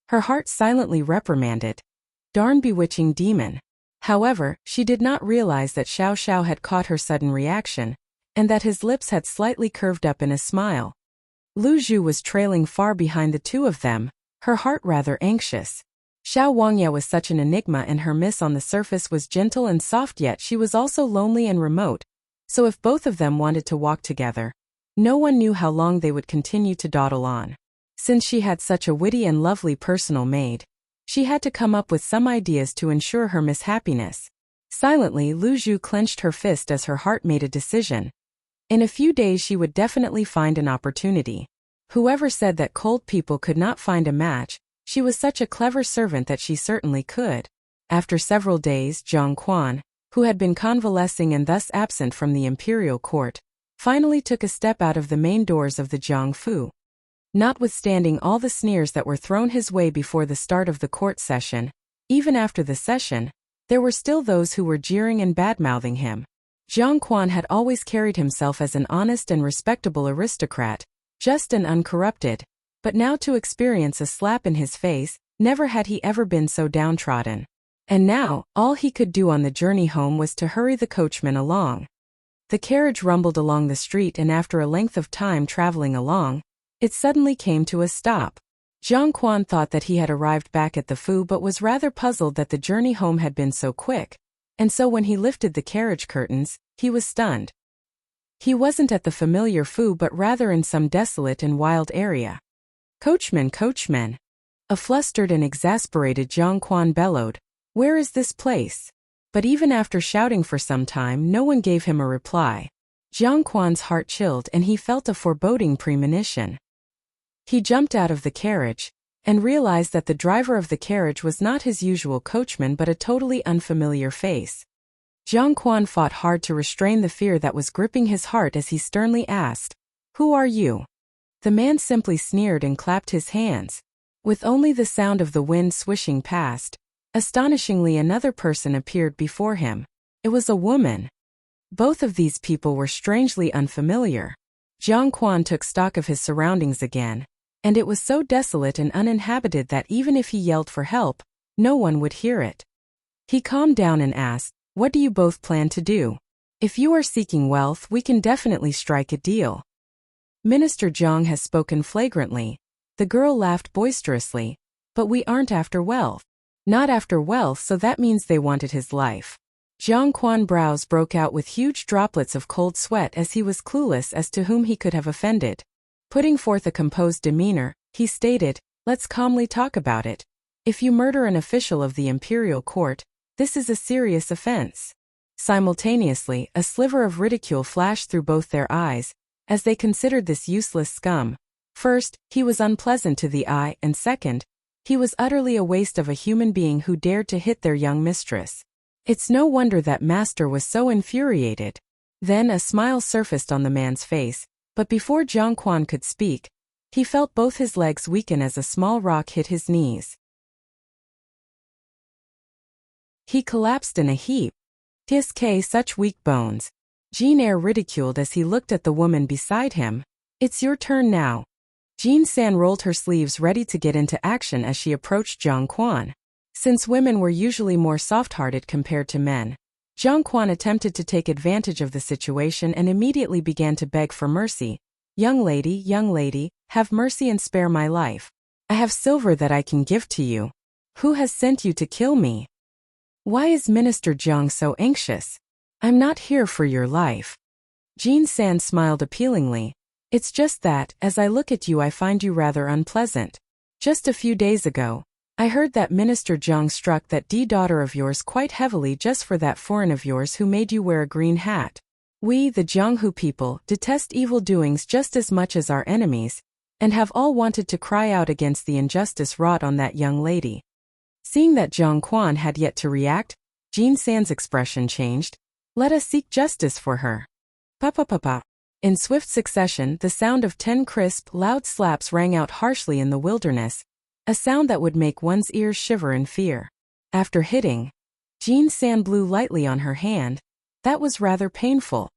Her heart silently reprimanded, "Darn bewitching demon. However, she did not realize that Xiao Xiao had caught her sudden reaction, and that his lips had slightly curved up in a smile. Lu Zhu was trailing far behind the two of them, her heart rather anxious. Xiao Wangya was such an enigma, and her miss on the surface was gentle and soft, yet she was also lonely and remote, so if both of them wanted to walk together, no one knew how long they would continue to dawdle on. Since she had such a witty and lovely personal maid, she had to come up with some ideas to ensure her mishappiness. Silently, Lu Zhu clenched her fist as her heart made a decision. In a few days she would definitely find an opportunity. Whoever said that cold people could not find a match, she was such a clever servant that she certainly could. After several days, Zhang Quan, who had been convalescing and thus absent from the imperial court, finally took a step out of the main doors of the Jiangfu. Notwithstanding all the sneers that were thrown his way before the start of the court session, even after the session, there were still those who were jeering and badmouthing him. Zhang Quan had always carried himself as an honest and respectable aristocrat, just and uncorrupted, but now to experience a slap in his face, never had he ever been so downtrodden. And now, all he could do on the journey home was to hurry the coachman along. The carriage rumbled along the street, and after a length of time traveling along, it suddenly came to a stop. Zhang Quan thought that he had arrived back at the Fu, but was rather puzzled that the journey home had been so quick, and so when he lifted the carriage curtains, he was stunned. He wasn't at the familiar Fu, but rather in some desolate and wild area. "Coachman, coachman!" A flustered and exasperated Zhang Quan bellowed, "Where is this place?" But even after shouting for some time, no one gave him a reply. Zhang Quan's heart chilled, and he felt a foreboding premonition. He jumped out of the carriage, and realized that the driver of the carriage was not his usual coachman but a totally unfamiliar face. Zhang Quan fought hard to restrain the fear that was gripping his heart as he sternly asked, "Who are you?" The man simply sneered and clapped his hands. With only the sound of the wind swishing past, astonishingly another person appeared before him. It was a woman. Both of these people were strangely unfamiliar. Zhang Quan took stock of his surroundings again, and it was so desolate and uninhabited that even if he yelled for help, no one would hear it. He calmed down and asked, "What do you both plan to do? If you are seeking wealth, we can definitely strike a deal." "Minister Zhang has spoken flagrantly." The girl laughed boisterously. "But we aren't after wealth." "Not after wealth, so that means they wanted his life." Zhang Quan's brows broke out with huge droplets of cold sweat as he was clueless as to whom he could have offended. Putting forth a composed demeanor, he stated, "Let's calmly talk about it. If you murder an official of the imperial court, this is a serious offense." Simultaneously, a sliver of ridicule flashed through both their eyes, as they considered this useless scum. First, he was unpleasant to the eye, and second, he was utterly a waste of a human being who dared to hit their young mistress. It's no wonder that master was so infuriated. Then a smile surfaced on the man's face, but before Zhang Quan could speak, he felt both his legs weaken as a small rock hit his knees. He collapsed in a heap. "Tisk, such weak bones." Jean Eyre ridiculed as he looked at the woman beside him. "It's your turn now." Jean San rolled her sleeves ready to get into action as she approached Zhang Quan. Since women were usually more soft-hearted compared to men, Zhang Quan attempted to take advantage of the situation and immediately began to beg for mercy. young lady, have mercy and spare my life. I have silver that I can give to you. Who has sent you to kill me? Why is Minister Zhang so anxious? I'm not here for your life." Jean San smiled appealingly. "It's just that, as I look at you, I find you rather unpleasant. Just a few days ago, I heard that Minister Zhang struck that daughter of yours quite heavily just for that foreign of yours who made you wear a green hat. We, the Jianghu people, detest evil doings just as much as our enemies, and have all wanted to cry out against the injustice wrought on that young lady." Seeing that Zhang Quan had yet to react, Jean San's expression changed. "Let us seek justice for her." Pa. In swift succession, the sound of 10 crisp, loud slaps rang out harshly in the wilderness, a sound that would make one's ears shiver in fear. After hitting, Jean San blew lightly on her hand. That was rather painful.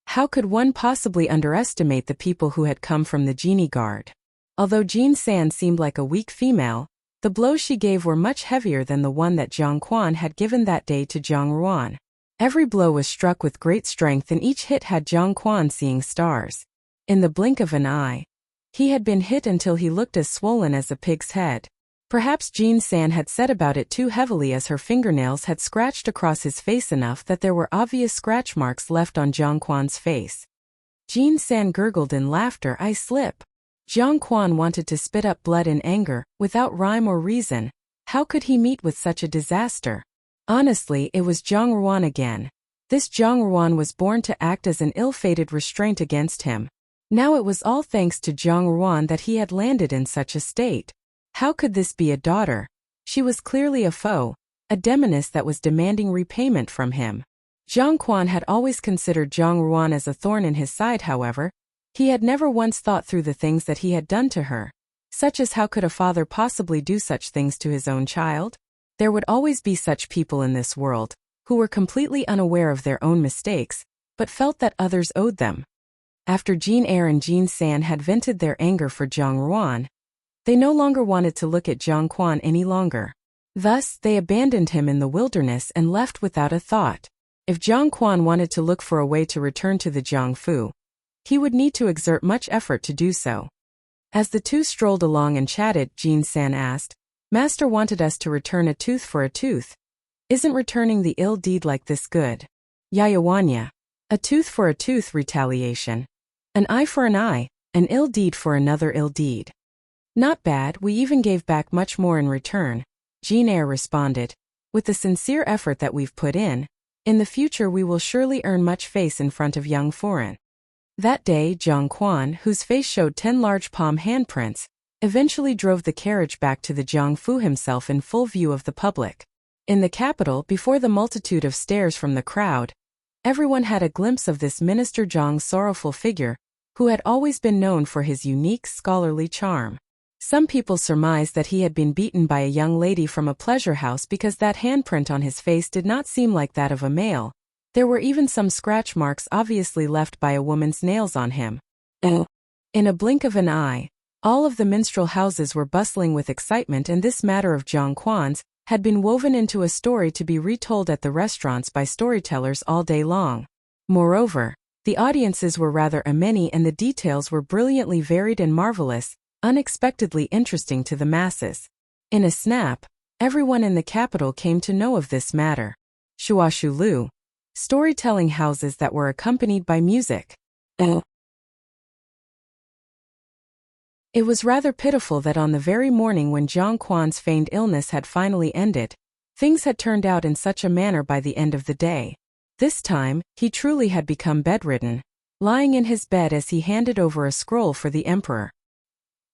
How could one possibly underestimate the people who had come from the Genie Guard? Although Jean San seemed like a weak female, The blows she gave were much heavier than the one that Jiang Quan had given that day to Jiang Ruan. Every blow was struck with great strength and each hit had Jiang Quan seeing stars. In the blink of an eye, he had been hit until he looked as swollen as a pig's head. Perhaps Jean San had said about it too heavily, as her fingernails had scratched across his face enough that there were obvious scratch marks left on Jiang Quan's face. Jean San gurgled in laughter. I slip. Jiang Quan wanted to spit up blood in anger, without rhyme or reason. How could he meet with such a disaster? Honestly, it was Jiang Ruan again. This Jiang Ruan was born to act as an ill-fated restraint against him. Now it was all thanks to Jiang Ruan that he had landed in such a state. How could this be a daughter? She was clearly a foe, a demoness that was demanding repayment from him. Jiang Quan had always considered Jiang Ruan as a thorn in his side. However, he had never once thought through the things that he had done to her, such as how could a father possibly do such things to his own child? There would always be such people in this world, who were completely unaware of their own mistakes, but felt that others owed them. After Jean Eyre and Jean San had vented their anger for Jiang Ruan, they no longer wanted to look at Jiang Quan any longer. Thus, they abandoned him in the wilderness and left without a thought. If Jiang Quan wanted to look for a way to return to the Jiangfu, he would need to exert much effort to do so. As the two strolled along and chatted, Jean San asked, Master wanted us to return a tooth for a tooth. Isn't returning the ill deed like this good? Yayawanya. A tooth for a tooth retaliation. An eye for an eye, an ill deed for another ill deed. Not bad, we even gave back much more in return, Jean Eyre responded. With the sincere effort that we've put in the future we will surely earn much face in front of young foreign. That day Jiang Quan, whose face showed 10 large palm handprints, eventually drove the carriage back to the Jiangfu himself in full view of the public. In the capital, before the multitude of stares from the crowd, everyone had a glimpse of this Minister Zhang's sorrowful figure, who had always been known for his unique scholarly charm. Some people surmised that he had been beaten by a young lady from a pleasure house because that handprint on his face did not seem like that of a male. There were even some scratch marks obviously left by a woman's nails on him. In a blink of an eye, all of the minstrel houses were bustling with excitement, and this matter of Jiang Quan's had been woven into a story to be retold at the restaurants by storytellers all day long. Moreover, the audiences were rather many and the details were brilliantly varied and marvelous, unexpectedly interesting to the masses. In a snap, everyone in the capital came to know of this matter. Shuashulu. Storytelling houses that were accompanied by music. It was rather pitiful that on the very morning when Jiang Quan's feigned illness had finally ended, things had turned out in such a manner by the end of the day. This time, he truly had become bedridden, lying in his bed as he handed over a scroll for the emperor.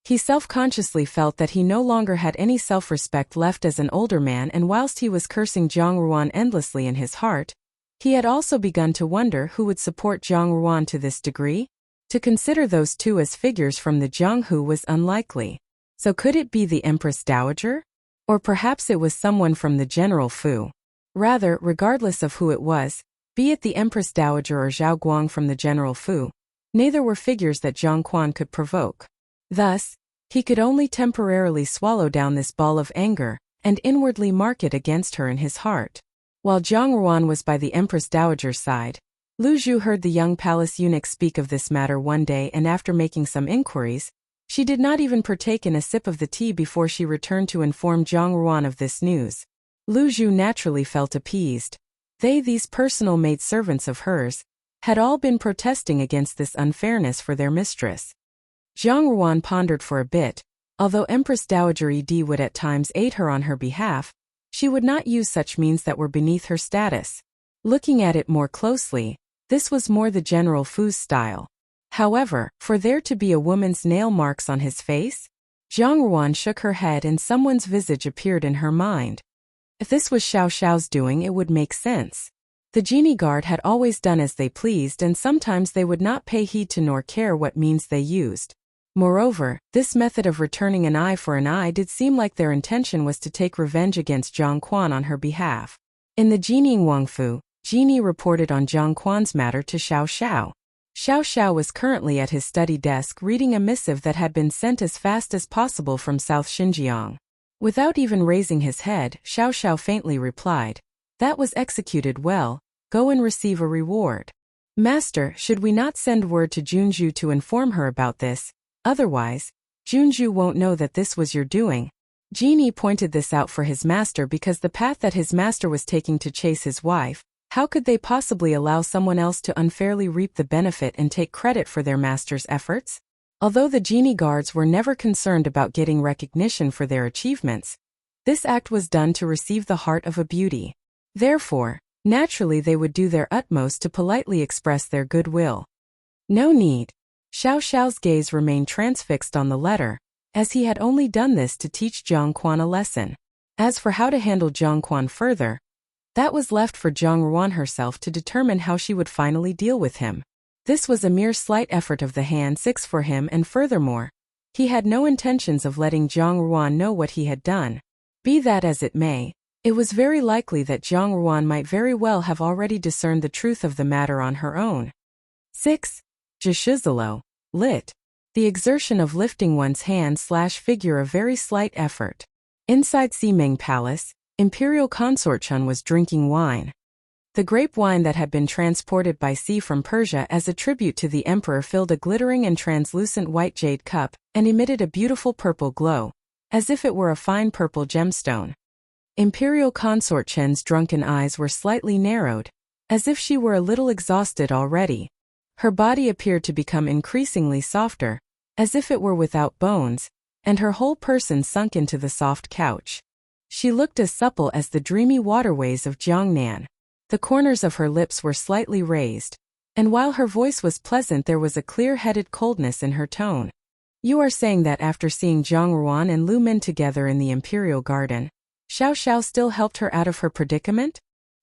He self-consciously felt that he no longer had any self-respect left as an older man, and whilst he was cursing Jiang Ruan endlessly in his heart, he had also begun to wonder who would support Jiang Ruan to this degree. To consider those two as figures from the Jianghu was unlikely. So could it be the Empress Dowager? Or perhaps it was someone from the General Fu. Rather, regardless of who it was, be it the Empress Dowager or Zhao Guang from the General Fu, neither were figures that Jiang Quan could provoke. Thus, he could only temporarily swallow down this ball of anger, and inwardly mark it against her in his heart. While Jiang Ruan was by the Empress Dowager's side, Lu Zhu heard the young palace eunuch speak of this matter one day, and after making some inquiries, she did not even partake in a sip of the tea before she returned to inform Jiang Ruan of this news. Lu Zhu naturally felt appeased. These personal maidservants of hers, had all been protesting against this unfairness for their mistress. Jiang Ruan pondered for a bit. Although Empress Dowager Ed would at times aid her on her behalf, she would not use such means that were beneath her status. Looking at it more closely, this was more the General Fu's style. However, for there to be a woman's nail marks on his face? Jiang Ruan shook her head and someone's visage appeared in her mind. If this was Xiao Xiao's doing, it would make sense. The genie guard had always done as they pleased, and sometimes they would not pay heed to nor care what means they used. Moreover, this method of returning an eye for an eye did seem like their intention was to take revenge against Jiang Quan on her behalf. In the Jining Wangfu, Genie reported on Jiang Quan's matter to Xiao Xiao. Xiao Xiao was currently at his study desk reading a missive that had been sent as fast as possible from South Xinjiang. Without even raising his head, Xiao Xiao faintly replied, "That was executed well, go and receive a reward." "Master, should we not send word to Junju to inform her about this? Otherwise, Junju won't know that this was your doing." Genie pointed this out for his master because the path that his master was taking to chase his wife, how could they possibly allow someone else to unfairly reap the benefit and take credit for their master's efforts? Although the genie guards were never concerned about getting recognition for their achievements, this act was done to receive the heart of a beauty. Therefore, naturally they would do their utmost to politely express their goodwill. No need. Xiao Xiao's gaze remained transfixed on the letter, as he had only done this to teach Jiang Quan a lesson. As for how to handle Jiang Quan further, that was left for Jiang Ruan herself to determine how she would finally deal with him. This was a mere slight effort of the hand 6 for him, and furthermore, he had no intentions of letting Jiang Ruan know what he had done. Be that as it may, it was very likely that Jiang Ruan might very well have already discerned the truth of the matter on her own. 6. Jishuzalo, lit. The exertion of lifting one's hand/figure a very slight effort. Inside Ximeng Palace, Imperial Consort Chun was drinking wine. The grape wine that had been transported by sea from Persia as a tribute to the emperor filled a glittering and translucent white jade cup, and emitted a beautiful purple glow, as if it were a fine purple gemstone. Imperial Consort Chen's drunken eyes were slightly narrowed, as if she were a little exhausted already. Her body appeared to become increasingly softer, as if it were without bones, and her whole person sunk into the soft couch. She looked as supple as the dreamy waterways of Jiangnan. The corners of her lips were slightly raised, and while her voice was pleasant there was a clear-headed coldness in her tone. "You are saying that after seeing Jiang Ruan and Lu Min together in the Imperial Garden, Xiao Xiao still helped her out of her predicament?"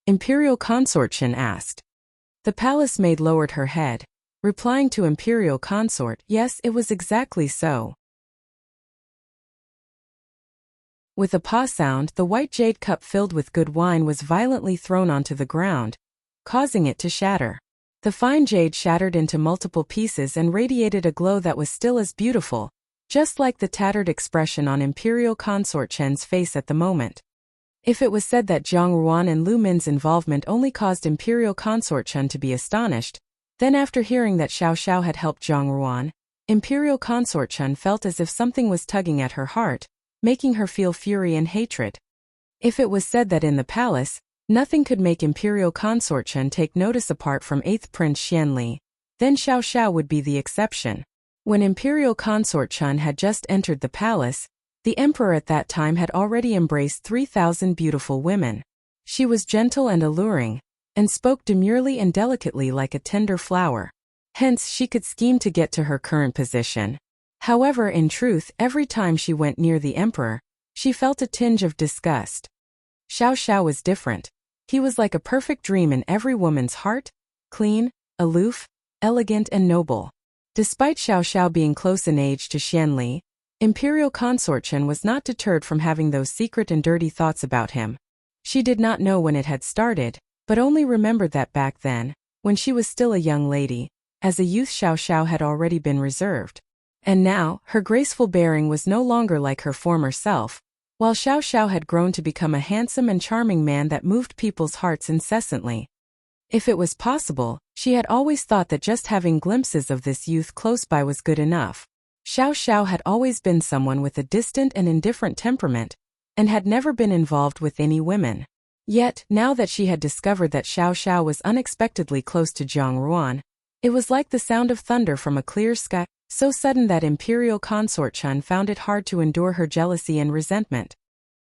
Imperial Consort Chen asked. The palace maid lowered her head, replying to Imperial Consort, "Yes, it was exactly so." With a paw sound, the white jade cup filled with good wine was violently thrown onto the ground, causing it to shatter. The fine jade shattered into multiple pieces and radiated a glow that was still as beautiful, just like the tattered expression on Imperial Consort Chen's face at the moment. If it was said that Jiang Ruan and Lu Min's involvement only caused Imperial Consort Chen to be astonished, then after hearing that Xiao Xiao had helped Jiang Ruan, Imperial Consort Chen felt as if something was tugging at her heart, making her feel fury and hatred. If it was said that in the palace, nothing could make Imperial Consort Chen take notice apart from 8th Prince Xianli, then Xiao Xiao would be the exception. When Imperial Consort Chen had just entered the palace, the emperor at that time had already embraced 3,000 beautiful women. She was gentle and alluring, and spoke demurely and delicately like a tender flower. Hence she could scheme to get to her current position. However, in truth, every time she went near the emperor, she felt a tinge of disgust. Xiao Xiao was different. He was like a perfect dream in every woman's heart, clean, aloof, elegant and noble. Despite Xiao Xiao being close in age to Xianli, Imperial Consort Chen was not deterred from having those secret and dirty thoughts about him. She did not know when it had started, but only remembered that back then, when she was still a young lady, as a youth Xiao Xiao had already been reserved. And now, her graceful bearing was no longer like her former self, while Xiao Xiao had grown to become a handsome and charming man that moved people's hearts incessantly. If it was possible, she had always thought that just having glimpses of this youth close by was good enough. Xiao Xiao had always been someone with a distant and indifferent temperament, and had never been involved with any women. Yet, now that she had discovered that Xiao Xiao was unexpectedly close to Jiang Ruan, it was like the sound of thunder from a clear sky, so sudden that Imperial Consort Chen found it hard to endure her jealousy and resentment.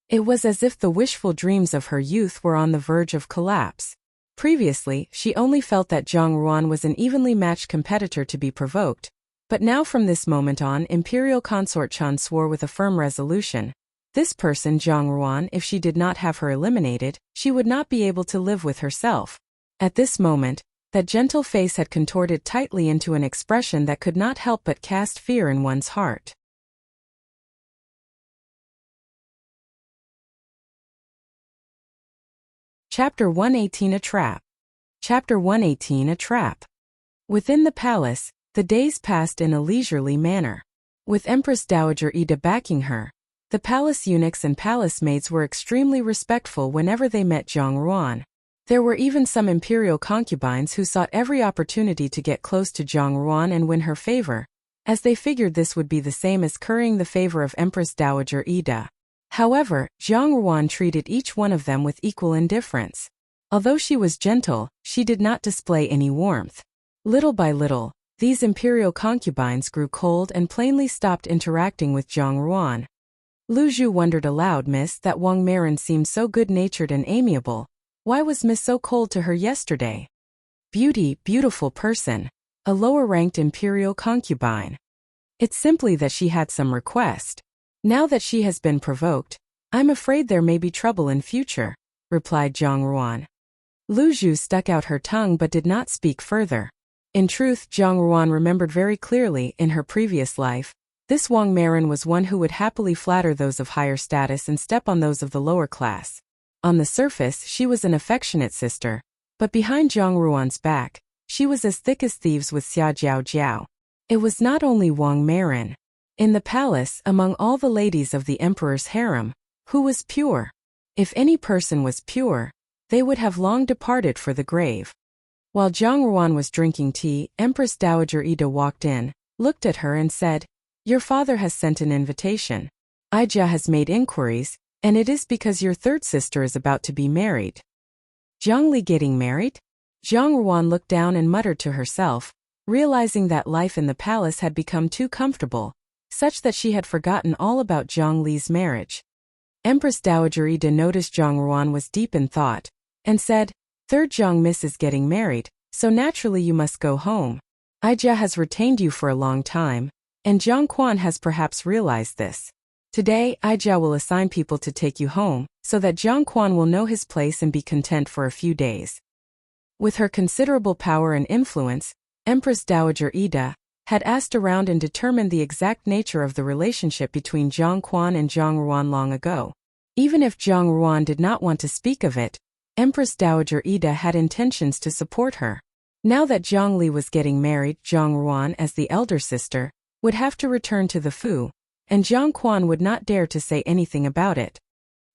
It was as if the wishful dreams of her youth were on the verge of collapse. Previously, she only felt that Jiang Ruan was an evenly matched competitor to be provoked, but now from this moment on Imperial Consort Chen swore with a firm resolution. This person, Jiang Ruan, if she did not have her eliminated, she would not be able to live with herself. At this moment, that gentle face had contorted tightly into an expression that could not help but cast fear in one's heart. Chapter 118 A Trap. Chapter 118 A Trap. Within the palace, the days passed in a leisurely manner. With Empress Dowager Ida backing her, The palace eunuchs and palace maids were extremely respectful whenever they met Zhang Ruan. There were even some imperial concubines who sought every opportunity to get close to Zhang Ruan and win her favor, as they figured this would be the same as currying the favor of Empress Dowager Ida. However, Zhang Ruan treated each one of them with equal indifference. Although she was gentle, she did not display any warmth. Little by little, these imperial concubines grew cold and plainly stopped interacting with Zhang Ruan. Lu Zhu wondered aloud, "Miss, that Wang Marin seemed so good-natured and amiable. Why was Miss so cold to her yesterday?" Beautiful person. A lower-ranked imperial concubine. "It's simply that she had some request. Now that she has been provoked, I'm afraid there may be trouble in future," replied Zhang Ruan. Lu Zhu stuck out her tongue but did not speak further. In truth, Zhang Ruan remembered very clearly, in her previous life, this Wang Marin was one who would happily flatter those of higher status and step on those of the lower class. On the surface, she was an affectionate sister, but behind Zhang Ruan's back, she was as thick as thieves with Xia Jiao Jiao. It was not only Wang Marin. In the palace, among all the ladies of the emperor's harem, who was pure? If any person was pure, they would have long departed for the grave. While Zhang Ruan was drinking tea, Empress Dowager Ida walked in, looked at her and said, "Your father has sent an invitation. Ija has made inquiries, and it is because your third sister is about to be married." Zhangli getting married? Zhang Ruan looked down and muttered to herself, realizing that life in the palace had become too comfortable, such that she had forgotten all about Zhang Li's marriage. Empress Dowager Ida noticed Zhang Ruan was deep in thought, and said, "Third Zhang Miss is getting married, so naturally you must go home. Ija has retained you for a long time, and Zhang Quan has perhaps realized this. Today, Ija will assign people to take you home, so that Zhang Quan will know his place and be content for a few days." With her considerable power and influence, Empress Dowager Ida had asked around and determined the exact nature of the relationship between Zhang Quan and Zhang Ruan long ago. Even if Zhang Ruan did not want to speak of it, Empress Dowager Ida had intentions to support her. Now that Zhang Li was getting married, Zhang Ruan, as the elder sister, would have to return to the Fu, and Zhang Quan would not dare to say anything about it.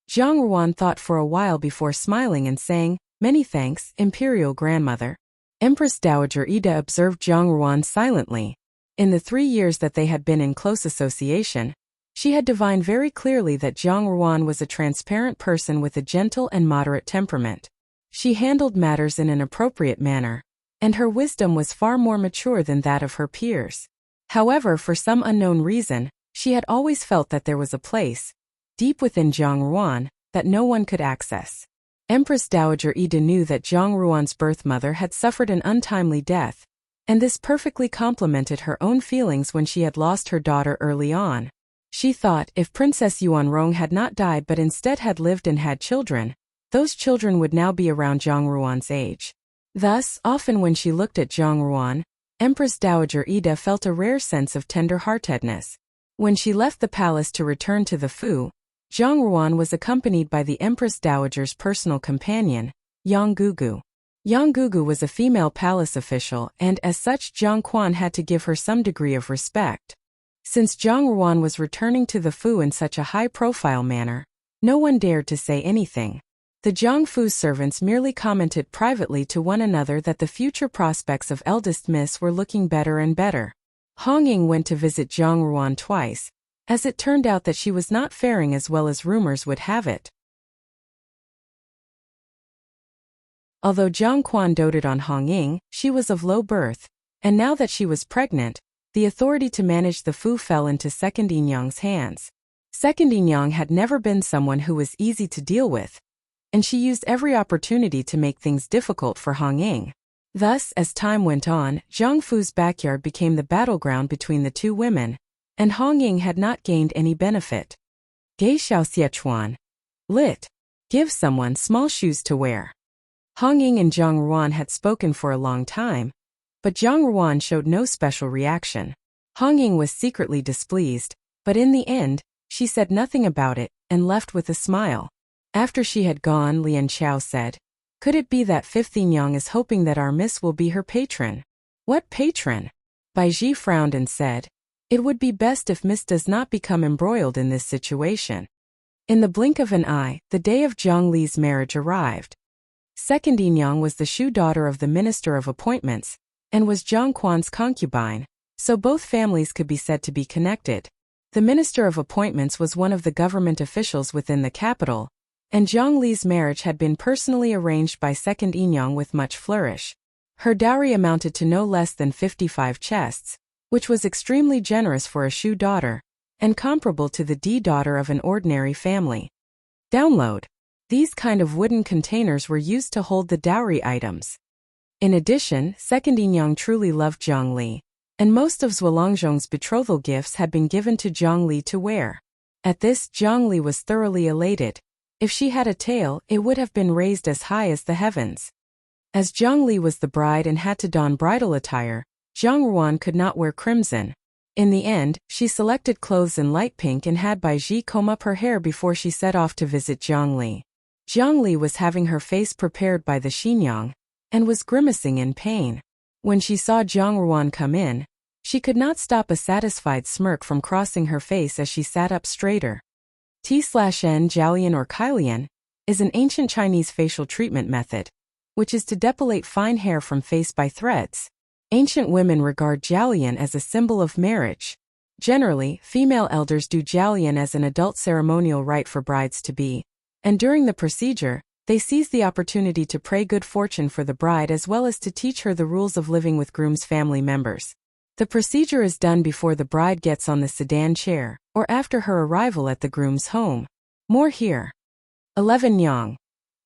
Zhang Ruan thought for a while before smiling and saying, "Many thanks, Imperial Grandmother." Empress Dowager Ida observed Zhang Ruan silently. In the 3 years that they had been in close association, she had divined very clearly that Zhang Ruan was a transparent person with a gentle and moderate temperament. She handled matters in an appropriate manner, and her wisdom was far more mature than that of her peers. However, for some unknown reason, she had always felt that there was a place, deep within Zhang Ruan, that no one could access. Empress Dowager Ida knew that Zhang Ruan's birth mother had suffered an untimely death, and this perfectly complemented her own feelings when she had lost her daughter early on. She thought if Princess Yuanrong had not died but instead had lived and had children, those children would now be around Zhang Ruan's age. Thus, often when she looked at Zhang Ruan, Empress Dowager Ida felt a rare sense of tender-heartedness. When she left the palace to return to the Fu, Zhang Ruan was accompanied by the Empress Dowager's personal companion, Yang Gugu. Yang Gugu was a female palace official, and as such Zhang Quan had to give her some degree of respect. Since Zhang Ruan was returning to the Fu in such a high-profile manner, no one dared to say anything. The Zhang Fu's servants merely commented privately to one another that the future prospects of eldest miss were looking better and better. Hong Ying went to visit Zhang Ruan twice, as it turned out that she was not faring as well as rumors would have it. Although Zhang Quan doted on Hong Ying, she was of low birth, and now that she was pregnant, the authority to manage the Fu fell into Second Yinyang's hands. Second Yinyang had never been someone who was easy to deal with, and she used every opportunity to make things difficult for Hong Ying. Thus, as time went on, Zhang Fu's backyard became the battleground between the two women, and Hong Ying had not gained any benefit. Gei Xiao Xiechuan. Lit. Give someone small shoes to wear. Hong Ying and Zhang Ruan had spoken for a long time, but Zhang Ruan showed no special reaction. Hong Ying was secretly displeased, but in the end, she said nothing about it, and left with a smile. After she had gone, Lian Chao said, "Could it be that Fifth Yinyang is hoping that our miss will be her patron?" "What patron?" Bai Ji frowned and said, It would be best if Miss does not become embroiled in this situation. In the blink of an eye, the day of Zhang Li's marriage arrived. Second Yinyang was the Shu daughter of the Minister of Appointments, and was Zhang Quan's concubine, so both families could be said to be connected. The Minister of Appointments was one of the government officials within the capital, and Zhang Li's marriage had been personally arranged by Second Yinyang with much flourish. Her dowry amounted to no less than 55 chests, which was extremely generous for a Shu daughter, and comparable to the D daughter of an ordinary family. Download. These kind of wooden containers were used to hold the dowry items. In addition, Second Yinyang truly loved Zhang Li, and most of Zhualangzhong's betrothal gifts had been given to Zhang Li to wear. At this, Zhang Li was thoroughly elated. If she had a tail, it would have been raised as high as the heavens. As Zhang Li was the bride and had to don bridal attire, Zhang Ruan could not wear crimson. In the end, she selected clothes in light pink and had Bai Ji comb up her hair before she set off to visit Zhang Li. Zhang Li was having her face prepared by the Xinyang, and was grimacing in pain. When she saw Zhang Ruan come in, she could not stop a satisfied smirk from crossing her face as she sat up straighter. T/N Jiaolian or Kailian is an ancient Chinese facial treatment method, which is to depilate fine hair from face by threads. Ancient women regard Jiaolian as a symbol of marriage. Generally, female elders do Jiaolian as an adult ceremonial rite for brides-to-be, and during the procedure, they seize the opportunity to pray good fortune for the bride as well as to teach her the rules of living with groom's family members. The procedure is done before the bride gets on the sedan chair, or after her arrival at the groom's home. More here. 11 Yang.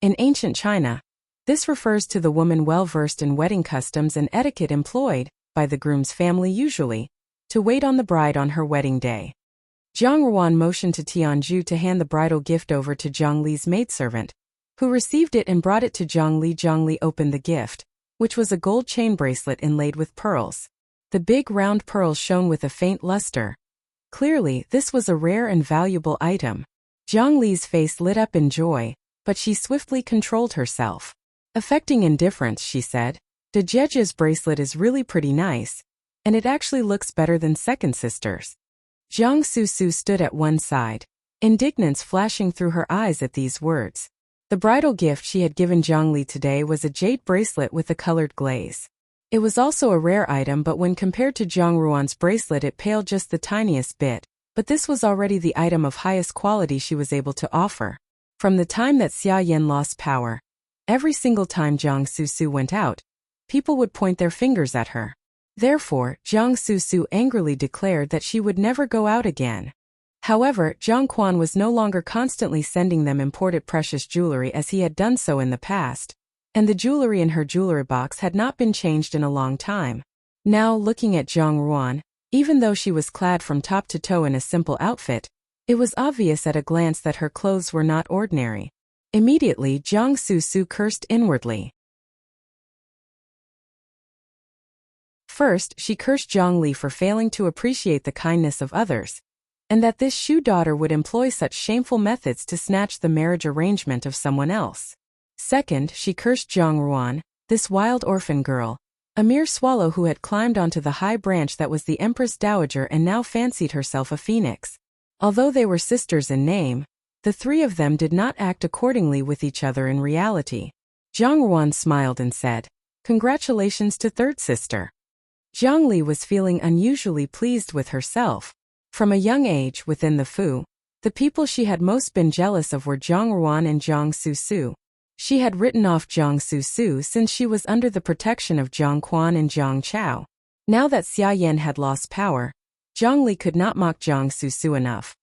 In ancient China, this refers to the woman well-versed in wedding customs and etiquette employed, by the groom's family usually, to wait on the bride on her wedding day. Zhang Ruan motioned to Tianzhu to hand the bridal gift over to Zhang Li's maidservant, who received it and brought it to Zhang Li. Zhang Li opened the gift, which was a gold chain bracelet inlaid with pearls. The big round pearls shone with a faint luster. Clearly, this was a rare and valuable item. Zhang Li's face lit up in joy, but she swiftly controlled herself. Affecting indifference, she said, "De Jeje's bracelet is really pretty nice, and it actually looks better than second sister's." Jiang Susu stood at one side, indignance flashing through her eyes at these words. The bridal gift she had given Zhang Li today was a jade bracelet with a colored glaze. It was also a rare item, but when compared to Zhang Ruan's bracelet it paled just the tiniest bit, but this was already the item of highest quality she was able to offer. From the time that Xia Yan lost power, every single time Jiang Susu went out, people would point their fingers at her. Therefore, Jiang Susu angrily declared that she would never go out again. However, Zhang Quan was no longer constantly sending them imported precious jewelry as he had done so in the past, and the jewelry in her jewelry box had not been changed in a long time. Now, looking at Zhang Ruan, even though she was clad from top to toe in a simple outfit, it was obvious at a glance that her clothes were not ordinary. Immediately, Jiang Susu cursed inwardly. First, she cursed Zhang Li for failing to appreciate the kindness of others, and that this Shu daughter would employ such shameful methods to snatch the marriage arrangement of someone else. Second, she cursed Zhang Ruan, this wild orphan girl, a mere swallow who had climbed onto the high branch that was the Empress Dowager and now fancied herself a phoenix. Although they were sisters in name, the three of them did not act accordingly with each other in reality. Zhang Ruan smiled and said, "Congratulations to third sister." Zhang Li was feeling unusually pleased with herself. From a young age within the Fu, the people she had most been jealous of were Zhang Ruan and Jiang Susu. She had written off Jiang Susu since she was under the protection of Zhang Quan and Zhang Chao. Now that Xia Yan had lost power, Zhang Li could not mock Jiang Susu enough.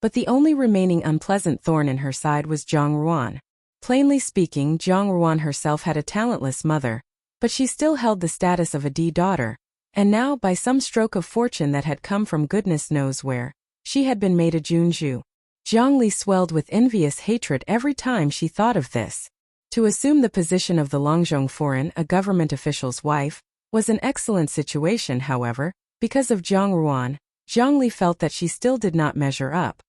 But the only remaining unpleasant thorn in her side was Zhang Ruan. Plainly speaking, Zhang Ruan herself had a talentless mother, but she still held the status of a D daughter, and now, by some stroke of fortune that had come from goodness knows where, she had been made a Junju. Zhang Li swelled with envious hatred every time she thought of this. To assume the position of the Longzhong foreign, a government official's wife, was an excellent situation. However, because of Zhang Ruan, Zhang Li felt that she still did not measure up.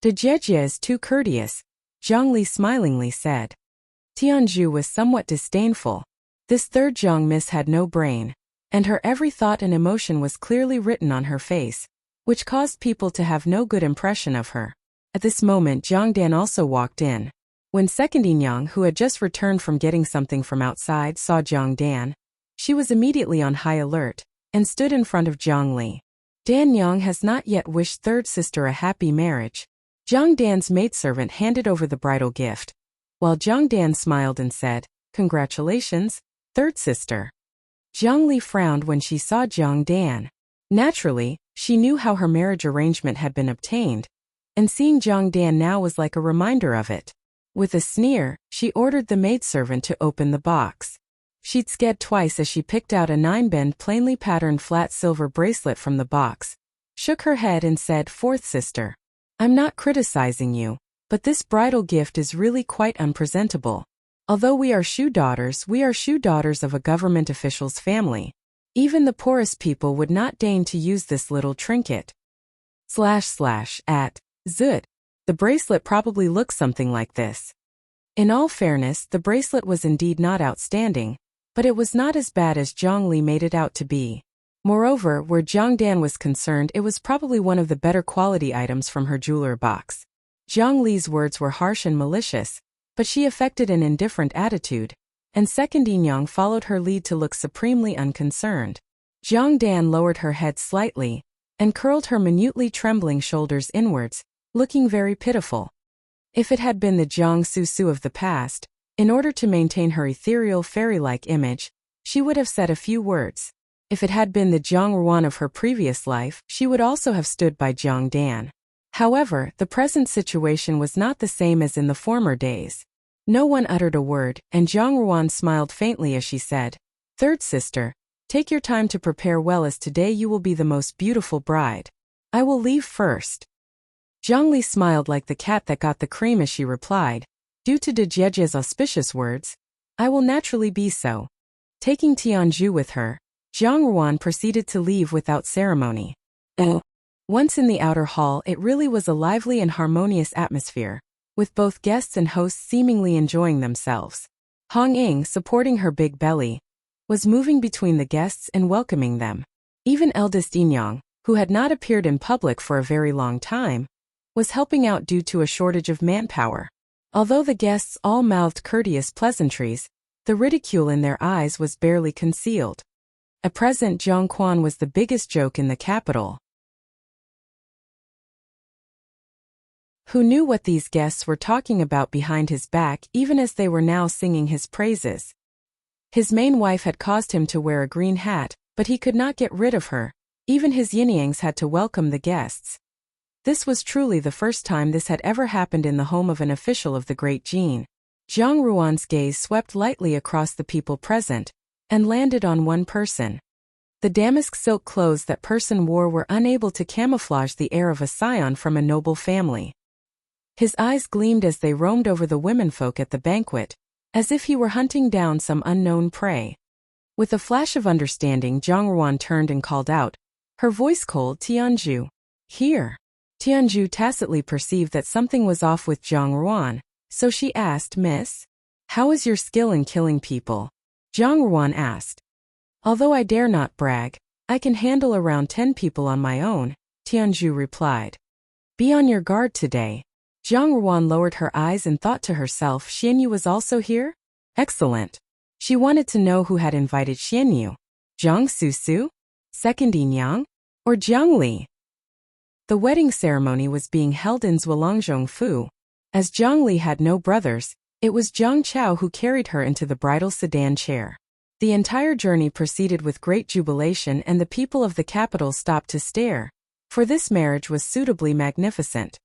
"De Jejie is too courteous," Zhang Li smilingly said. Tianzhu was somewhat disdainful. This third Zhang Miss had no brain, and her every thought and emotion was clearly written on her face. which caused people to have no good impression of her. At this moment Jiang Dan also walked in. When Second Yang, who had just returned from getting something from outside, saw Jiang Dan, she was immediately on high alert, and stood in front of Jiang Li. Dan Yang has not yet wished third sister a happy marriage. Jiang Dan's maidservant handed over the bridal gift, while Jiang Dan smiled and said, "Congratulations, third sister." Jiang Li frowned when she saw Jiang Dan. Naturally, she knew how her marriage arrangement had been obtained, and seeing Jiang Dan now was like a reminder of it. With a sneer, she ordered the maidservant to open the box. She'd sked twice as she picked out a 9-bend plainly patterned flat silver bracelet from the box, shook her head and said, "Fourth sister, I'm not criticizing you, but this bridal gift is really quite unpresentable. Although we are Shu daughters of a government official's family. Even the poorest people would not deign to use this little trinket." @ Zut. The bracelet probably looks something like this. In all fairness, the bracelet was indeed not outstanding, but it was not as bad as Jiang Li made it out to be. Moreover, where Jiang Dan was concerned, it was probably one of the better quality items from her jeweler box. Jiang Li's words were harsh and malicious, but she affected an indifferent attitude, and Second Yang followed her lead to look supremely unconcerned. Jiang Dan lowered her head slightly, and curled her minutely trembling shoulders inwards, looking very pitiful. If it had been the Jiang Su of the past, in order to maintain her ethereal fairy-like image, she would have said a few words. If it had been the Jiang Ruan of her previous life, she would also have stood by Jiang Dan. However, the present situation was not the same as in the former days. No one uttered a word, and Jiang Ruan smiled faintly as she said, "Third sister, take your time to prepare well, as today you will be the most beautiful bride. I will leave first." Jiang Li smiled like the cat that got the cream as she replied, "Due to De Jie's auspicious words, I will naturally be so." Taking Tianju with her, Jiang Ruan proceeded to leave without ceremony. Once in the outer hall, it really was a lively and harmonious atmosphere, with both guests and hosts seemingly enjoying themselves. Hong Ying, supporting her big belly, was moving between the guests and welcoming them. Even eldest Yinyang, who had not appeared in public for a very long time, was helping out due to a shortage of manpower. Although the guests all mouthed courteous pleasantries, the ridicule in their eyes was barely concealed. At present, Zhang Quan was the biggest joke in the capital. Who knew what these guests were talking about behind his back, even as they were now singing his praises? His main wife had caused him to wear a green hat, but he could not get rid of her. Even his yin-yangs had to welcome the guests. This was truly the first time this had ever happened in the home of an official of the Great Jin. Jiang Ruan's gaze swept lightly across the people present, and landed on one person. The damask silk clothes that person wore were unable to camouflage the air of a scion from a noble family. His eyes gleamed as they roamed over the womenfolk at the banquet, as if he were hunting down some unknown prey. With a flash of understanding, Jiang Ruan turned and called out, her voice cold, "Tianju, here." Tianju tacitly perceived that something was off with Jiang Ruan, so she asked, "Miss, how is your skill in killing people?" Jiang Ruan asked. "Although I dare not brag, I can handle around 10 people on my own," Tianju replied. "Be on your guard today." Jiang Ruan lowered her eyes and thought to herself, Xianyu was also here? Excellent. She wanted to know who had invited Xianyu. Jiang Su, Second Yinyang, or Jiang Li? The wedding ceremony was being held in Zhualangzhongfu. As Jiang Li had no brothers, it was Jiang Chao who carried her into the bridal sedan chair. The entire journey proceeded with great jubilation, and the people of the capital stopped to stare, for this marriage was suitably magnificent.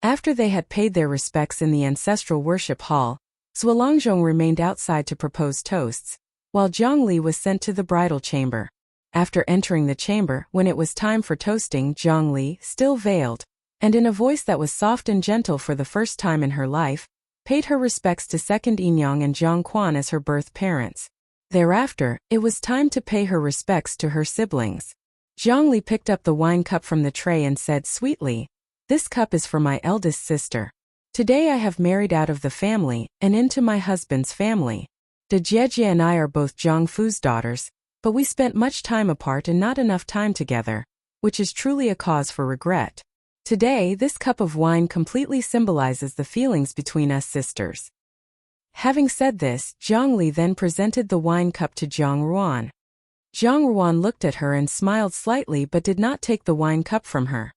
After they had paid their respects in the ancestral worship hall, Zhualangzhong remained outside to propose toasts, while Jiang Li was sent to the bridal chamber. After entering the chamber, when it was time for toasting, Jiang Li, still veiled, and in a voice that was soft and gentle for the first time in her life, paid her respects to Second Yinyang and Jiang Quan as her birth parents. Thereafter, it was time to pay her respects to her siblings. Jiang Li picked up the wine cup from the tray and said sweetly, "This cup is for my eldest sister. Today I have married out of the family and into my husband's family. De Jie and I are both Jiang Fu's daughters, but we spent much time apart and not enough time together. which is truly a cause for regret. Today, this cup of wine completely symbolizes the feelings between us sisters. Having said this, Zhang Li then presented the wine cup to Zhang Ruan. Zhang Ruan looked at her and smiled slightly but did not take the wine cup from her.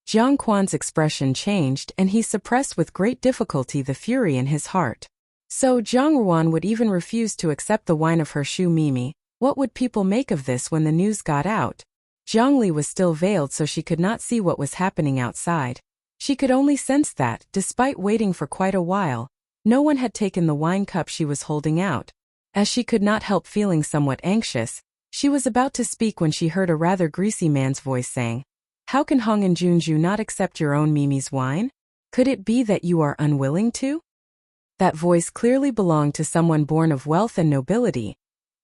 Jiang Quan's expression changed and he suppressed with great difficulty the fury in his heart. So Zhang Ruan would even refuse to accept the wine of her Shu Mimi. What would people make of this when the news got out? Zhang Li was still veiled so she could not see what was happening outside. She could only sense that, despite waiting for quite a while, no one had taken the wine cup she was holding out. As she could not help feeling somewhat anxious, she was about to speak when she heard a rather greasy man's voice saying, "How can Hong and Junju not accept your own Mimi's wine? Could it be that you are unwilling to?" That voice clearly belonged to someone born of wealth and nobility,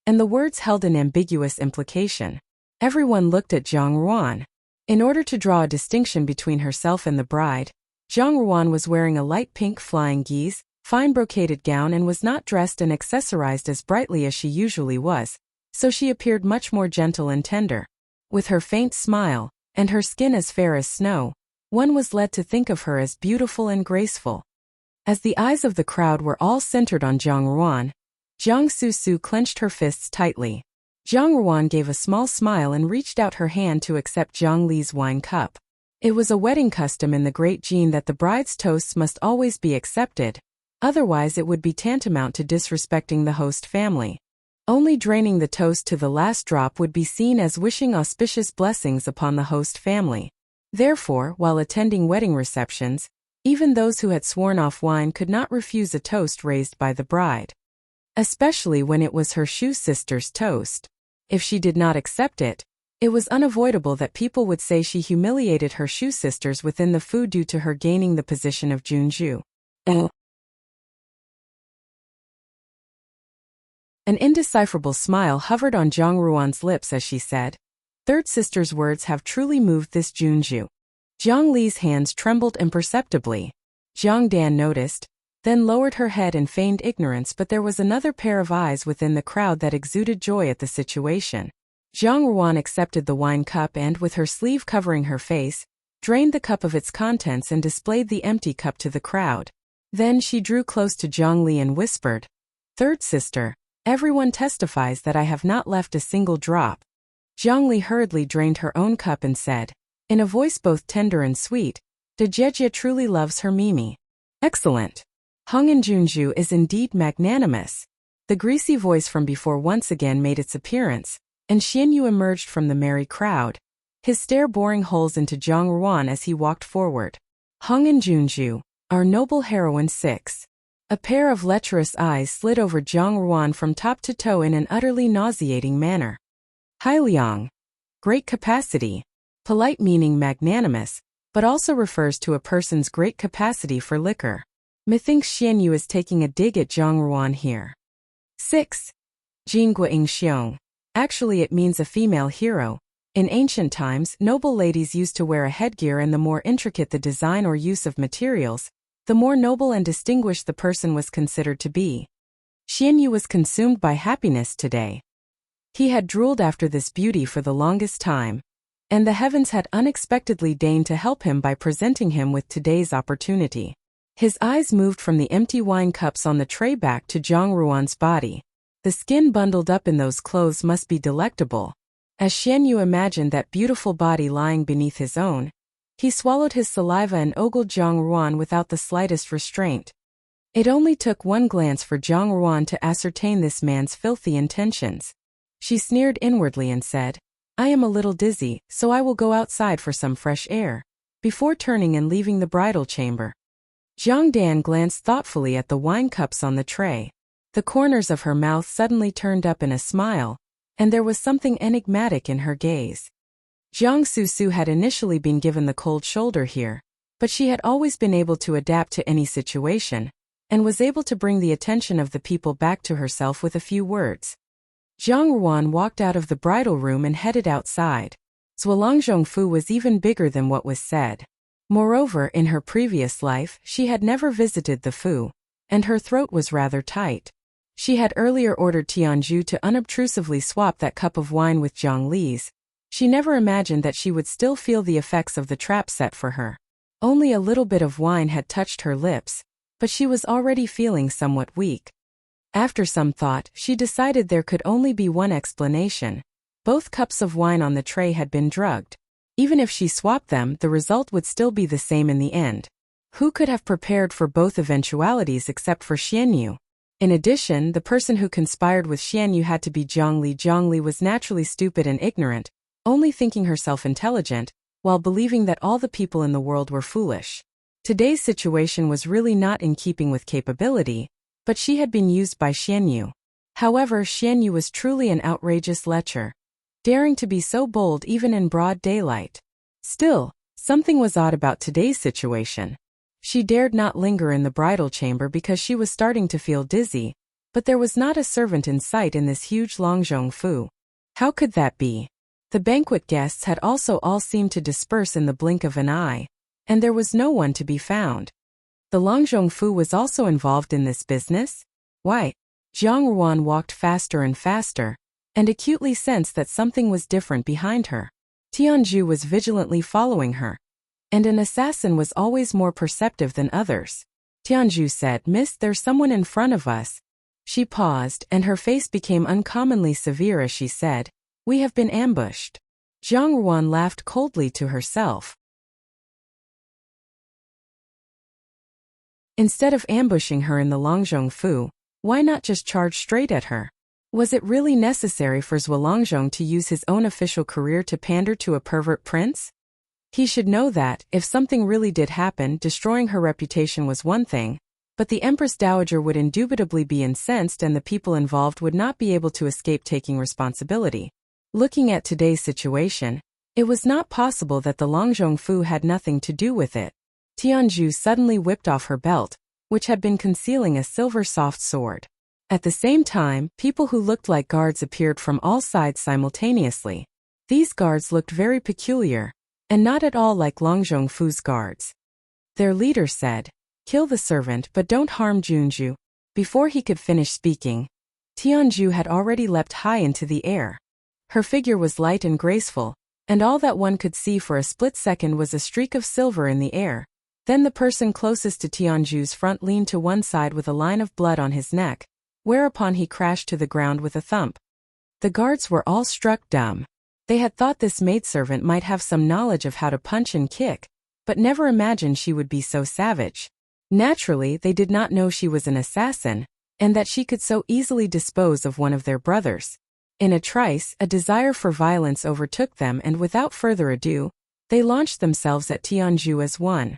and the words held an ambiguous implication. Everyone looked at Zhang Ruan. In order to draw a distinction between herself and the bride, Zhang Ruan was wearing a light pink flying geese, fine brocaded gown and was not dressed and accessorized as brightly as she usually was, so she appeared much more gentle and tender. With her faint smile, and her skin as fair as snow, one was led to think of her as beautiful and graceful. As the eyes of the crowd were all centered on Zhang Ruan, Jiang Susu clenched her fists tightly. Zhang Ruan gave a small smile and reached out her hand to accept Zhang Li's wine cup. It was a wedding custom in the Great Jin that the bride's toasts must always be accepted, otherwise it would be tantamount to disrespecting the host family. Only draining the toast to the last drop would be seen as wishing auspicious blessings upon the host family. Therefore, while attending wedding receptions, even those who had sworn off wine could not refuse a toast raised by the bride. Especially when it was her Shu sister's toast. If she did not accept it, it was unavoidable that people would say she humiliated her Shu sisters within the food due to her gaining the position of Junju. An indecipherable smile hovered on Zhang Ruan's lips as she said, "Third sister's words have truly moved this Junju." Zhang Li's hands trembled imperceptibly. Zhang Dan noticed, then lowered her head and feigned ignorance, but there was another pair of eyes within the crowd that exuded joy at the situation. Zhang Ruan accepted the wine cup and, with her sleeve covering her face, drained the cup of its contents and displayed the empty cup to the crowd. Then she drew close to Zhang Li and whispered, "Third sister, everyone testifies that I have not left a single drop." Zhang Li hurriedly drained her own cup and said, in a voice both tender and sweet, "De Jejia truly loves her Mimi. Excellent. Hong and Junju is indeed magnanimous." The greasy voice from before once again made its appearance, and Xianyu emerged from the merry crowd, his stare boring holes into Zhang Ruan as he walked forward. Hong and Junju, our noble heroine 6. A pair of lecherous eyes slid over Zhang Ruan from top to toe in an utterly nauseating manner. Hailiang. Great capacity. Polite meaning magnanimous, but also refers to a person's great capacity for liquor. Methinks Xianyu is taking a dig at Zhang Ruan here. 6. Jingguing Xiong. Actually it means a female hero. In ancient times, noble ladies used to wear a headgear, and the more intricate the design or use of materials, the more noble and distinguished the person was considered to be. Xianyu was consumed by happiness today. He had drooled after this beauty for the longest time, and the heavens had unexpectedly deigned to help him by presenting him with today's opportunity. His eyes moved from the empty wine cups on the tray back to Zhang Ruan's body. The skin bundled up in those clothes must be delectable. As Xianyu imagined that beautiful body lying beneath his own, he swallowed his saliva and ogled Zhang Ruan without the slightest restraint. It only took one glance for Zhang Ruan to ascertain this man's filthy intentions. She sneered inwardly and said, "I am a little dizzy, so I will go outside for some fresh air," before turning and leaving the bridal chamber. Zhang Dan glanced thoughtfully at the wine cups on the tray. The corners of her mouth suddenly turned up in a smile, and there was something enigmatic in her gaze. Jiang Susu had initially been given the cold shoulder here, but she had always been able to adapt to any situation, and was able to bring the attention of the people back to herself with a few words. Zhang Ruan walked out of the bridal room and headed outside. Zhualangzhongfu was even bigger than what was said. Moreover, in her previous life, she had never visited the Fu, and her throat was rather tight. She had earlier ordered Tianzhu to unobtrusively swap that cup of wine with Zhang Li's, She never imagined that she would still feel the effects of the trap set for her. Only a little bit of wine had touched her lips, but she was already feeling somewhat weak. After some thought, she decided there could only be one explanation. Both cups of wine on the tray had been drugged. Even if she swapped them, the result would still be the same in the end. Who could have prepared for both eventualities except for Xianyu? In addition, the person who conspired with Xianyu had to be Zhongli. Zhongli was naturally stupid and ignorant, only thinking herself intelligent, while believing that all the people in the world were foolish. Today's situation was really not in keeping with capability, but she had been used by Xianyu. However, Xianyu was truly an outrageous lecher, daring to be so bold even in broad daylight. Still, something was odd about today's situation. She dared not linger in the bridal chamber because she was starting to feel dizzy, but there was not a servant in sight in this huge Longzhong Fu. How could that be? The banquet guests had also all seemed to disperse in the blink of an eye, and there was no one to be found. The Longzhong Fu was also involved in this business? Why? Jiang Ruan walked faster and faster, and acutely sensed that something was different behind her. Tianju was vigilantly following her, and an assassin was always more perceptive than others. Tianju said, "Miss, there's someone in front of us." She paused, and her face became uncommonly severe as she said, "We have been ambushed." Jiang Ruan laughed coldly to herself. Instead of ambushing her in the Longzhong Fu, why not just charge straight at her? Was it really necessary for Zhuolangzhong to use his own official career to pander to a pervert prince? He should know that, if something really did happen, destroying her reputation was one thing, but the Empress Dowager would indubitably be incensed and the people involved would not be able to escape taking responsibility. Looking at today's situation, it was not possible that the Longzhong Fu had nothing to do with it. Tianju suddenly whipped off her belt, which had been concealing a silver soft sword. At the same time, people who looked like guards appeared from all sides simultaneously. These guards looked very peculiar, and not at all like Longzhong Fu's guards. Their leader said, "Kill the servant but don't harm Junju." Before he could finish speaking, Tianju had already leapt high into the air. Her figure was light and graceful, and all that one could see for a split second was a streak of silver in the air. Then the person closest to Tianju's front leaned to one side with a line of blood on his neck, whereupon he crashed to the ground with a thump. The guards were all struck dumb. They had thought this maidservant might have some knowledge of how to punch and kick, but never imagined she would be so savage. Naturally, they did not know she was an assassin, and that she could so easily dispose of one of their brothers. In a trice, a desire for violence overtook them, and without further ado, they launched themselves at Tianju as one.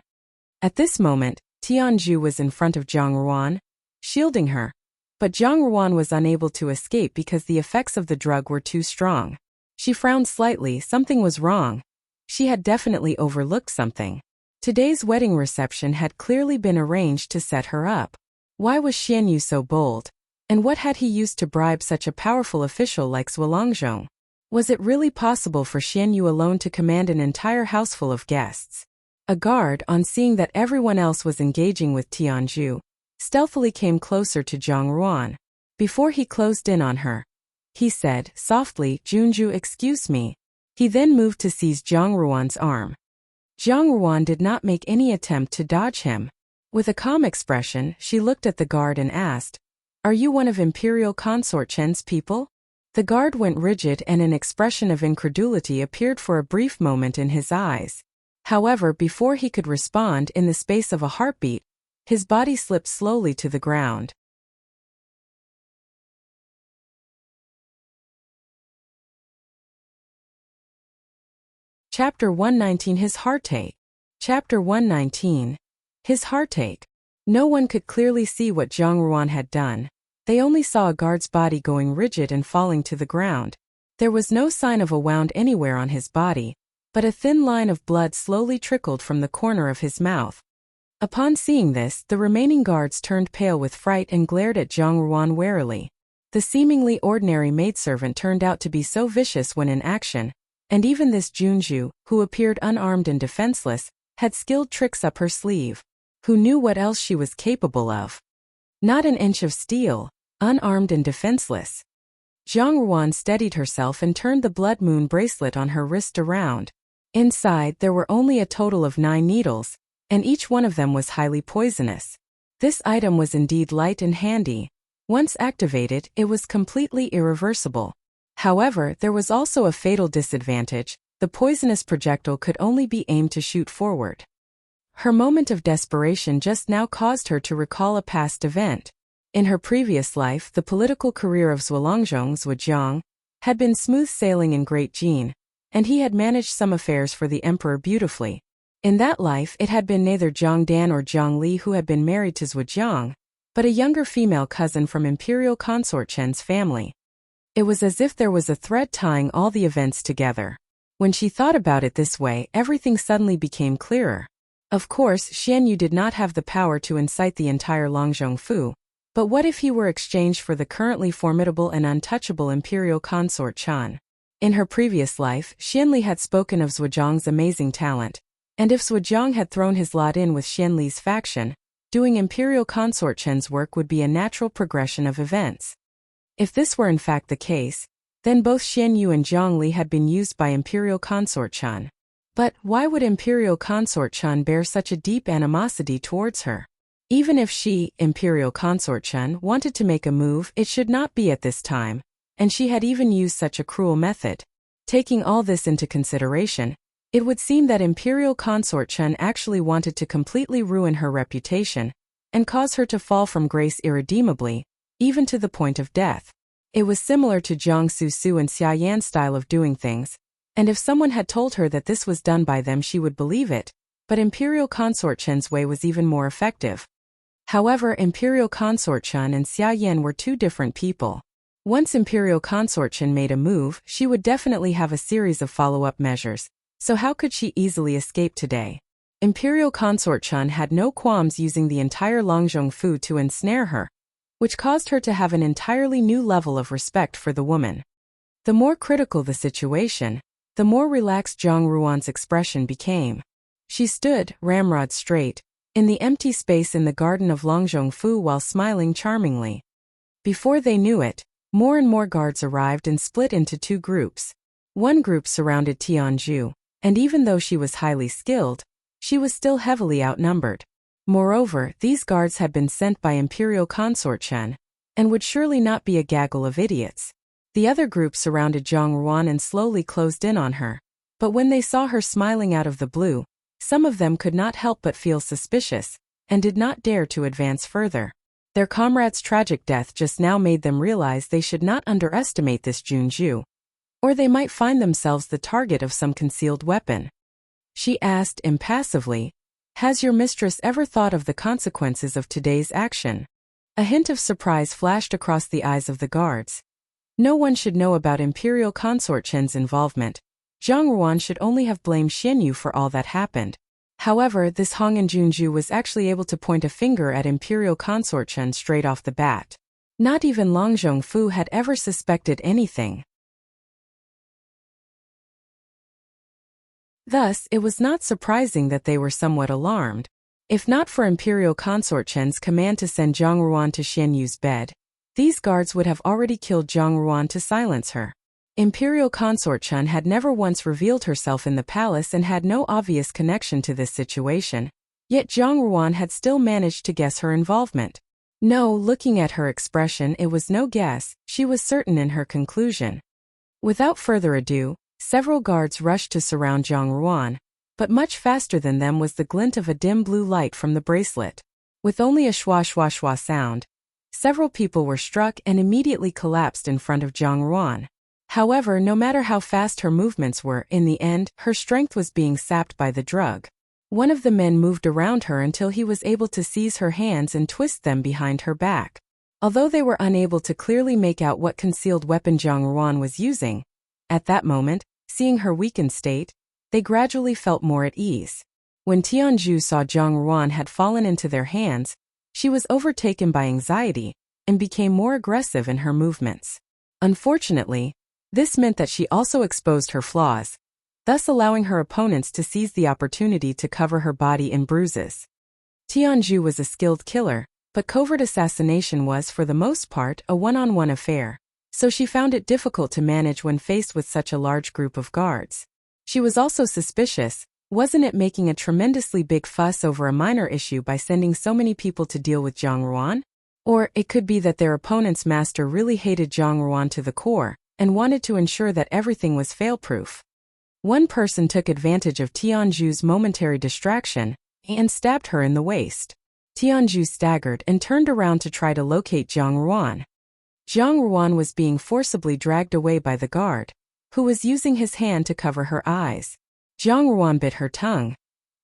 At this moment, Tianju was in front of Jiang Ruan, shielding her, but Jiang Ruan was unable to escape because the effects of the drug were too strong. She frowned slightly. Something was wrong. She had definitely overlooked something. Today's wedding reception had clearly been arranged to set her up. Why was Xianyu so bold? And what had he used to bribe such a powerful official like Zhuolangzhong? Was it really possible for Xianyu alone to command an entire houseful of guests? A guard, on seeing that everyone else was engaging with Tianju, stealthily came closer to Jiang Ruan. Before he closed in on her, he said, softly, "Junju, excuse me." He then moved to seize Jiang Ruan's arm. Jiang Ruan did not make any attempt to dodge him. With a calm expression, she looked at the guard and asked, "Are you one of Imperial Consort Chen's people?" The guard went rigid and an expression of incredulity appeared for a brief moment in his eyes. However, before he could respond, in the space of a heartbeat, his body slipped slowly to the ground. Chapter 119 His Heartache. Chapter 119. His Heartache. No one could clearly see what Jiang Ruan had done. They only saw a guard's body going rigid and falling to the ground. There was no sign of a wound anywhere on his body, but a thin line of blood slowly trickled from the corner of his mouth. Upon seeing this, the remaining guards turned pale with fright and glared at Jiang Ruan warily. The seemingly ordinary maidservant turned out to be so vicious when in action, and even this Junju, who appeared unarmed and defenseless, had skilled tricks up her sleeve. Who knew what else she was capable of? Not an inch of steel, unarmed and defenseless. Zhang Ruan steadied herself and turned the blood moon bracelet on her wrist around. Inside, there were only a total of 9 needles, and each one of them was highly poisonous. This item was indeed light and handy. Once activated, it was completely irreversible. However, there was also a fatal disadvantage: the poisonous projectile could only be aimed to shoot forward. Her moment of desperation just now caused her to recall a past event. In her previous life, the political career of Zhuolangzhong Zhuojiang had been smooth sailing in Great Jin, and he had managed some affairs for the emperor beautifully. In that life, it had been neither Zhang Dan or Zhang Li who had been married to Zhuojiang, but a younger female cousin from Imperial Consort Chen's family. It was as if there was a thread tying all the events together. When she thought about it this way, everything suddenly became clearer. Of course, Xian Yu did not have the power to incite the entire Longzhongfu, but what if he were exchanged for the currently formidable and untouchable Imperial Consort Chen? In her previous life, Xianli had spoken of Zhuojiang's amazing talent, and if Zhuojiang had thrown his lot in with Xianli's faction, doing Imperial Consort Chen's work would be a natural progression of events. If this were in fact the case, then both Xian Yu and Zhang Li had been used by Imperial Consort Chen. But why would Imperial Consort Chen bear such a deep animosity towards her? Even if she, Imperial Consort Chen, wanted to make a move, it should not be at this time, and she had even used such a cruel method. Taking all this into consideration, it would seem that Imperial Consort Chen actually wanted to completely ruin her reputation and cause her to fall from grace irredeemably, even to the point of death. It was similar to Jiang Su and Xia Yan's style of doing things, and if someone had told her that this was done by them she would believe it, but Imperial Consort Chen's way was even more effective. However, Imperial Consort Chen and Xia Yan were two different people. Once Imperial Consort Chen made a move, she would definitely have a series of follow-up measures, so how could she easily escape today? Imperial Consort Chen had no qualms using the entire Longzhongfu to ensnare her, which caused her to have an entirely new level of respect for the woman. The more critical the situation, the more relaxed Zhang Ruan's expression became. She stood, ramrod straight, in the empty space in the garden of Longzhongfu while smiling charmingly. Before they knew it, more and more guards arrived and split into 2 groups. One group surrounded Tianju, and even though she was highly skilled, she was still heavily outnumbered. Moreover, these guards had been sent by Imperial Consort Chen, and would surely not be a gaggle of idiots. The other group surrounded Zhang Ruan and slowly closed in on her, but when they saw her smiling out of the blue, some of them could not help but feel suspicious, and did not dare to advance further. Their comrade's tragic death just now made them realize they should not underestimate this Junju, or they might find themselves the target of some concealed weapon. She asked impassively, "Has your mistress ever thought of the consequences of today's action?" A hint of surprise flashed across the eyes of the guards. No one should know about Imperial Consort Chen's involvement. Zhang Ruan should only have blamed Xian Yu for all that happened. However, this Hongan Junju was actually able to point a finger at Imperial Consort Chen straight off the bat. Not even Longzhongfu had ever suspected anything. Thus, it was not surprising that they were somewhat alarmed. If not for Imperial Consort Chen's command to send Zhang Ruan to Xian Yu's bed, these guards would have already killed Zhang Ruan to silence her. Imperial Consort Chen had never once revealed herself in the palace and had no obvious connection to this situation, yet Zhang Ruan had still managed to guess her involvement. No, looking at her expression, it was no guess, she was certain in her conclusion. Without further ado, several guards rushed to surround Zhang Ruan, but much faster than them was the glint of a dim blue light from the bracelet. With only a schwa-schwa-schwa sound, several people were struck and immediately collapsed in front of Zhang Ruan. However, no matter how fast her movements were, in the end, her strength was being sapped by the drug. One of the men moved around her until he was able to seize her hands and twist them behind her back. Although they were unable to clearly make out what concealed weapon Zhang Ruan was using, at that moment, seeing her weakened state, they gradually felt more at ease. When Tianju saw Zhang Ruan had fallen into their hands, she was overtaken by anxiety and became more aggressive in her movements. Unfortunately, this meant that she also exposed her flaws, thus allowing her opponents to seize the opportunity to cover her body in bruises. Tianju was a skilled killer, but covert assassination was for the most part a one-on-one affair, so she found it difficult to manage when faced with such a large group of guards. She was also suspicious. Wasn't it making a tremendously big fuss over a minor issue by sending so many people to deal with Zhang Ruan? Or it could be that their opponent's master really hated Zhang Ruan to the core and wanted to ensure that everything was fail-proof. One person took advantage of Tianju's momentary distraction and stabbed her in the waist. Tianju staggered and turned around to try to locate Zhang Ruan. Zhang Ruan was being forcibly dragged away by the guard, who was using his hand to cover her eyes. Zhang Ruan bit her tongue.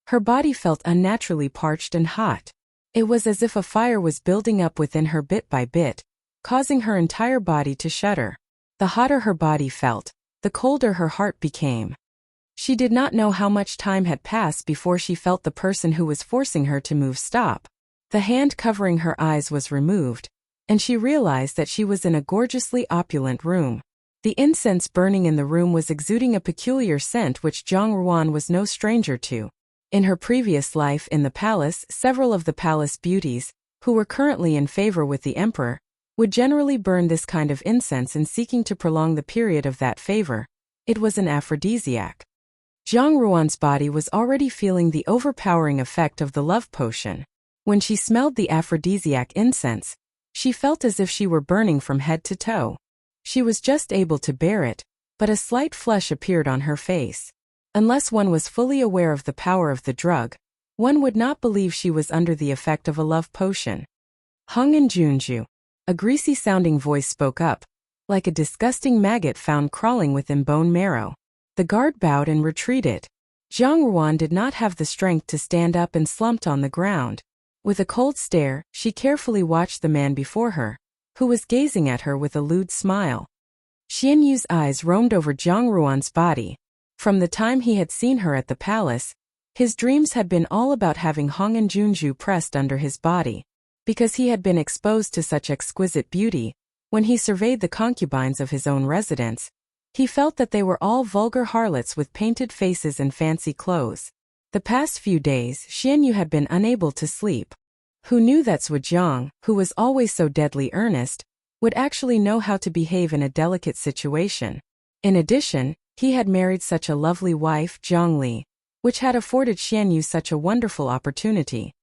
Her body felt unnaturally parched and hot. It was as if a fire was building up within her bit by bit, causing her entire body to shudder. The hotter her body felt, the colder her heart became. She did not know how much time had passed before she felt the person who was forcing her to move stop. The hand covering her eyes was removed, and she realized that she was in a gorgeously opulent room. The incense burning in the room was exuding a peculiar scent which Zhang Ruan was no stranger to. In her previous life in the palace, several of the palace beauties, who were currently in favor with the emperor, would generally burn this kind of incense in seeking to prolong the period of that favor. It was an aphrodisiac. Zhang Ruan's body was already feeling the overpowering effect of the love potion. When she smelled the aphrodisiac incense, she felt as if she were burning from head to toe. She was just able to bear it, but a slight flush appeared on her face. Unless one was fully aware of the power of the drug, one would not believe she was under the effect of a love potion. Hung and Junju, a greasy-sounding voice spoke up, like a disgusting maggot found crawling within bone marrow. The guard bowed and retreated. Zhang Ruan did not have the strength to stand up and slumped on the ground. With a cold stare, she carefully watched the man before her, who was gazing at her with a lewd smile. Xian Yu's eyes roamed over Zhang Ruan's body. From the time he had seen her at the palace, his dreams had been all about having Hong and Junju pressed under his body. Because he had been exposed to such exquisite beauty, when he surveyed the concubines of his own residence, he felt that they were all vulgar harlots with painted faces and fancy clothes. The past few days, Xian Yu had been unable to sleep. Who knew that Zhujiang, who was always so deadly earnest, would actually know how to behave in a delicate situation. In addition, he had married such a lovely wife, Zhang Li, which had afforded Xian Yu such a wonderful opportunity.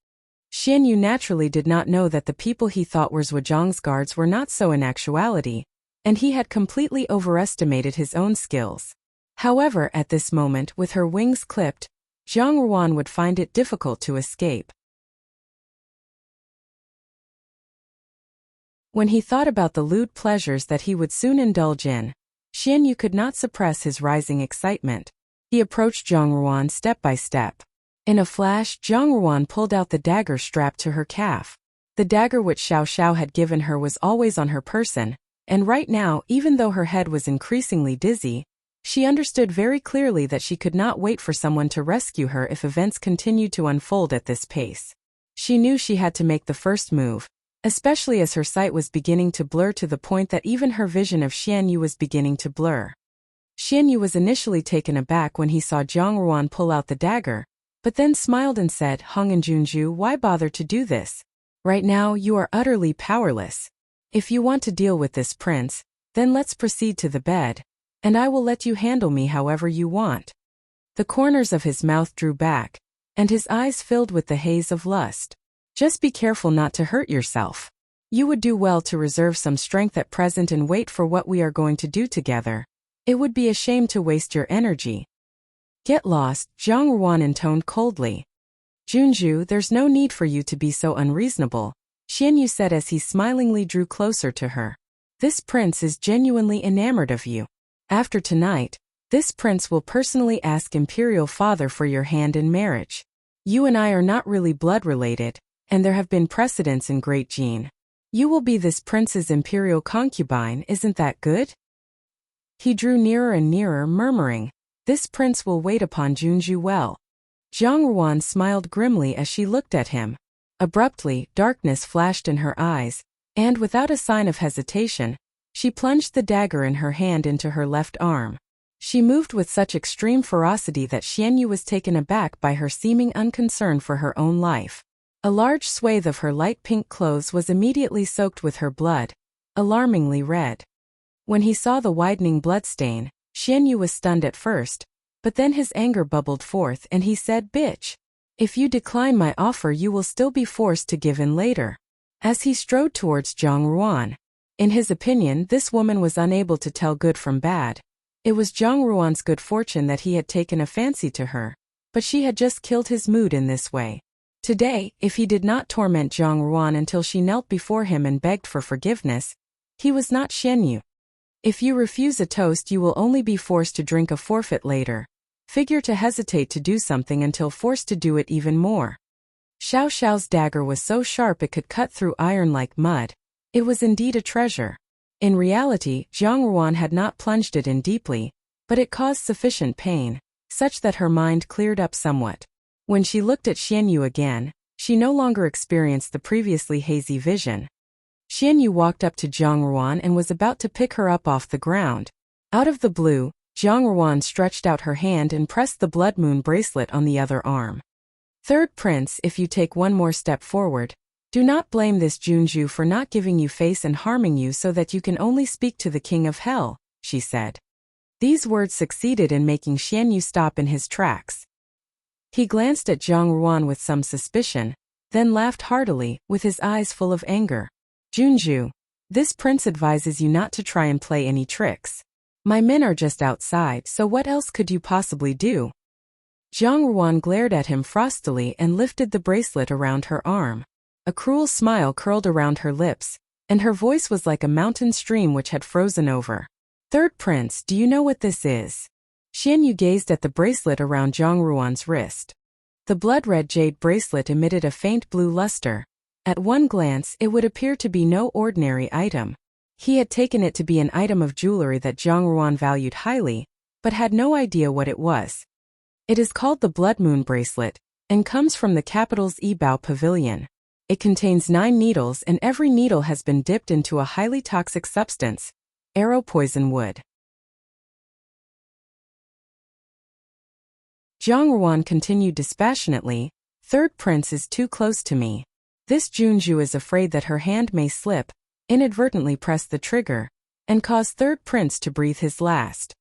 Xian Yu naturally did not know that the people he thought were Zhujiang's guards were not so in actuality, and he had completely overestimated his own skills. However, at this moment, with her wings clipped, Zhang Ruan would find it difficult to escape. When he thought about the lewd pleasures that he would soon indulge in, Xian Yu could not suppress his rising excitement. He approached Zhang Ruan step by step. In a flash, Zhang Ruan pulled out the dagger strapped to her calf. The dagger which Xiao Xiao had given her was always on her person, and right now, even though her head was increasingly dizzy, she understood very clearly that she could not wait for someone to rescue her if events continued to unfold at this pace. She knew she had to make the first move, especially as her sight was beginning to blur to the point that even her vision of Xian Yu was beginning to blur. Xian Yu was initially taken aback when he saw Zhang Ruan pull out the dagger, but then smiled and said, "Hong and Junju, why bother to do this? Right now, you are utterly powerless. If you want to deal with this prince, then let's proceed to the bed, and I will let you handle me however you want." The corners of his mouth drew back, and his eyes filled with the haze of lust. "Just be careful not to hurt yourself. You would do well to reserve some strength at present and wait for what we are going to do together. It would be a shame to waste your energy." "Get lost," Zhang Ruan intoned coldly. "Junju, there's no need for you to be so unreasonable," Xian Yu said as he smilingly drew closer to her. "This prince is genuinely enamored of you. After tonight, this prince will personally ask Imperial Father for your hand in marriage. You and I are not really blood related, and there have been precedents in Great Jin. You will be this prince's imperial concubine, isn't that good?" He drew nearer and nearer, murmuring, "This prince will wait upon Junju well." Zhang Ruan smiled grimly as she looked at him. Abruptly, darkness flashed in her eyes, and without a sign of hesitation, she plunged the dagger in her hand into her left arm. She moved with such extreme ferocity that Xian Yu was taken aback by her seeming unconcern for her own life. A large swathe of her light pink clothes was immediately soaked with her blood, alarmingly red. When he saw the widening bloodstain, Xian Yu was stunned at first, but then his anger bubbled forth and he said, "Bitch! If you decline my offer you will still be forced to give in later." As he strode towards Zhang Ruan. In his opinion, this woman was unable to tell good from bad. It was Zhang Ruan's good fortune that he had taken a fancy to her, but she had just killed his mood in this way. Today, if he did not torment Zhang Ruan until she knelt before him and begged for forgiveness, he was not Xian Yu. If you refuse a toast you will only be forced to drink a forfeit later. Figure to hesitate to do something until forced to do it even more. Xiao Xiao's dagger was so sharp it could cut through iron like mud. It was indeed a treasure. In reality, Zhang Ruan had not plunged it in deeply, but it caused sufficient pain, such that her mind cleared up somewhat. When she looked at Xian Yu again, she no longer experienced the previously hazy vision. Xian Yu walked up to Zhang Ruan and was about to pick her up off the ground. Out of the blue, Zhang Ruan stretched out her hand and pressed the blood moon bracelet on the other arm. "Third Prince, if you take one more step forward, do not blame this Junju for not giving you face and harming you so that you can only speak to the King of Hell," she said. These words succeeded in making Xian Yu stop in his tracks. He glanced at Zhang Ruan with some suspicion, then laughed heartily, with his eyes full of anger. "Junju, this prince advises you not to try and play any tricks. My men are just outside, so what else could you possibly do?" Zhang Ruan glared at him frostily and lifted the bracelet around her arm. A cruel smile curled around her lips, and her voice was like a mountain stream which had frozen over. "Third Prince, do you know what this is?" Xian Yu gazed at the bracelet around Zhang Ruan's wrist. The blood-red jade bracelet emitted a faint blue luster. At one glance, it would appear to be no ordinary item. He had taken it to be an item of jewelry that Zhang Ruan valued highly, but had no idea what it was. It is called the Blood Moon Bracelet, and comes from the capital's Yibao Pavilion. It contains 9 needles and every needle has been dipped into a highly toxic substance, arrow poison wood. Zhang Ruan continued dispassionately, "Third Prince is too close to me. This Junju is afraid that her hand may slip, inadvertently press the trigger, and cause Third Prince to breathe his last."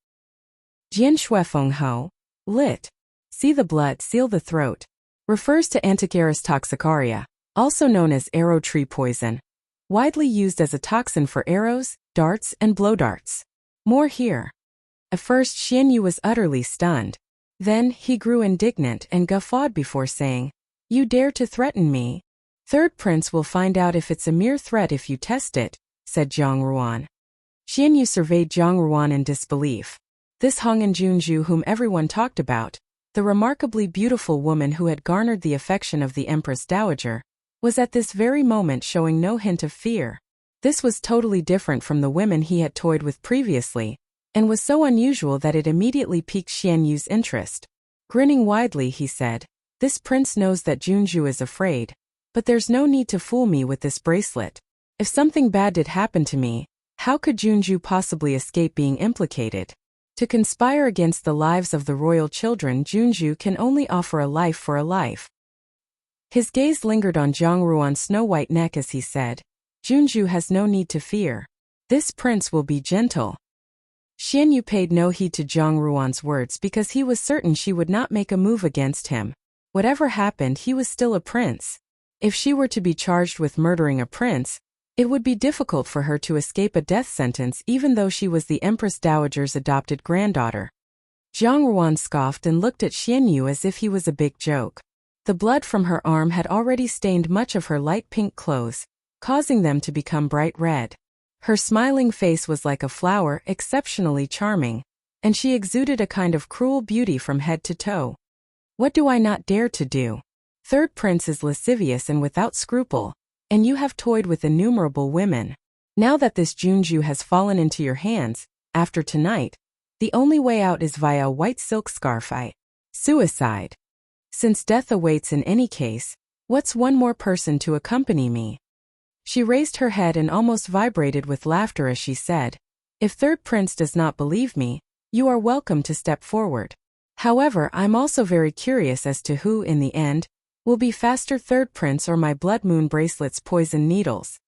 Jian Shuefeng Ho, lit. See the blood, seal the throat, refers to Anticharis toxicaria, also known as arrow tree poison, widely used as a toxin for arrows, darts, and blow darts. More here. At first Xian Yu was utterly stunned. Then he grew indignant and guffawed before saying, "You dare to threaten me? Third Prince will find out if it's a mere threat if you test it," said Zhang Ruan. Xian Yu surveyed Zhang Ruan in disbelief. This Hongan Junju whom everyone talked about, the remarkably beautiful woman who had garnered the affection of the Empress Dowager, was at this very moment showing no hint of fear. This was totally different from the women he had toyed with previously, and was so unusual that it immediately piqued Xian Yu's interest. Grinning widely, he said, "This prince knows that Junju is afraid, but there's no need to fool me with this bracelet. If something bad did happen to me, how could Junju possibly escape being implicated? To conspire against the lives of the royal children, Junju can only offer a life for a life." His gaze lingered on Zhang Ruan's snow-white neck as he said, "Junju has no need to fear. This prince will be gentle." Xian Yu paid no heed to Zhang Ruan's words because he was certain she would not make a move against him. Whatever happened, he was still a prince. If she were to be charged with murdering a prince, it would be difficult for her to escape a death sentence even though she was the Empress Dowager's adopted granddaughter. Zhang Ruan scoffed and looked at Xian Yu as if he was a big joke. The blood from her arm had already stained much of her light pink clothes, causing them to become bright red. Her smiling face was like a flower, exceptionally charming, and she exuded a kind of cruel beauty from head to toe. "What do I not dare to do? Third Prince is lascivious and without scruple, and you have toyed with innumerable women. Now that this Junju has fallen into your hands, after tonight, the only way out is via a white silk scarf. Suicide. Since death awaits in any case, what's one more person to accompany me?" She raised her head and almost vibrated with laughter as she said, "If Third Prince does not believe me, you are welcome to step forward. However, I'm also very curious as to who, in the end, will be faster, Third Prince or my Blood Moon Bracelet's poison needles."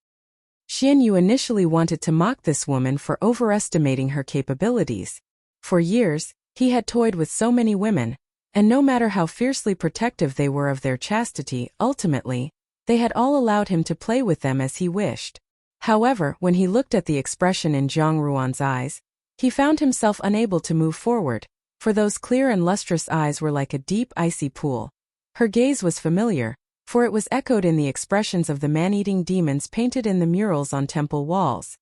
Xian Yu initially wanted to mock this woman for overestimating her capabilities. For years, he had toyed with so many women, and no matter how fiercely protective they were of their chastity, ultimately, they had all allowed him to play with them as he wished. However, when he looked at the expression in Zhang Ruan's eyes, he found himself unable to move forward, for those clear and lustrous eyes were like a deep icy pool. Her gaze was familiar, for it was echoed in the expressions of the man-eating demons painted in the murals on temple walls.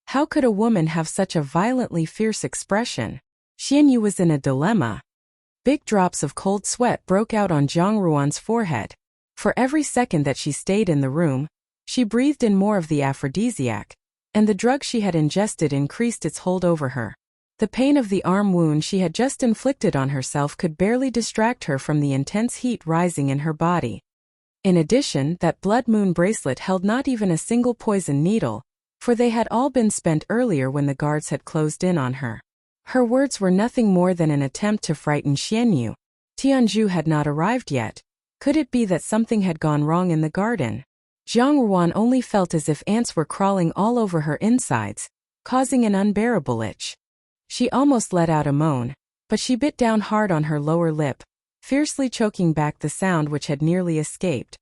How could a woman have such a violently fierce expression? Xian Yu was in a dilemma. Big drops of cold sweat broke out on Zhang Ruan's forehead. For every second that she stayed in the room, she breathed in more of the aphrodisiac, and the drug she had ingested increased its hold over her. The pain of the arm wound she had just inflicted on herself could barely distract her from the intense heat rising in her body. In addition, that blood moon bracelet held not even a single poison needle, for they had all been spent earlier when the guards had closed in on her. Her words were nothing more than an attempt to frighten Xian Yu. Tianzhu had not arrived yet. Could it be that something had gone wrong in the garden? Zhang Ruan only felt as if ants were crawling all over her insides, causing an unbearable itch. She almost let out a moan, but she bit down hard on her lower lip, fiercely choking back the sound which had nearly escaped.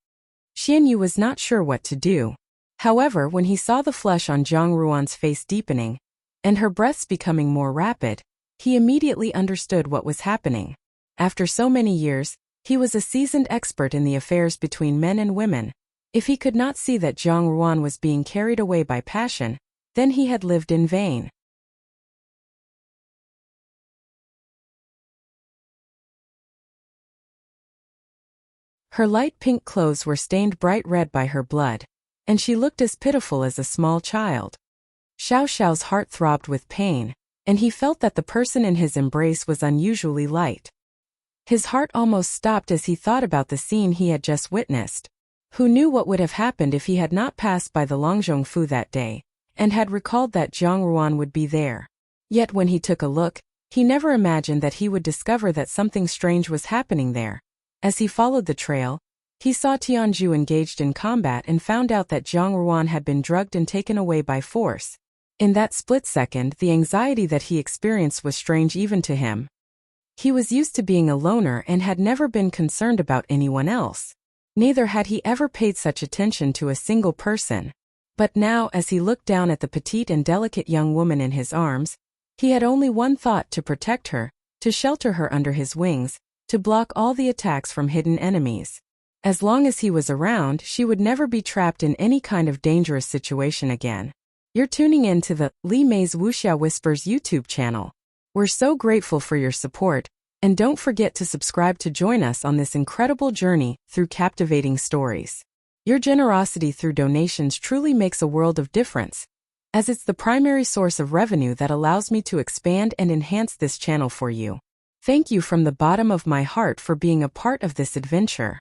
Xian Yu was not sure what to do. However, when he saw the flush on Zhang Ruan's face deepening, and her breaths becoming more rapid, he immediately understood what was happening. After so many years, he was a seasoned expert in the affairs between men and women. If he could not see that Zhang Ruan was being carried away by passion, then he had lived in vain. Her light pink clothes were stained bright red by her blood, and she looked as pitiful as a small child. Xiao Xiao's heart throbbed with pain, and he felt that the person in his embrace was unusually light. His heart almost stopped as he thought about the scene he had just witnessed. Who knew what would have happened if he had not passed by the Longzhongfu that day, and had recalled that Zhang Ruan would be there. Yet when he took a look, he never imagined that he would discover that something strange was happening there. As he followed the trail, he saw Tianzhu engaged in combat and found out that Zhang Ruan had been drugged and taken away by force. In that split second, the anxiety that he experienced was strange even to him. He was used to being a loner and had never been concerned about anyone else. Neither had he ever paid such attention to a single person. But now, as he looked down at the petite and delicate young woman in his arms, he had only one thought: to protect her, to shelter her under his wings, to block all the attacks from hidden enemies. As long as he was around, she would never be trapped in any kind of dangerous situation again. You're tuning in to the Li Mei's Wuxia Whispers YouTube channel. We're so grateful for your support, and don't forget to subscribe to join us on this incredible journey through captivating stories. Your generosity through donations truly makes a world of difference, as it's the primary source of revenue that allows me to expand and enhance this channel for you. Thank you from the bottom of my heart for being a part of this adventure.